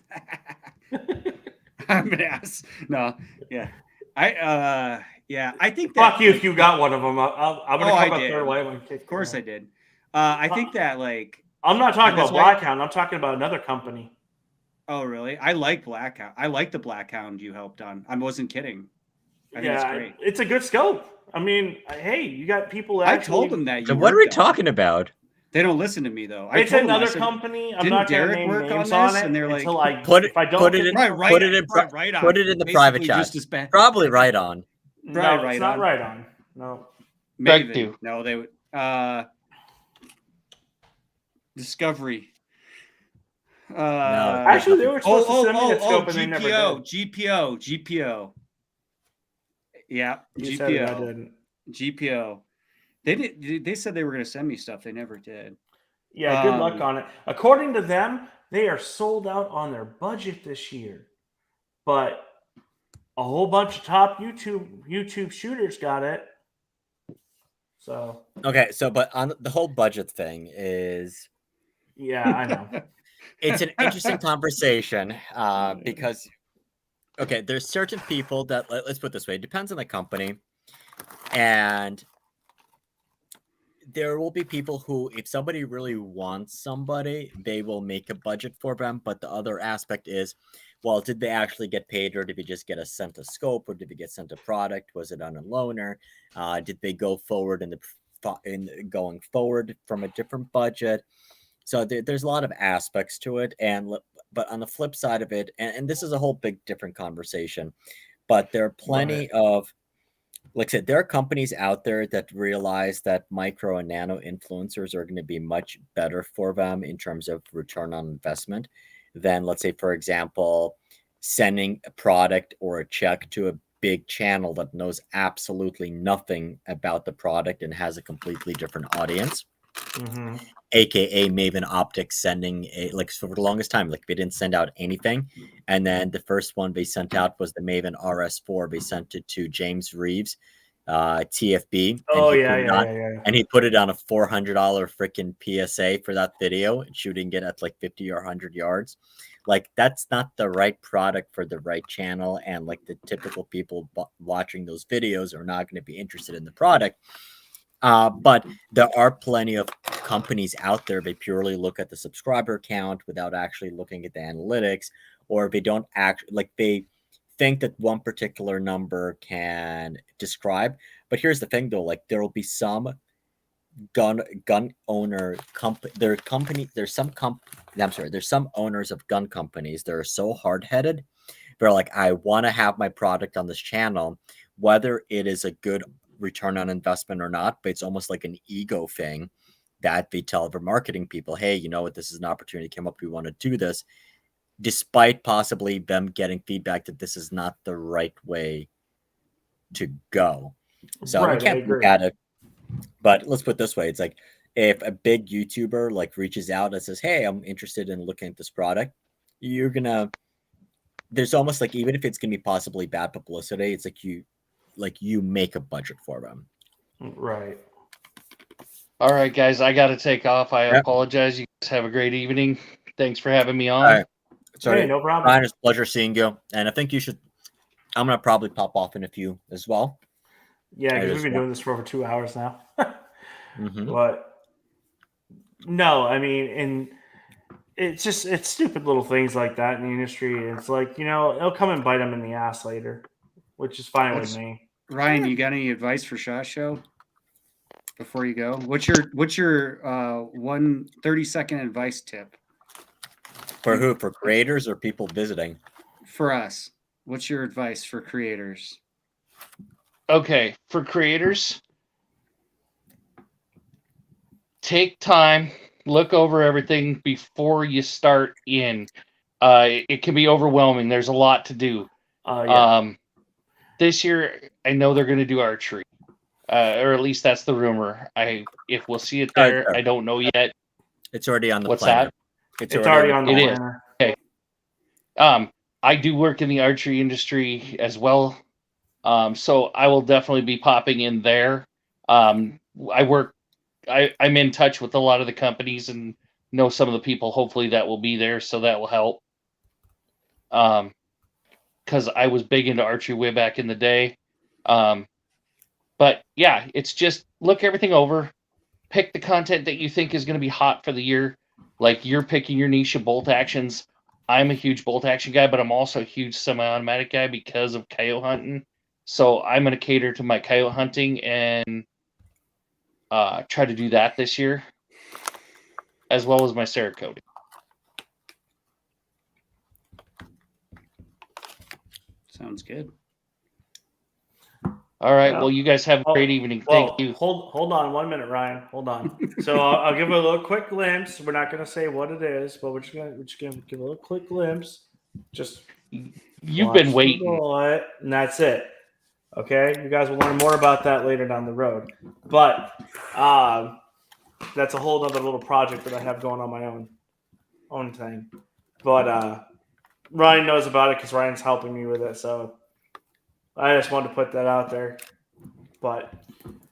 I'm an ass. No, yeah. I think that. Fuck you if you got one of them. I'm going to come up third way. Of course I did. I think that I'm not talking about Blackhound. I'm talking about another company. Oh, really? I like Blackhound. I like the Blackhound you helped on. I wasn't kidding. I think it's great. It's a good scope. I mean, hey, you got people that I told them that. So what are we talking about? They don't listen to me though. It's another company. I'm not going to name names on it. And they're like, put it in the private chat. Probably right on. No, it's not right on. No. Maybe. No, they would. Discovery. No, actually, they were supposed to send me that scope, and they never did. GPO. Yeah, GPO. They did. They said they were going to send me stuff. They never did. Yeah, good luck on it. According to them, they are sold out on their budget this year, but a whole bunch of top YouTube shooters got it. So Okay, but on the whole budget thing is, yeah, I know. It's an interesting conversation because, okay, there's certain people that, let's put it this way, it depends on the company, and there will be people who, if somebody really wants somebody, they will make a budget for them. But the other aspect is, well, did they actually get paid, or did they just get sent a scope, or did they get sent a product? Was it on a loaner? Did they go forward in going forward from a different budget? So there's a lot of aspects to it, but on the flip side of it, and this is a whole big different conversation, but there are plenty of, like I said, there are companies out there that realize that micro and nano influencers are going to be much better for them in terms of return on investment than, let's say, for example, sending a product or a check to a big channel that knows absolutely nothing about the product and has a completely different audience. Mm-hmm. AKA Maven Optics sending for the longest time, they didn't send out anything. And then the first one they sent out was the Maven RS4. They sent it to James Reeves, TFB. Oh, And he put it on a $400 freaking PSA for that video, shooting it at 50 or 100 yards. That's not the right product for the right channel. And the typical people watching those videos are not going to be interested in the product. But there are plenty of companies out there that purely look at the subscriber count without actually looking at the analytics, or they don't they think that one particular number can describe. But here's the thing, though, there will be some gun owner company. There's some owners of gun companies that are so hard-headed. They're like, I want to have my product on this channel, whether it is a good return on investment or not, but it's almost like an ego thing that they tell their marketing people, hey, you know what, this is an opportunity came up, we want to do this, despite possibly them getting feedback that this is not the right way to go. So we can't look at it, but let's put it this way, it's if a big YouTuber reaches out and says, hey, I'm interested in looking at this product, there's almost even if it's gonna be possibly bad publicity, it's you make a budget for them. Right. All right, guys, I got to take off. I apologize. You guys have a great evening. Thanks for having me on. All right. Sorry, hey, no problem. Ryan, it's a pleasure seeing you. And I think I'm going to probably pop off in a few as well. Yeah, because we've been doing this for over 2 hours now. Mm-hmm. But no, I mean, and it's stupid little things like that in the industry. It's it'll come and bite them in the ass later, which is fine with me. Ryan, you got any advice for SHOT Show before you go? What's your 1 30-second advice tip? For who? For creators or people visiting? For us. What's your advice for creators? Okay, for creators, take time, look over everything before you start in. It can be overwhelming. There's a lot to do. This year, I know they're going to do archery, or at least that's the rumor. If we'll see it there, I don't know yet. It's already on the What's planner. that? It's already on the planner. It is. Okay. I do work in the archery industry as well, so I will definitely be popping in there. I'm in touch with a lot of the companies and know some of the people. Hopefully, that will be there, so that will help. Because I was big into archery way back in the day. But yeah, it's just look everything over, pick the content that you think is going to be hot for the year. You're picking your niche of bolt actions. I'm a huge bolt action guy, but I'm also a huge semi-automatic guy because of coyote hunting. So I'm going to cater to my coyote hunting and try to do that this year, as well as my Cerakote. Sounds good. All right. Well, you guys have a great evening. Thank you. Hold on 1 minute, Ryan. Hold on. So I'll give a little quick glimpse. We're not going to say what it is, but we're just gonna give a little quick glimpse. Just you've been waiting, and that's it. Okay, you guys will learn more about that later down the road. But that's a whole other little project that I have going on my own thing. But Ryan knows about it because Ryan's helping me with it. So I just wanted to put that out there. But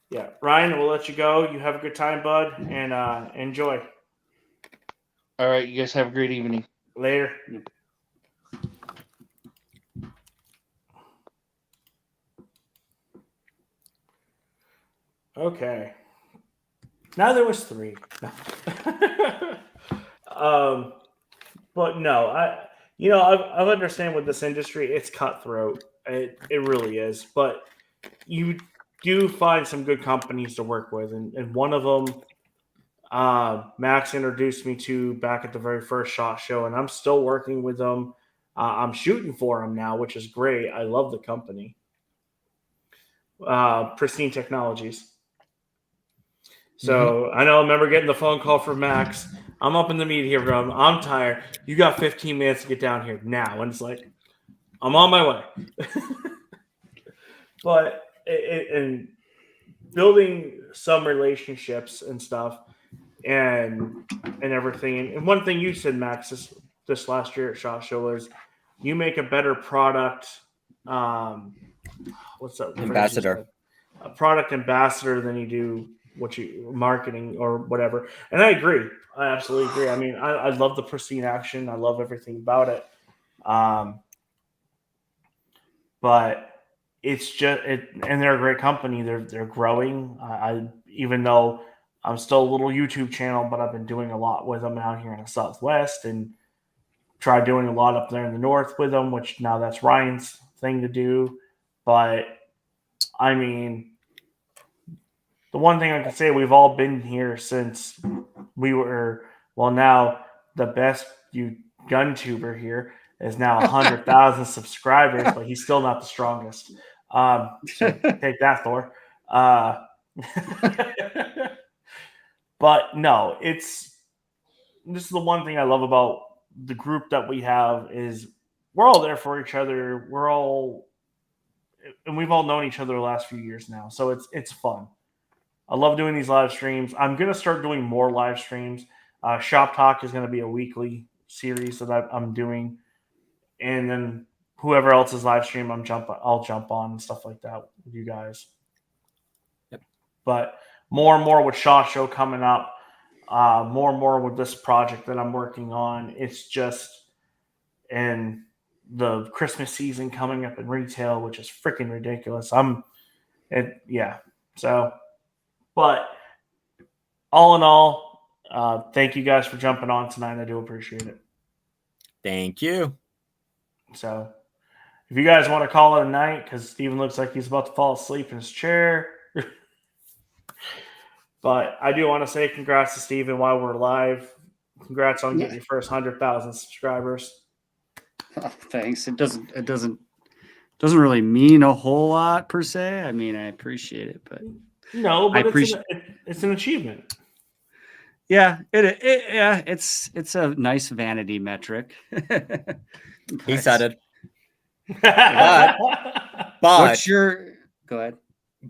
yeah, Ryan, we'll let you go. You have a good time, bud, and enjoy. All right, you guys have a great evening. Later. Okay. Now there was 3. But no, I understand with this industry, it's cutthroat. It really is. But you do find some good companies to work with, and one of them, Max introduced me to back at the very first SHOT Show, and I'm still working with them. I'm shooting for them now, which is great. I love the company. Pristine Technologies. So I remember getting the phone call from Max. I'm up in the meet here, bro. I'm tired. You got 15 minutes to get down here now. And it's like, I'm on my way. But and building some relationships and stuff and everything. And one thing you said, Max, this last year at SHOT Show was you make a better product. What's that? Ambassador. A product ambassador than you do marketing or whatever. And I agree. I absolutely agree. I mean, I love the pristine action. I love everything about it. But it's just and they're a great company. They're growing. Even though I'm still a little YouTube channel, but I've been doing a lot with them out here in the Southwest and tried doing a lot up there in the North with them, which now that's Ryan's thing to do. But I mean, the one thing I can say, we've all been here since we were, now the best gun tuber here is now 100,000 subscribers, but he's still not the strongest. So take that, Thor. But no, this is the one thing I love about the group that we have is we're all there for each other. And we've all known each other the last few years now. So it's fun. I love doing these live streams. I'm going to start doing more live streams. Shop Talk is going to be a weekly series that I'm doing. And then whoever else's live stream I'll jump on and stuff like that with you guys. Yep. But more and more with SHOT Show coming up, more and more with this project that I'm working on. It's just in the Christmas season coming up in retail, which is freaking ridiculous. So, but all in all, thank you guys for jumping on tonight. I do appreciate it. Thank you. So, if you guys want to call it a night, because Steven looks like he's about to fall asleep in his chair. But I do want to say congrats to Steven while we're live. Congrats on getting your first 100,000 subscribers. Oh, thanks. It doesn't really mean a whole lot per se. I mean, I appreciate it, but no, but it's an achievement. Yeah, it's a nice vanity metric. He said it. But what's your go ahead?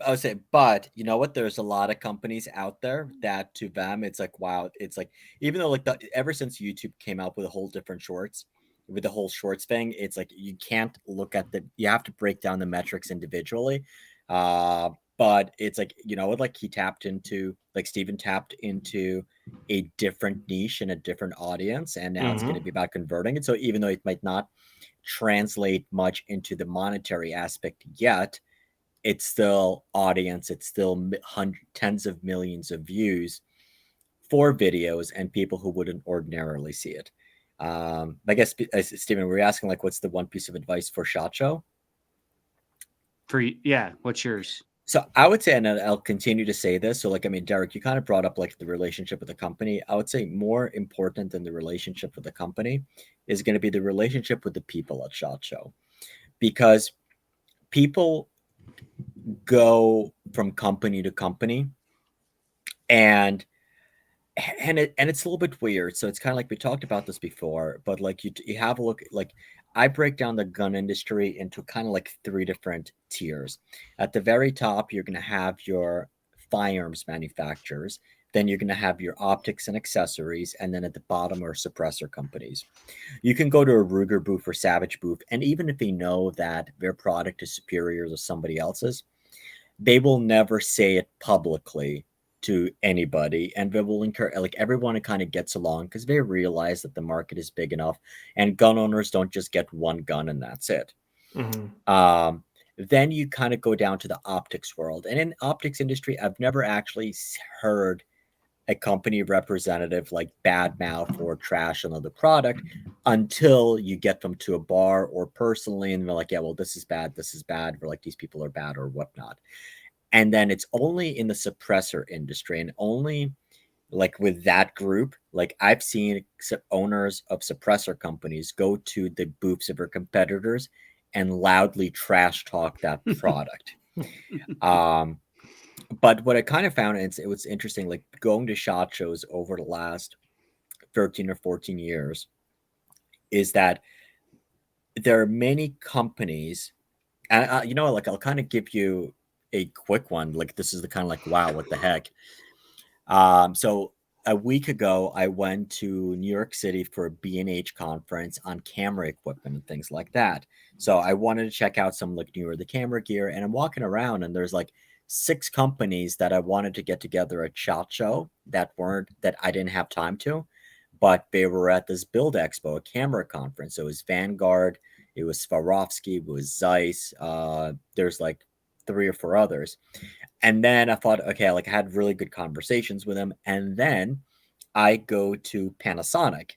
I would say, but you know what? There's a lot of companies out there that to them, it's like, wow, it's like, even though ever since YouTube came out with a whole different shorts, with the whole shorts thing, it's like, you can't look at you have to break down the metrics individually. But it's like, you know what, like Steven tapped into a different niche and a different audience, and now it's going to be about converting it. So even though it might not translate much into the monetary aspect yet, it's still audience, it's still tens of millions of views for videos and people who wouldn't ordinarily see it. I guess, Steven, were you asking like, what's the one piece of advice for SHOT Show? What's yours? So I would say, and I'll continue to say this. So like, I mean, Derek, you kind of brought up like the relationship with the company. I would say more important than the relationship with the company is going to be the relationship with the people at SHOT Show, because people go from company to company, and it's a little bit weird. So it's kind of like, we talked about this before, but like you have a look, like I break down the gun industry into kind of like 3 different tiers. At the very top, you're going to have your firearms manufacturers. Then you're going to have your optics and accessories, and then at the bottom are suppressor companies. You can go to a Ruger booth or Savage booth, and even if they know that their product is superior to somebody else's, they will never say it publicly to anybody, and they will encourage like everyone kind of gets along because they realize that the market is big enough, and gun owners don't just get one gun and that's it. Then you kind of go down to the optics world, and in optics industry, I've never actually heard a company representative like badmouth or trash another product until you get them to a bar or personally, and they're like, yeah, well, this is bad, or like these people are bad or whatnot. And then it's only in the suppressor industry, and only like with that group, like I've seen owners of suppressor companies go to the booths of their competitors and loudly trash talk that product. But what I kind of found, and it was interesting, like going to SHOT Shows over the last 13 or 14 years, is that there are many companies, and you know, like I'll kind of give you a quick one. Like this is the kind of like, wow, what the heck? So a week ago, I went to New York City for a B&H conference on camera equipment and things like that. So I wanted to check out some like newer the camera gear, and I'm walking around, and there's like 6 companies that I wanted to get together at SHOT Show that I didn't have time to, but they were at this Build Expo, a camera conference. So it was Vanguard, it was Swarovski, it was Zeiss. There's like 3 or 4 others. And then I thought, okay, like I had really good conversations with them. And then I go to Panasonic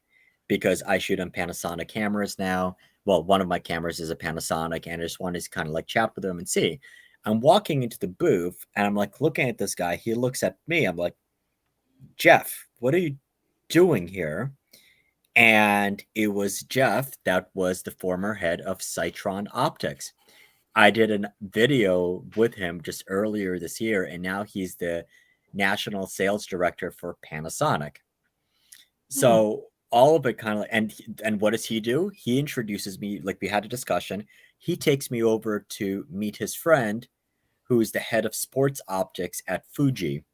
because I shoot on Panasonic cameras now. Well, one of my cameras is a Panasonic, and I just wanted to kind of like chat with them and see. I'm walking into the booth, and I'm like looking at this guy. He looks at me. I'm like, Jeff, what are you doing here? And it was Jeff that was the former head of Citron Optics. I did a video with him just earlier this year, and now he's the national sales director for Panasonic. So all of it kind of, and what does he do? He introduces me, like we had a discussion. He takes me over to meet his friend, who is the head of sports optics at Fuji.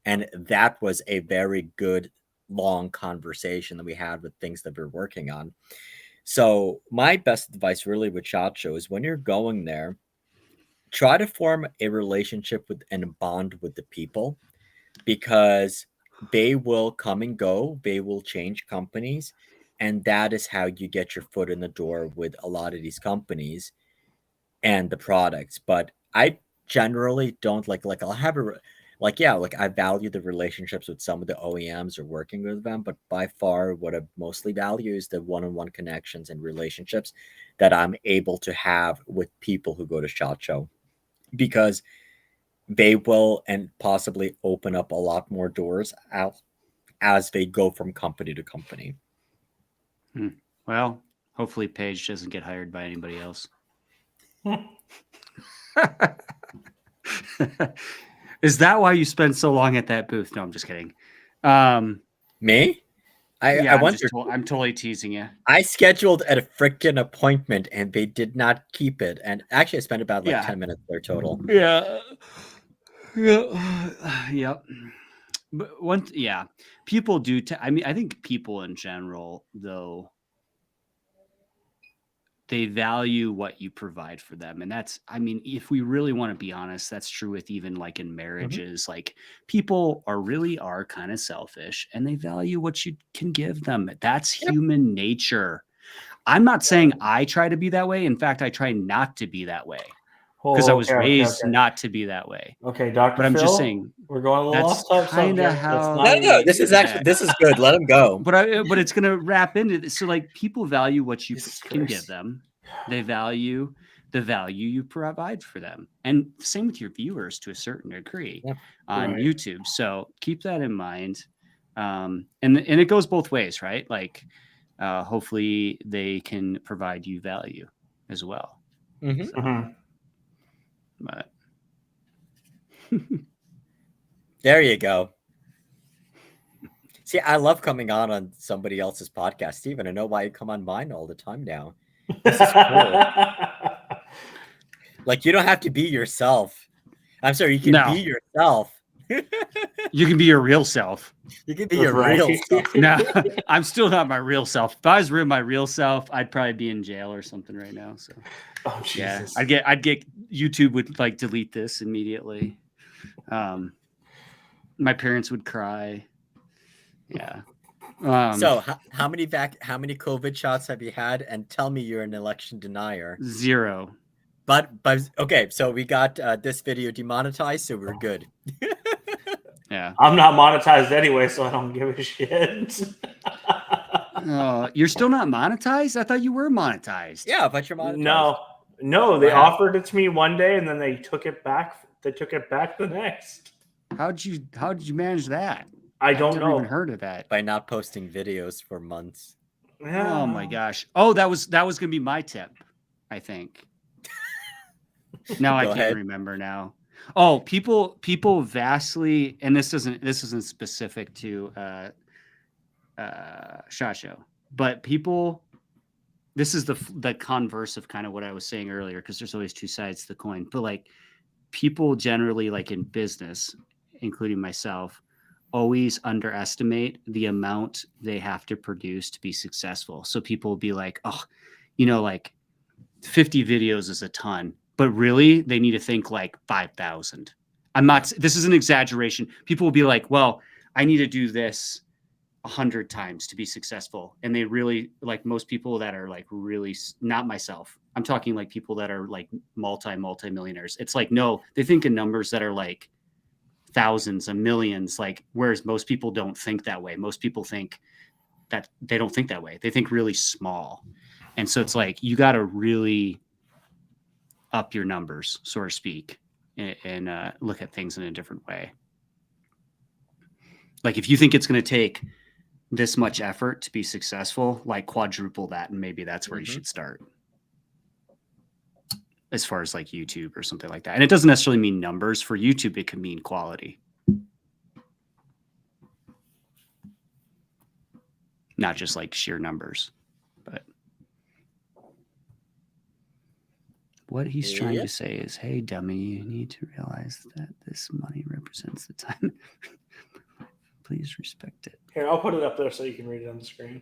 And that was a very good, long conversation that we had with things that we're working on. So my best advice really with SHOT Show is when you're going there, try to form a relationship with and a bond with the people, because they will come and go. They will change companies. And that is how you get your foot in the door with a lot of these companies and the products. But I generally don't like I'll have I value the relationships with some of the OEMs or working with them, but by far what I mostly value is the one-on-one connections and relationships that I'm able to have with people who go to SHOT Show, because they will and possibly open up a lot more doors as they go from company to company. Well, hopefully Paige doesn't get hired by anybody else. Is that why you spent so long at that booth? No, I'm just kidding. Me? I'm totally teasing you. I scheduled at a freaking appointment and they did not keep it. And actually I spent about 10 minutes there total. Yeah. Yep. But people do. I think people in general, though, they value what you provide for them. And that's, if we really want to be honest, that's true with even like in marriages. Like people are kind of selfish, and they value what you can give them. That's human nature. I'm not saying I try to be that way. In fact, I try not to be that way, because I was raised not to be that way. Okay, Dr. But I'm Phil, just saying we're going a little off kind of how. No, this is good. Let him go. But it's gonna wrap into this. So like people value what you can give them. They value the value you provide for them, and same with your viewers to a certain degree on YouTube. So keep that in mind. And it goes both ways, right? Like hopefully they can provide you value as well. But there you go. See, I love coming on somebody else's podcast, Steven. I know why you come on mine all the time now. This is cool. Like, you don't have to be yourself. I'm sorry, you can be yourself You can be your real self. You can be your real self. No, I'm still not my real self. If I was my real self, I'd probably be in jail or something right now. So, Oh Jesus! yeah, I'd get YouTube would like delete this immediately. My parents would cry. Yeah. So how many COVID shots have you had? And tell me you're an election denier. 0. But okay, so we got this video demonetized, so we're good. Yeah. I'm not monetized anyway, so I don't give a shit. You're still not monetized? I thought you were monetized. Yeah, but you're monetized. No, they offered it to me one day and then they took it back. They took it back the next. How'd you manage that? I don't know. Never even heard of that. By not posting videos for months. Yeah. Oh my gosh. Oh, that was gonna be my tip, I think. Now I can't remember now. Oh, people vastly, and this isn't specific to SHOT Show, but people, this is the converse of kind of what I was saying earlier, because there's always two sides to the coin. But like people generally, like in business, including myself, always underestimate the amount they have to produce to be successful. So people will be like, oh, like 50 videos is a ton, but really they need to think like 5,000. This is an exaggeration. People will be like, well, I need to do this 100 times to be successful. And they really, like most people that are like really, not myself, I'm talking like people that are like multi-millionaires. It's like, no, they think in numbers that are like thousands and millions, like, whereas most people don't think that way. Most people think that they don't think that way. They think really small. And so it's like, you got to really up your numbers, so to speak, and look at things in a different way. Like if you think it's going to take this much effort to be successful, like quadruple that. And maybe that's where you should start. As far as like YouTube or something like that. And it doesn't necessarily mean numbers. For YouTube, it can mean quality. Not just like sheer numbers. But what he's trying to say is, hey, dummy, you need to realize that this money represents the time. Please respect it. Here, I'll put it up there so you can read it on the screen.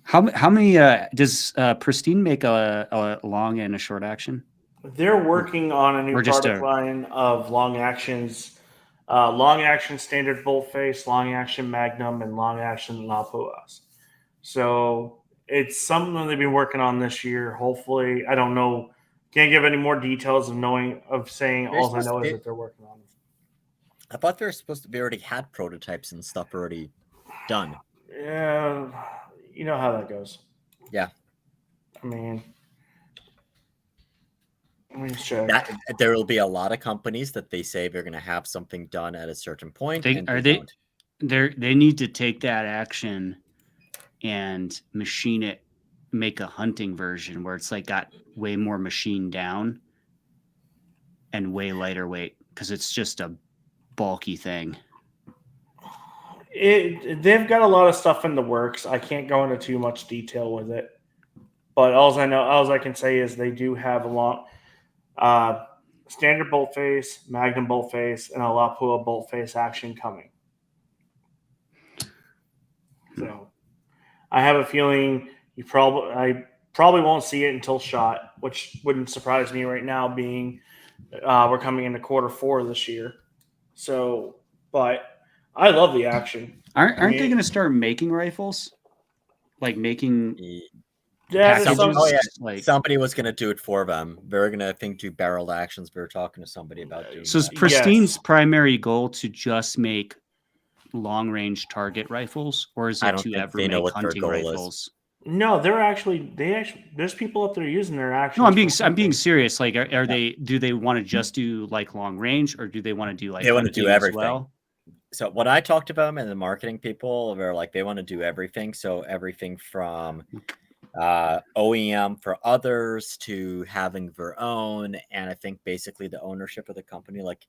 How many does Pristine make a long and a short action? They're working on a new product line of long actions, long action standard bolt face, long action magnum, and long action lapuas. So it's something that they've been working on this year. Hopefully, I don't know. Can't give any more details saying all I know is that they're working on it. I thought they were supposed to be already had prototypes and stuff already done. Yeah, you know how that goes. Yeah. I mean, let me check. There will be a lot of companies that they say they're going to have something done at a certain point. They need to take that action and machine it, make a hunting version where it's like got way more machine down and way lighter weight, because it's just a bulky thing. They've got a lot of stuff in the works. I can't go into too much detail with it, but all I can say is they do have a long standard bolt face, magnum bolt face, and a lapua bolt face action coming. So I have a feeling I probably won't see it until SHOT, which wouldn't surprise me right now, being we're coming into Q4 this year. So, but I love the action. Aren't they going to start making rifles? Like making somebody was going to do it for them. They're going to do barreled actions. We were talking to somebody about doing. So is Pristine's primary goal to just make long range target rifles, or is it to ever make hunting rifles? No, there's people up there using their action. No, I'm being serious. Like, do they want to just do like long range, or do they want to do like, they want to do everything? Well? So what I talked to them and the marketing people, they're like, they want to do everything. So everything from OEM for others to having their own. And I think basically the ownership of the company, like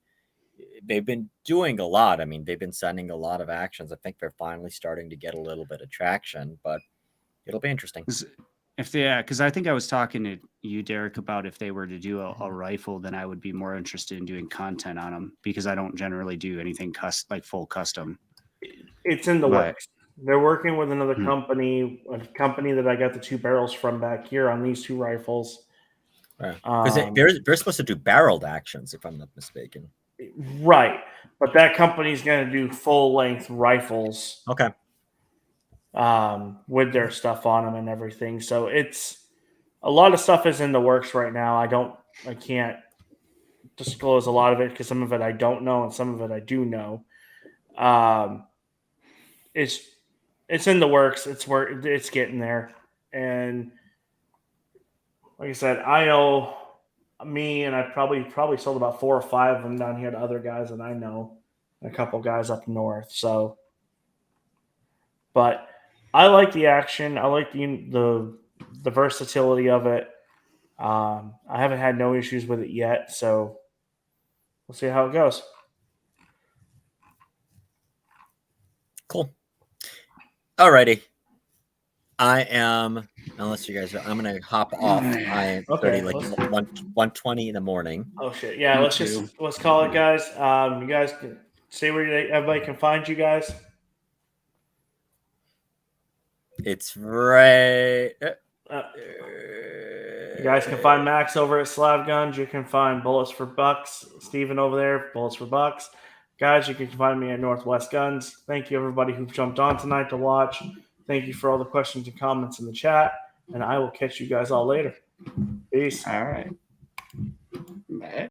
they've been doing a lot. I mean, they've been sending a lot of actions. I think they're finally starting to get a little bit of traction, but it'll be interesting. because I think I was talking to you, Derek, about if they were to do a rifle, then I would be more interested in doing content on them because I don't generally do anything like full custom. It's in the But- works. They're working with another Hmm. company, a company that I got the 2 barrels from back here on these 2 rifles. Because they're supposed to do barreled actions, if I'm not mistaken. Right, but that company's going to do full length rifles. Okay. With their stuff on them and everything. So it's a lot of stuff is in the works right now. I can't disclose a lot of it because some of it I don't know and some of it I do know. It's in the works. It's getting there. And like I said, I know me and I probably sold about 4 or 5 of them down here to other guys that I know, and a couple guys up north. So, but I like the action. I like the versatility of it. I haven't had no issues with it yet, so we'll see how it goes. Cool. Alrighty. I am, unless you guys are, I'm gonna hop off. I am Okay, 30, like 1:20 in the morning. Oh shit! Yeah, Me let's too. call it, guys. You guys can stay where everybody can find you guys. It's right. You guys can find Max over at Slavguns. You can find Bullets4Bucks. Steven over there, Bullets4Bucks. Guys, you can find me at Northwest Guns. Thank you, everybody who jumped on tonight to watch. Thank you for all the questions and comments in the chat. And I will catch you guys all later. Peace. All right.